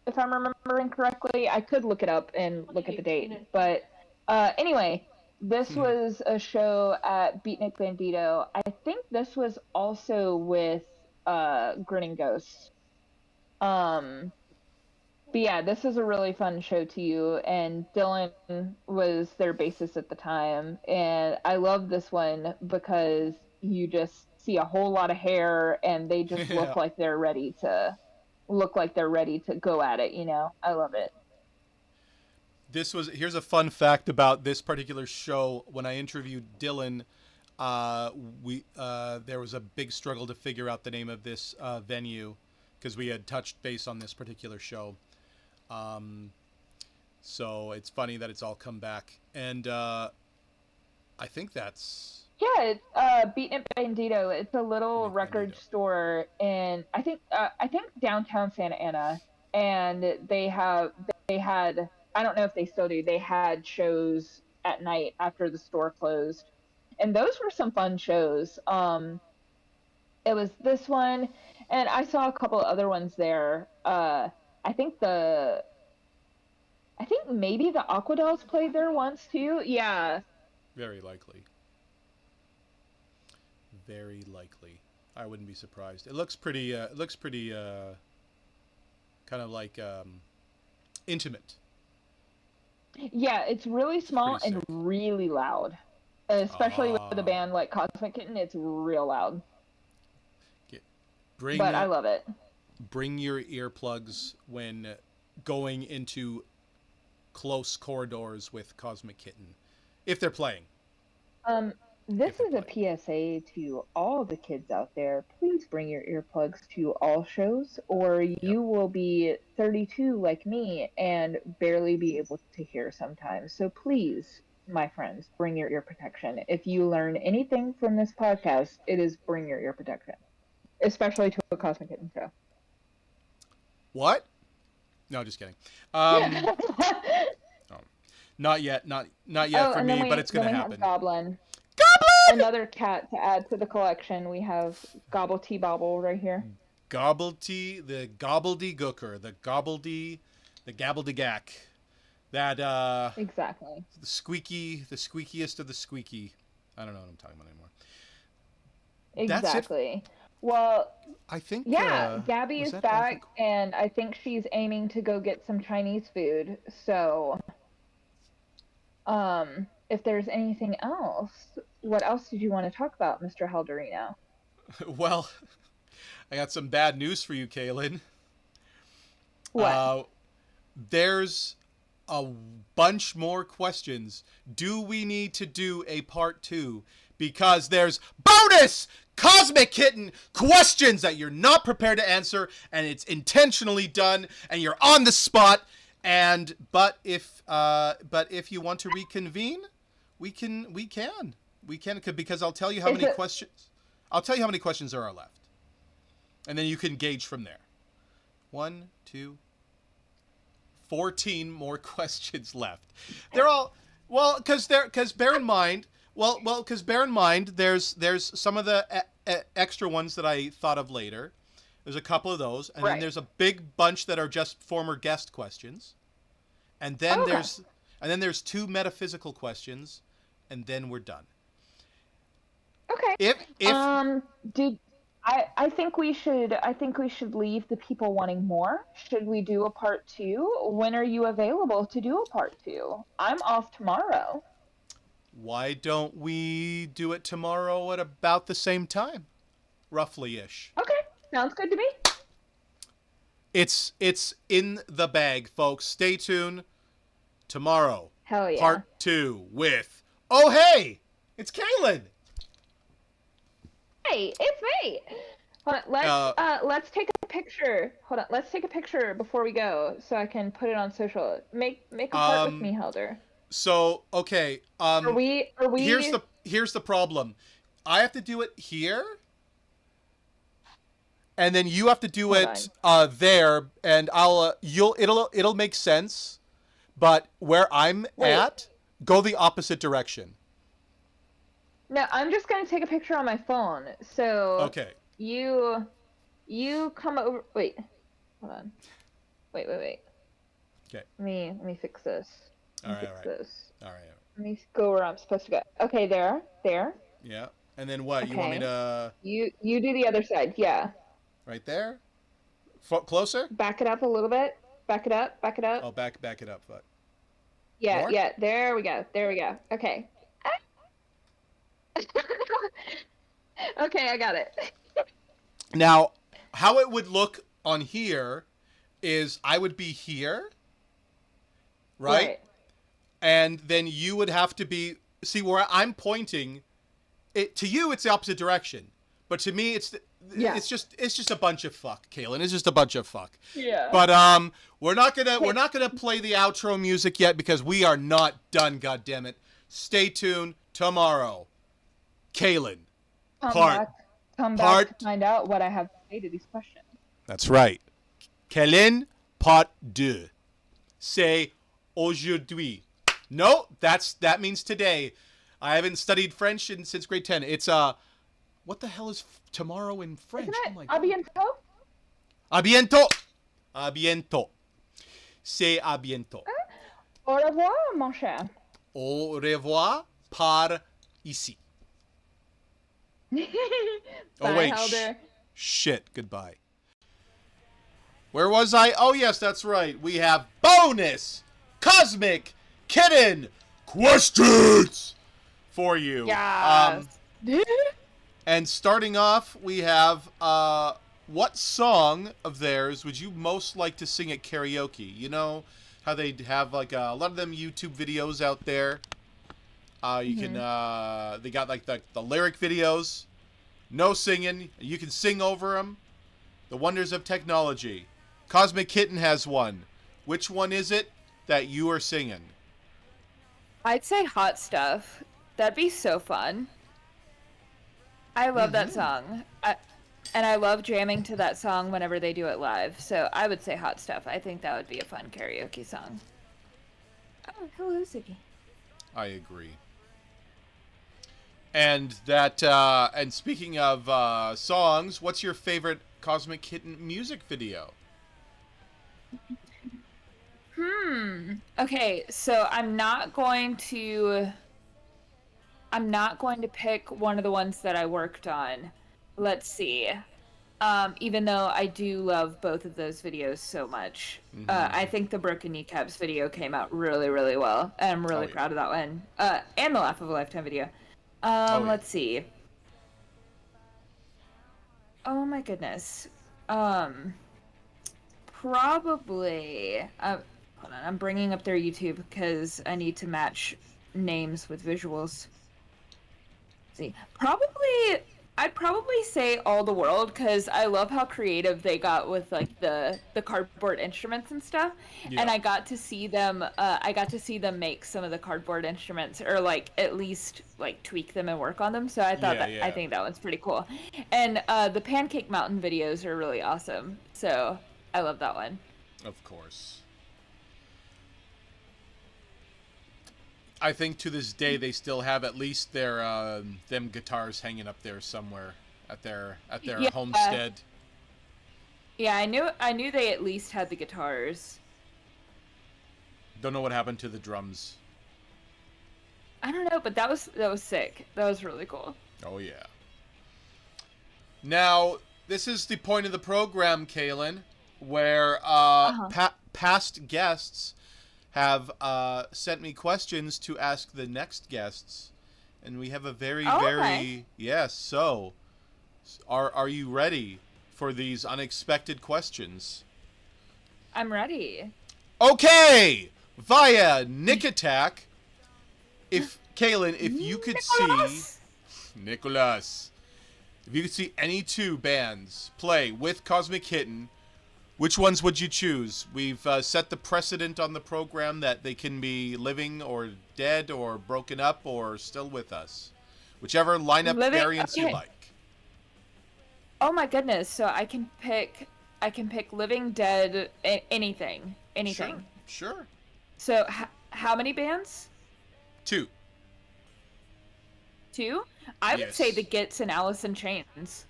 if I'm remembering correctly. I could look it up and look at the date. But anyway, this was a show at Beatnik Bandito. I think this was also with Grinning Ghosts. Um, but yeah, this is a really fun show to you. And Dylan was their bassist at the time. And I love this one because you just see a whole lot of hair and they just
Yeah.
look like they're ready to go at it, you know? I love it.
Here's a fun fact about this particular show. When I interviewed Dylan, we there was a big struggle to figure out the name of this venue because we had touched base on this particular show. Um, so it's funny that it's all come back, and I think that's
Yeah, it's Beatnik Bandito. It's a little
Nick
record
Bandito.
store in I think downtown Santa Ana, and they had I don't know if they still do. They had shows at night after the store closed, and those were some fun shows. It was this one, and I saw a couple other ones there. I think the I think maybe the Aquadells played there once too. Yeah,
Very likely. Very likely. I wouldn't be surprised. It looks pretty. It looks pretty. Kind of like intimate.
yeah, it's really
It's pretty
small and
sick.
really loud. Especially with a
Ah,
band like Cosmic Kitten, it's real loud.
get,
But
bring
I love it.
bring your earplugs when going into close corridors with Cosmic Kitten, if they're playing.
This is a PSA to all the kids out there. Please bring your earplugs to all shows, or
Yep.
you will be 32 like me and barely be able to hear sometimes. So please, my friends, bring your ear protection. If you learn anything from this podcast, it is bring your ear protection, especially to a Cosmic Kitten show.
What? No, just kidding. Not yet. Not yet for me, but it's going to happen.
Goblin. Another cat to add to the collection. We have Gobble Tea Bobble right here.
Gobble Tea, the gobbledygooker, the gabbledygack. That
exactly.
the squeakiest of the squeaky. I don't know what I'm talking about anymore.
Exactly. Well,
I think
Gabby is back, and I think she's aiming to go get some Chinese food. So, if there's anything else, what else did you want to talk about, Mr. Halderino?
Well, I got some bad news for you, Kalyn.
What?
There's a bunch more questions. Do we need to do a part 2? Because there's bonus Cosmic Kitten questions that you're not prepared to answer, and it's intentionally done, and you're on the spot. But if you want to reconvene, we can because I'll tell you how many questions. I'll tell you how many questions there are left, and then you can gauge from there. 1, 2, 14 more questions left. They're all because bear in mind. Because bear in mind, there's some of the extra ones that I thought of later. There's a couple of those, and then there's a big bunch that are just former guest questions, and then there's 2 metaphysical questions, and then we're done.
Okay. I think we should leave the people wanting more. Should we do a part 2? When are you available to do a part 2? I'm off tomorrow.
Why don't we do it tomorrow at about the same time? Roughly-ish.
Okay. Sounds good to me.
It's in the bag, folks. Stay tuned. Tomorrow.
Hell yeah.
Part 2 with Oh Hey! It's Kalyn!
Hey, it's me! Hold on, let's take a picture. Hold on, let's take a picture before we go so I can put it on social. Make a part with me, Helder.
So, okay.
Are we
Here's the problem. I have to do it here, and then you have to do it there, and it'll make sense. But where I'm at, go the opposite direction.
No, I'm just gonna take a picture on my phone. So
okay.
You come over. Wait, hold on. Wait.
Okay.
Let me fix this.
All right.
Let me go where I'm supposed to go. Okay, there.
Yeah. And then what?
Okay.
You want me to...
You do the other side, yeah.
Right there? Closer?
Back it up a little bit. Back it up.
Oh, back it up. But...
Yeah,
More?
yeah. There we go. Okay. Okay, I got it.
Now, how it would look on here is I would be here, right? And then you would have to be... See, where I'm pointing, to you, it's the opposite direction. But to me, it's just a bunch of fuck, Kalyn. It's just a bunch of fuck.
Yeah.
But we're not gonna play the outro music yet because we are not done. Goddammit. Stay tuned tomorrow. Kalyn.
Come back to find out what I have to say to these questions.
That's right. Kalyn, part 2. C'est aujourd'hui. No, that means today. I haven't studied French since grade 10. It's what the hell is tomorrow in French?
Isn't it
oh my
à bientôt?
À bientôt. À bientôt. C'est à bientôt.
Au revoir, mon cher.
Au revoir par ici.
Bye,
Oh wait,
Helder.
Shit, goodbye. Where was I? Oh yes, that's right. We have bonus Cosmic Kitten questions for you.
Yes.
And starting off, we have what song of theirs would you most like to sing at karaoke? You know, how they have like a lot of them YouTube videos out there. You can they got like the lyric videos, no singing. You can sing over them. The wonders of technology. Cosmic Kitten has one. Which one is it that you are singing?
I'd say Hot Stuff. That'd be so fun. I love that song. And I love jamming to that song whenever they do it live. So I would say Hot Stuff. I think that would be a fun karaoke song. Oh, hello, Ziggy.
I agree. And that, and speaking of songs, what's your favorite Cosmic Kitten music video?
Okay, so I'm not going to pick one of the ones that I worked on. Let's see. Even though I do love both of those videos so much. I think the Broken Kneecaps video came out really, really well. And I'm really proud of that one. And the Laugh of a Lifetime video. Let's see. Oh my goodness. Probably. Hold on, I'm bringing up their YouTube because I need to match names with visuals. Let's see, I'd probably say All the World because I love how creative they got with like the cardboard instruments and stuff. Yeah. And I got to see them. Make some of the cardboard instruments, or like at least like tweak them and work on them. So I thought I think that one's pretty cool. And the Pancake Mountain videos are really awesome. So I love that one.
Of course. I think to this day they still have at least their them guitars hanging up there somewhere at their homestead.
Yeah, I knew they at least had the guitars.
Don't know what happened to the drums.
I don't know, but that was sick. That was really cool.
Oh yeah. Now, this is the point of the program, Kalyn, where past guests have sent me questions to ask the next guests, and we have a very yes. So, are you ready for these unexpected questions?
I'm ready.
Okay, via Nick Attack. If Kalyn, if you could see Nicholas, if you could see any two bands play with Cosmic Kitten, which ones would you choose? We've set the precedent on the program that they can be living or dead or broken up or still with us. Whichever lineup variants you like.
Oh my goodness, so I can pick living, dead, anything.
Sure.
So how many bands?
Two.
I would say the Gits and Alice in Chains.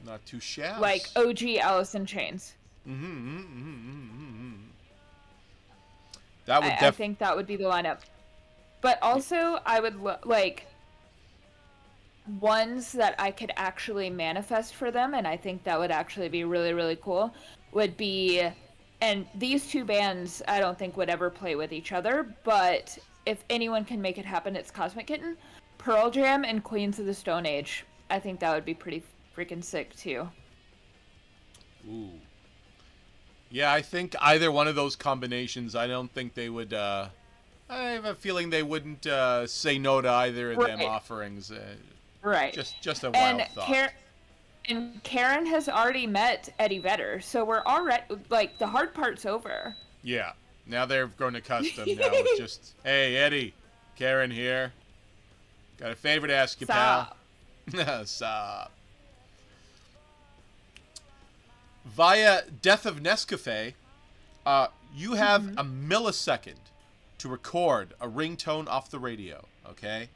Not too shabby.
Like OG Alice in Chains.
That would
I think that would be the lineup. But also, I would like ones that I could actually manifest for them, and I think that would actually be really, really cool. Would be, and these two bands I don't think would ever play with each other, but if anyone can make it happen, it's Cosmic Kitten, Pearl Jam, and Queens of the Stone Age. I think that would be pretty freaking sick too.
Ooh. Yeah, I think either one of those combinations, I don't think they would, I have a feeling they wouldn't say no to either of them offerings.
Right.
Just a wild thought.
And Karen has already met Eddie Vedder, so we're already, like, the hard part's over.
Yeah. Now they're going to custom. Now it's just, hey, Eddie, Karen here. Got a favor to ask you, pal. Sup. Via Death of Nescafe, you have a millisecond to record a ringtone off the radio, okay?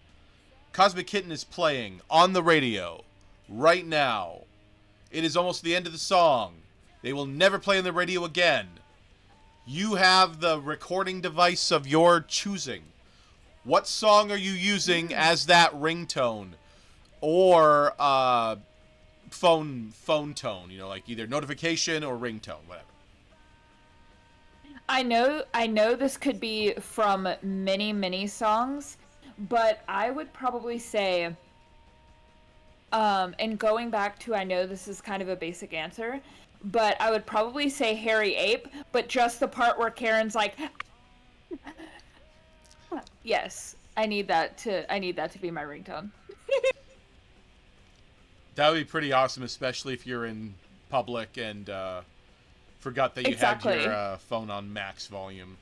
Cosmic Kitten is playing on the radio right now. It is almost the end of the song. They will never play on the radio again. You have the recording device of your choosing. What song are you using as that ringtone? Or phone tone, you know, like either notification or ringtone, whatever.
I know this could be from many songs, but I would probably say, and going back to, I know this is kind of a basic answer, but I would probably say hairy ape, but just the part where Karen's like, yes, I need that to be my ringtone.
That would be pretty awesome, especially if you're in public and forgot that you had
Exactly.
your phone on max volume.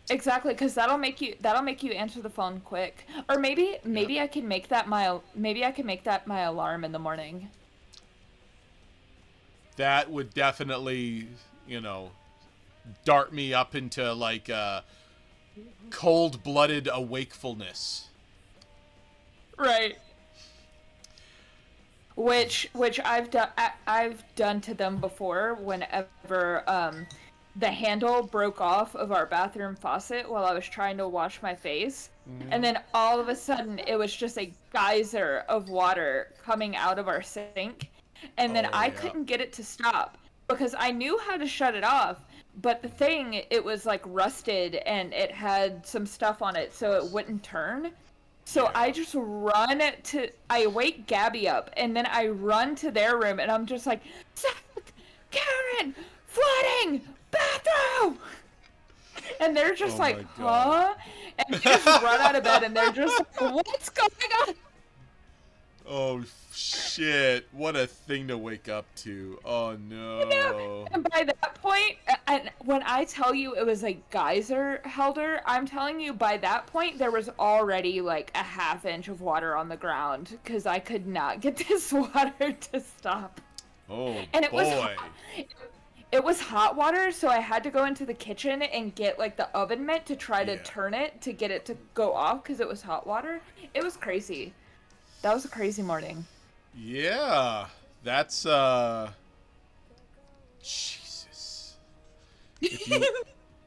Exactly, because that'll make you answer the phone quick. Or
Yep.
maybe I can make that my alarm in the morning.
That would definitely, dart me up into like cold-blooded awakefulness.
Right. Which I've done to them before whenever the handle broke off of our bathroom faucet while I was trying to wash my face. And then all of a sudden it was just a geyser of water coming out of our sink. And then
Oh
I
yeah.
couldn't get it to stop because I knew how to shut it off. But the thing, it was like rusted and it had some stuff on it so it wouldn't turn. So
Yeah.
I wake Gabby up and then I run to their room and I'm just like, Zach, Karen, flooding, bathroom! And they're just
Oh
like,
my god.
huh? And they just run out of bed and they're just like, what's going on?
Oh shit! What a thing to wake up to. Oh no.
And by that point, and when I tell you it was a geyser helder, I'm telling you by that point there was already like a half inch of water on the ground because I could not get this water to stop.
Oh
And
boy.
it was hot water, so I had to go into the kitchen and get like the oven mitt to try to
Yeah.
turn it to get it to go off because it was hot water. It was crazy. That was a crazy morning.
Yeah. That's Jesus. If you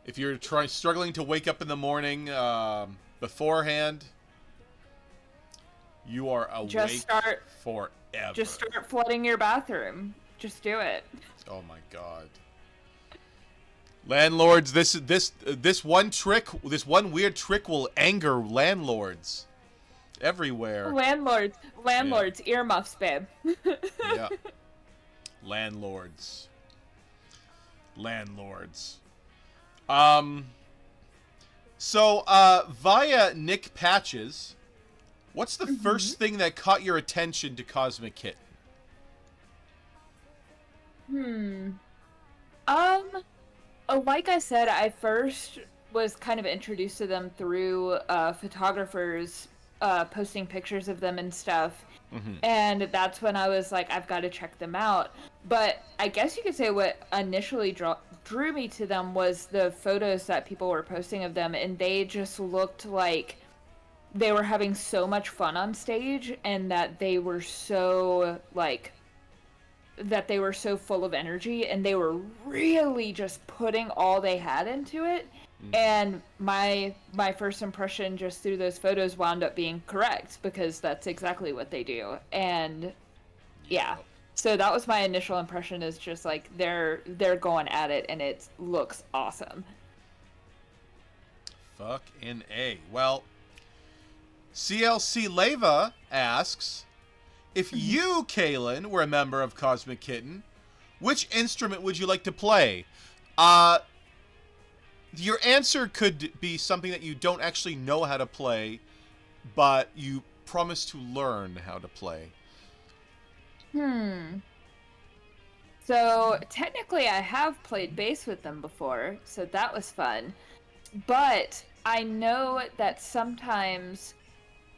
if you're struggling to wake up in the morning beforehand, you are
Just
awake
start
forever.
just start flooding your bathroom. Just do it.
Oh my god. Landlords, this one weird trick will anger landlords everywhere.
Landlords, earmuffs, babe.
Yeah. Landlords. Landlords. So via Nick Patches, what's the first thing that caught your attention to Cosmic Kitten?
Um, like I said, I first was kind of introduced to them through photographers posting pictures of them and stuff. And that's when I was like, I've got to check them out. But I guess you could say what initially drew me to them was the photos that people were posting of them, and they just looked like they were having so much fun on stage, and that they were so full of energy, and they were really just putting all they had into it. And my first impression just through those photos wound up being correct because that's exactly what they do. And yeah, so that was my initial impression, is just like they're going at it and it looks awesome.
Fucking A. Well, CLC Leva asks, if you, Kalyn, were a member of Cosmic Kitten, which instrument would you like to play? Your answer could be something that you don't actually know how to play, but you promise to learn how to play.
So technically I have played bass with them before, so that was fun. But I know that sometimes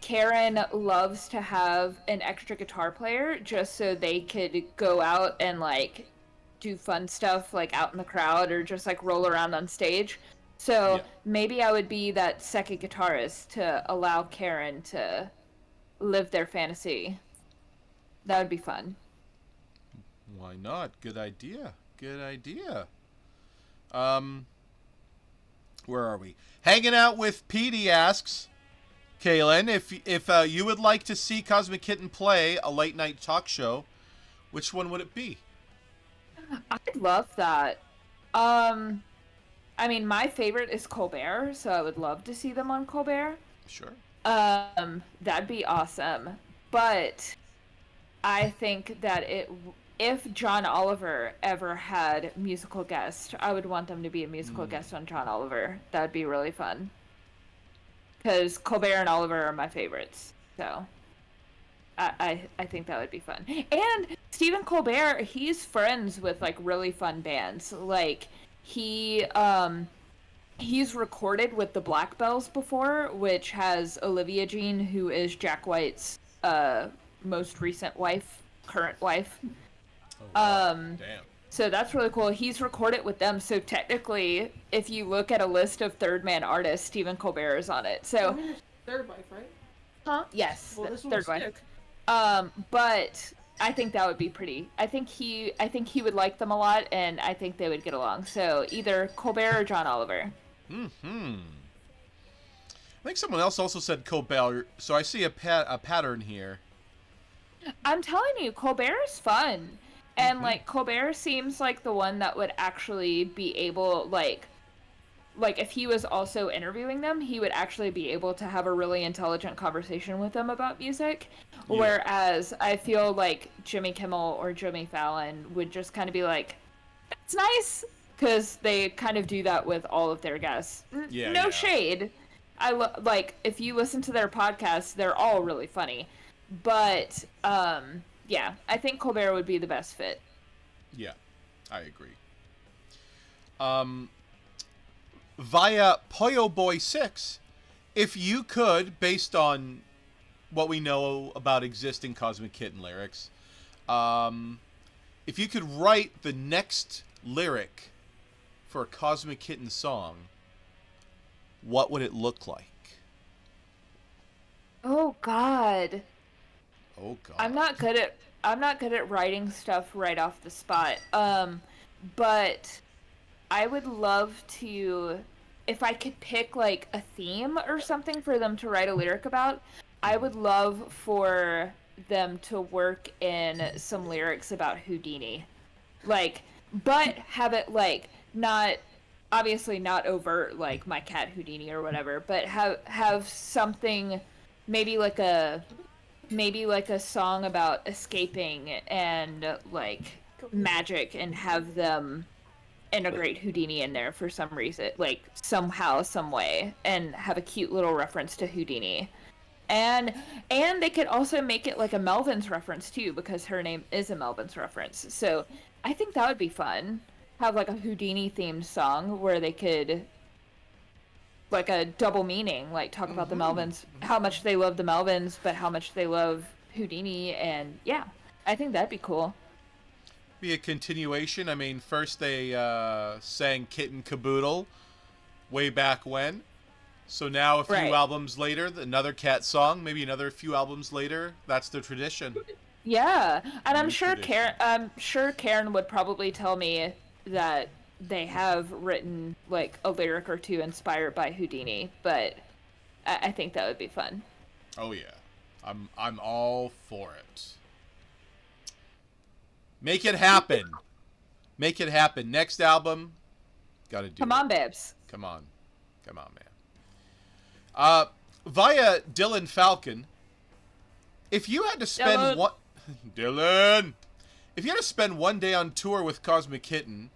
Karen loves to have an extra guitar player just so they could go out and like do fun stuff like out in the crowd or just like roll around on stage. So
Yeah.
maybe I would be that second guitarist to allow Karen to live their fantasy. That would be fun.
Why not? Good idea. Good idea. Um, where are we? Hanging out with Petey asks, Kalyn, if you would like to see Cosmic Kitten play a late night talk show, which one would it be?
I'd love that. I mean, my favorite is Colbert, so I would love to see them on Colbert.
Sure.
That'd be awesome. But I think that if John Oliver ever had musical guest, I would want them to be a musical guest on John Oliver. That'd be really fun. Because Colbert and Oliver are my favorites. So I think that would be fun. And Stephen Colbert, he's friends with like really fun bands. Like he's recorded with the Black Bells before, which has Olivia Jean, who is Jack White's most recent wife, current wife.
Oh, wow. Damn.
So that's really cool. He's recorded with them. So technically, if you look at a list of third man artists, Stephen Colbert is on it. So
I mean, it's third wife, right?
huh? Yes,
Well, this
third
one's
wife.
sick.
But I think that would be pretty. I think he would like them a lot, and I think they would get along. So either Colbert or John Oliver.
I think someone else also said Colbert, so I see a pattern here.
I'm telling you, Colbert is fun. And like Colbert seems like the one that would actually be able like if he was also interviewing them, he would actually be able to have a really intelligent conversation with them about music.
Yeah.
Whereas I feel like Jimmy Kimmel or Jimmy Fallon would just kind of be like, "That's nice," because they kind of do that with all of their guests.
Yeah,
no
yeah.
shade. Like if you listen to their podcasts, they're all really funny. But yeah, I think Colbert would be the best fit.
Yeah, I agree. Via Poyo Boy 6, if you could, based on what we know about existing Cosmic Kitten lyrics, if you could write the next lyric for a Cosmic Kitten song, what would it look like?
Oh God.
Oh God.
I'm not good at writing stuff right off the spot. But I would love to, if I could pick like a theme or something for them to write a lyric about, I would love for them to work in some lyrics about Houdini. Like, but have it like not obviously not overt like my cat Houdini or whatever, but have something maybe like a song about escaping and like magic, and have them integrate Houdini in there for some reason, like somehow, some way, and have a cute little reference to Houdini. And they could also make it like a Melvin's reference too, because her name is a Melvin's reference. So I think that would be fun. Have like a Houdini themed song where they could like a double meaning, like talk about the Melvins, how much they love the Melvins, but how much they love Houdini, and yeah, I think that'd be cool.
Be a continuation. I mean, first they sang Kitten Caboodle way back when. So now a few
Right.
albums later, another cat song, maybe another few albums later, that's the tradition.
Yeah, and I'm
New
sure
tradition.
Karen would probably tell me that they have written like a lyric or two inspired by Houdini, but I think that would be fun.
Oh yeah. I'm all for it. Make it happen. Make it happen. Next album, gotta do
Come
it.
on, babes.
Come on. Come on, man. Via Dylan Falcon, if you had to spend
Dylan.
one Dylan, if you had to spend one day on tour with Cosmic Kitten,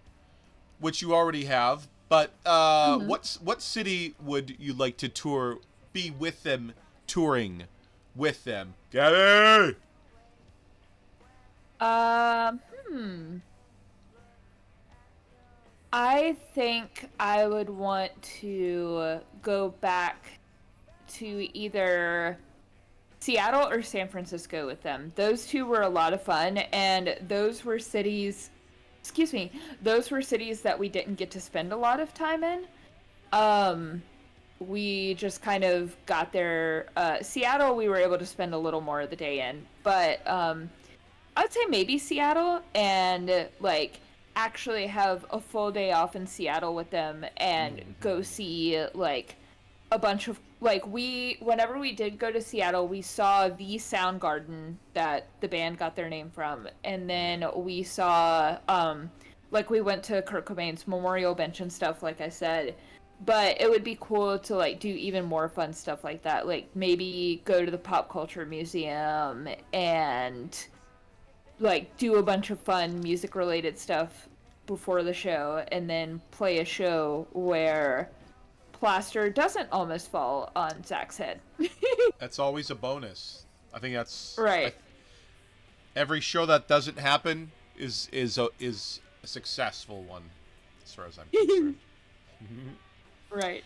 which you already have, but what city would you like to tour? Be with them, touring with them. Gabby.
I think I would want to go back to either Seattle or San Francisco with them. Those two were a lot of fun, and those were cities, those were cities that we didn't get to spend a lot of time in. We just kind of got there. Seattle, we were able to spend a little more of the day in, but I'd say maybe Seattle, and like actually have a full day off in Seattle with them and go see like a bunch of like whenever we did go to Seattle, we saw the Soundgarden that the band got their name from, and then we saw like we went to Kurt Cobain's memorial bench and stuff, like I said. But it would be cool to like do even more fun stuff like that, like maybe go to the Pop Culture Museum and like do a bunch of fun music related stuff before the show, and then play a show where plaster doesn't almost fall on Zach's head.
That's always a bonus. I think that's
Right.
every show that doesn't happen is a successful one, as far as I'm concerned.
Right.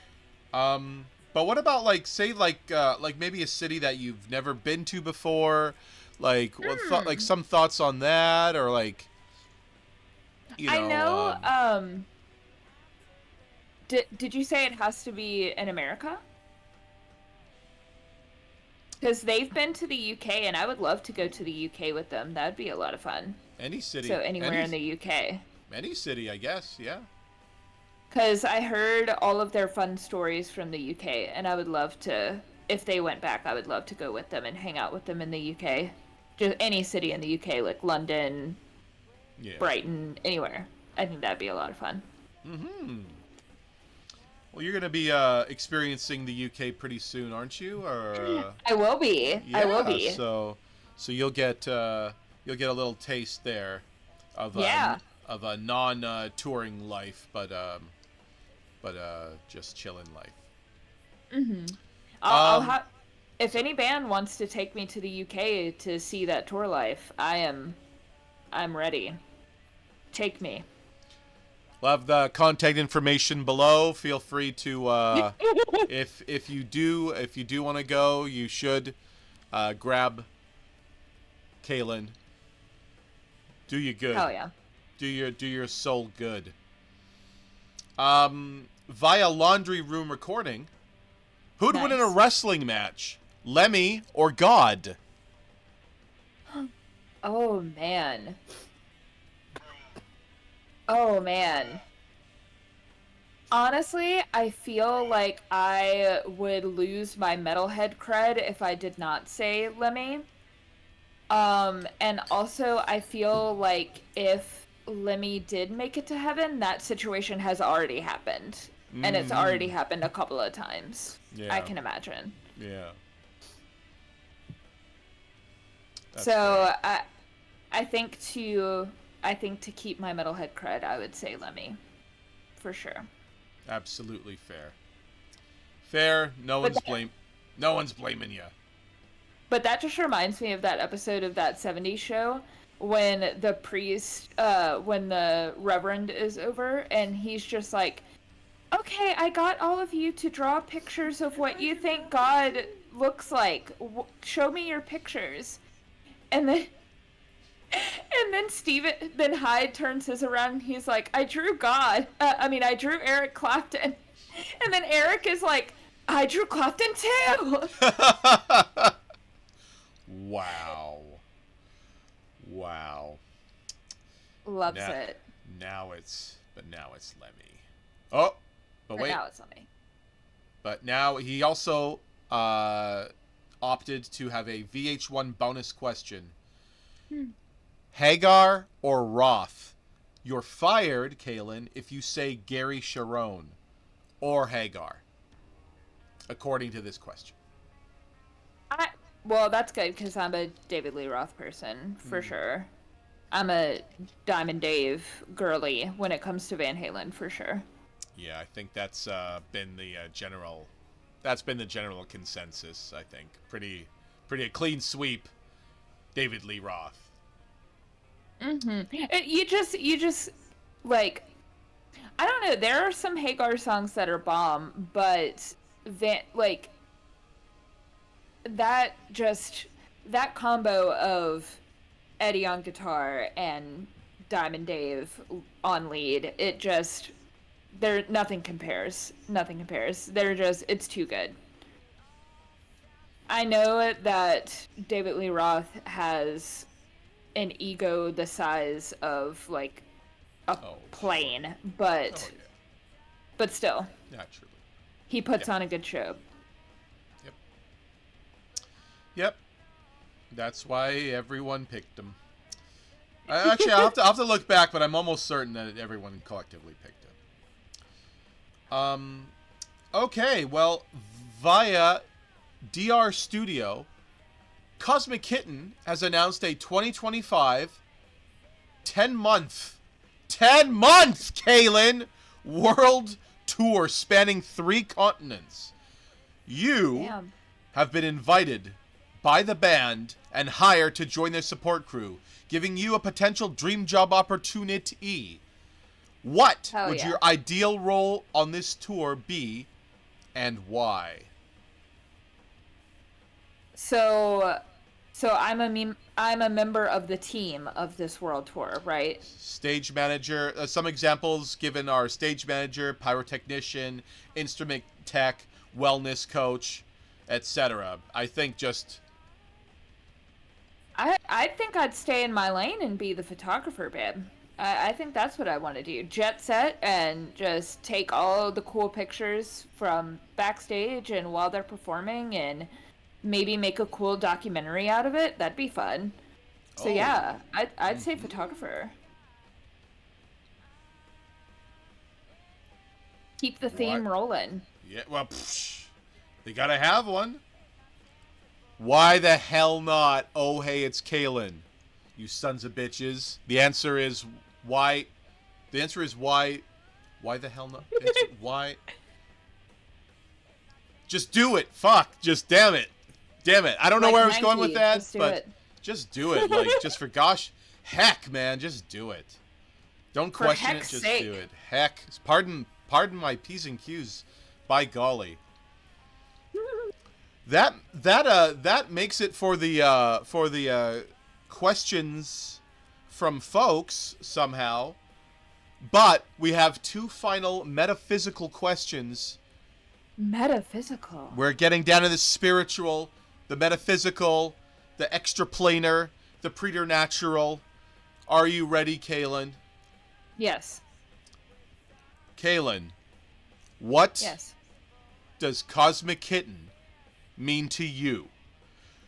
But what about like say like maybe a city that you've never been to before, like like some thoughts on that, or like you know.
I know. Did you say it has to be in America? Because they've been to the UK, and I would love to go to the UK with them. That'd be a lot of fun.
Any city.
So anywhere in the UK.
Any city, I guess. Yeah.
Because I heard all of their fun stories from the UK, and I would love to, if they went back, I would love to go with them and hang out with them in the UK. Just any city in the UK, like London, Brighton, anywhere. I think that'd be a lot of fun.
Mm-hmm. Well, you're going to be experiencing the UK pretty soon, aren't you? Or
I will be.
Yeah,
I will be.
So you'll get a little taste there of a non-touring life, but just chilling life.
Mm-hmm. I'll have. If any band wants to take me to the UK to see that tour life, I'm ready. Take me.
We'll have the contact information below. Feel free to if you do want to go, you should grab Kalyn. Do you good.
Hell yeah.
Do your soul good. Via laundry room recording, who'd win in a wrestling match? Lemmy or God?
Oh man. Oh man. Honestly, I feel like I would lose my metalhead cred if I did not say Lemmy. And also I feel like if Lemmy did make it to heaven, that situation has already happened. And it's already happened a couple of times. Yeah. I can imagine.
Yeah. That's
so I think to keep my metalhead cred, I would say Lemmy, for sure.
Absolutely fair. Fair. No one's blaming you.
But that just reminds me of that episode of that 70s show when the priest, when the reverend is over, and he's just like, "Okay, I got all of you to draw pictures of what you think God looks like. Show me your pictures." And then then Hyde turns his around and he's like, I drew Eric Clapton. And then Eric is like, I drew Clapton too.
Wow.
Loves it.
Now it's Lemmy. Oh, but wait.
Now it's Lemmy.
But now he also opted to have a VH1 bonus question. Hagar or Roth? You're fired, Kalyn, if you say Gary Sharon or Hagar, according to this question.
Well, that's good, because I'm a David Lee Roth person, for sure. I'm a Diamond Dave girly when it comes to Van Halen, for sure.
Yeah, I think that's been the general consensus, I think. Pretty a clean sweep, David Lee Roth.
You just like, I don't know, there are some Hagar songs that are bomb, but that combo of Eddie on guitar and Diamond Dave on lead, nothing compares. It's too good. I know that David Lee Roth has an ego the size of like a plane, but still,
naturally,
he puts on a good show.
Yep. That's why everyone picked him. Actually, I'll have to look back, but I'm almost certain that everyone collectively picked him. Okay, well, via DR Studio, Cosmic Kitten has announced a 2025 10-month, 10-month, Kalyn, world tour spanning 3 continents. You
Damn.
have been invited by the band and hired to join their support crew, giving you a potential dream job opportunity. What
Hell
would
yeah.
your ideal role on this tour be, and why?
So I'm a member of the team of this world tour, right?
Stage manager. Some examples given are stage manager, pyrotechnician, instrument tech, wellness coach, etc. I think just...
I think I'd stay in my lane and be the photographer, babe. I think that's what I want to do. Jet set and just take all the cool pictures from backstage and while they're performing and maybe make a cool documentary out of it. That'd be fun. So yeah, I'd say photographer. Keep the theme rolling.
Yeah, well, they gotta have one. Why the hell not? Oh, hey, it's Kalyn. You sons of bitches. The answer is why. The answer is why. Why the hell not? Why? Just do it. Fuck. Just damn it. Damn it. I don't know where I was going with that, but just do it. Like, just for gosh, heck, man, just do it. Don't question it. Just do it. Heck. Pardon my P's and Q's. By golly. That makes it for the questions from folks somehow. But we have 2 final metaphysical questions.
Metaphysical.
We're getting down to the spiritual, the metaphysical, the extraplanar, the preternatural. Are you ready, Kalyn?
Yes.
Kalyn, what does Cosmic Kitten mean to you?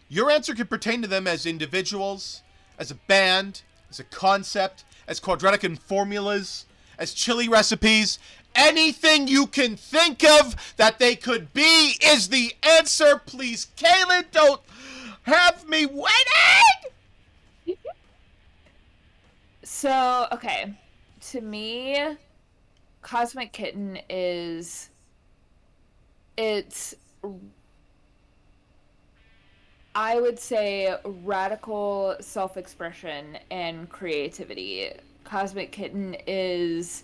Your answer could pertain to them as individuals, as a band, as a concept, as quadratic and formulas, as chili recipes. Anything you can think of that they could be is the answer. Please, Kalyn, don't have me waiting!
So, okay. To me, Cosmic Kitten is... It's... I would say radical self-expression and creativity. Cosmic Kitten is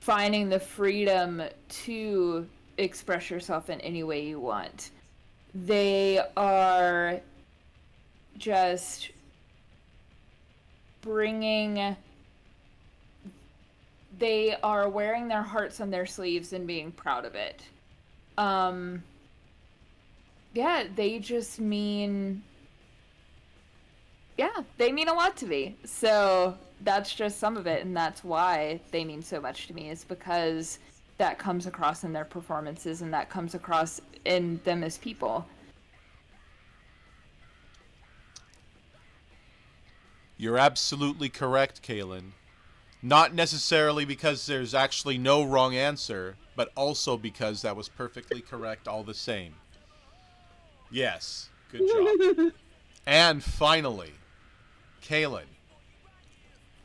finding the freedom to express yourself in any way you want. They are just they are wearing their hearts on their sleeves and being proud of it. Yeah, they just mean... Yeah, they mean a lot to me. So that's just some of it, and that's why they mean so much to me, is because that comes across in their performances and that comes across in them as people.
You're absolutely correct, Kalyn. Not necessarily because there's actually no wrong answer, but also because that was perfectly correct all the same. Yes, good job. And finally, Kalyn,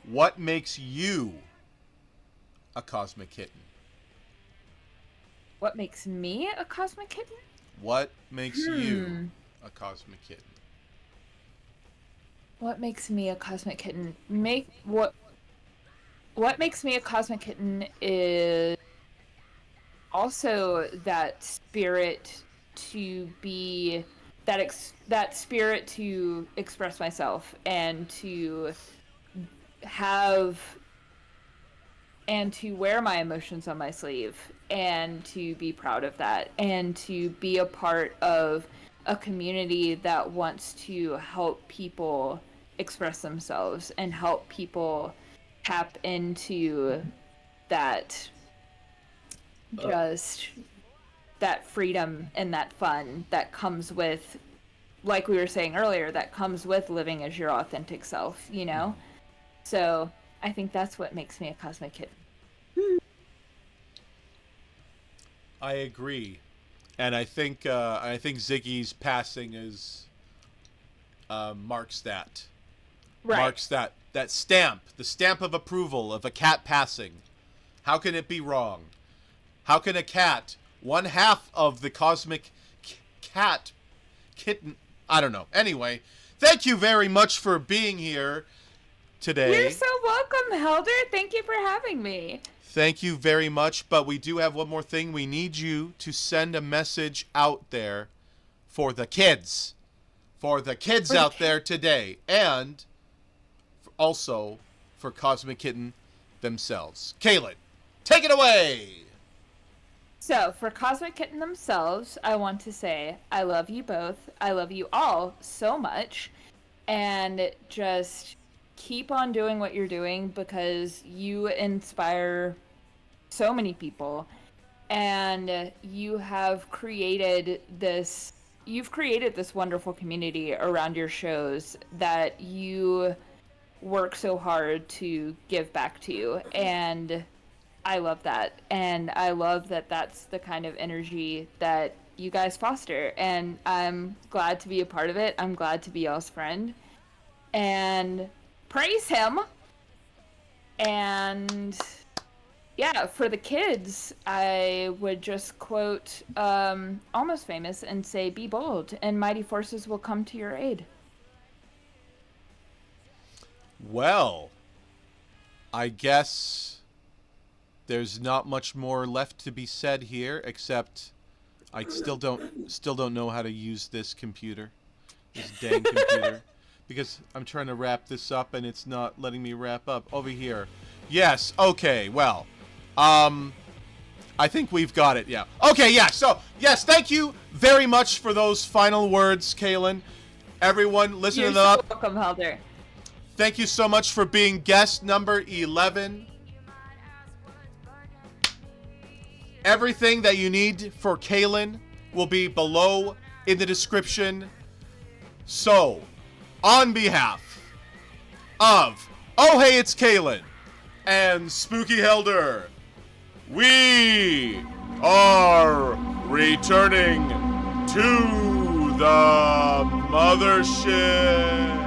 what makes you a Cosmic Kitten?
What makes me a Cosmic Kitten?
What makes you a Cosmic Kitten?
What makes me a Cosmic Kitten? What makes me a Cosmic Kitten is also that spirit to be that spirit to express myself and to have and to wear my emotions on my sleeve and to be proud of that and to be a part of a community that wants to help people express themselves and help people tap into that just that freedom and that fun that comes with, like we were saying earlier, that comes with living as your authentic self, you know? So I think that's what makes me a Cosmic Kitten.
I agree. And I think Ziggy's passing is marks that. marks that stamp, the stamp of approval of a cat passing. How can it be wrong? How can a cat, one half of the cosmic cat kitten, I don't know. Anyway, thank you very much for being here today.
You're so welcome, Helder. Thank you for having me.
Thank you very much, but we do have one more thing. We need you to send a message out there for the kids. For the kids out there today. And also for Cosmic Kitten themselves. Kalyn, take it away!
So, for Cosmic Kitten themselves, I want to say, I love you both. I love you all so much. And just keep on doing what you're doing because you inspire so many people. And you've created this wonderful community around your shows that you work so hard to give back to. And I love that. And I love that that's the kind of energy that you guys foster. And I'm glad to be a part of it. I'm glad to be y'all's friend. And praise him. And yeah, for the kids, I would just quote Almost Famous and say, be bold, and mighty forces will come to your aid.
Well, I guess there's not much more left to be said here, except I still don't know how to use this computer, this dang computer, because I'm trying to wrap this up and it's not letting me wrap up. Over here. Yes, okay, well, I think we've got it, yeah. Okay, yeah, so, yes, thank you very much for those final words, Kalyn. Everyone, listen to them up.
You're so welcome, Helder.
Thank you so much for being guest number 11. Everything that you need for Kalyn will be below in the description. So, on behalf of Oh Hey, It's Kalyn and Spooky Helder, we are returning to the mothership.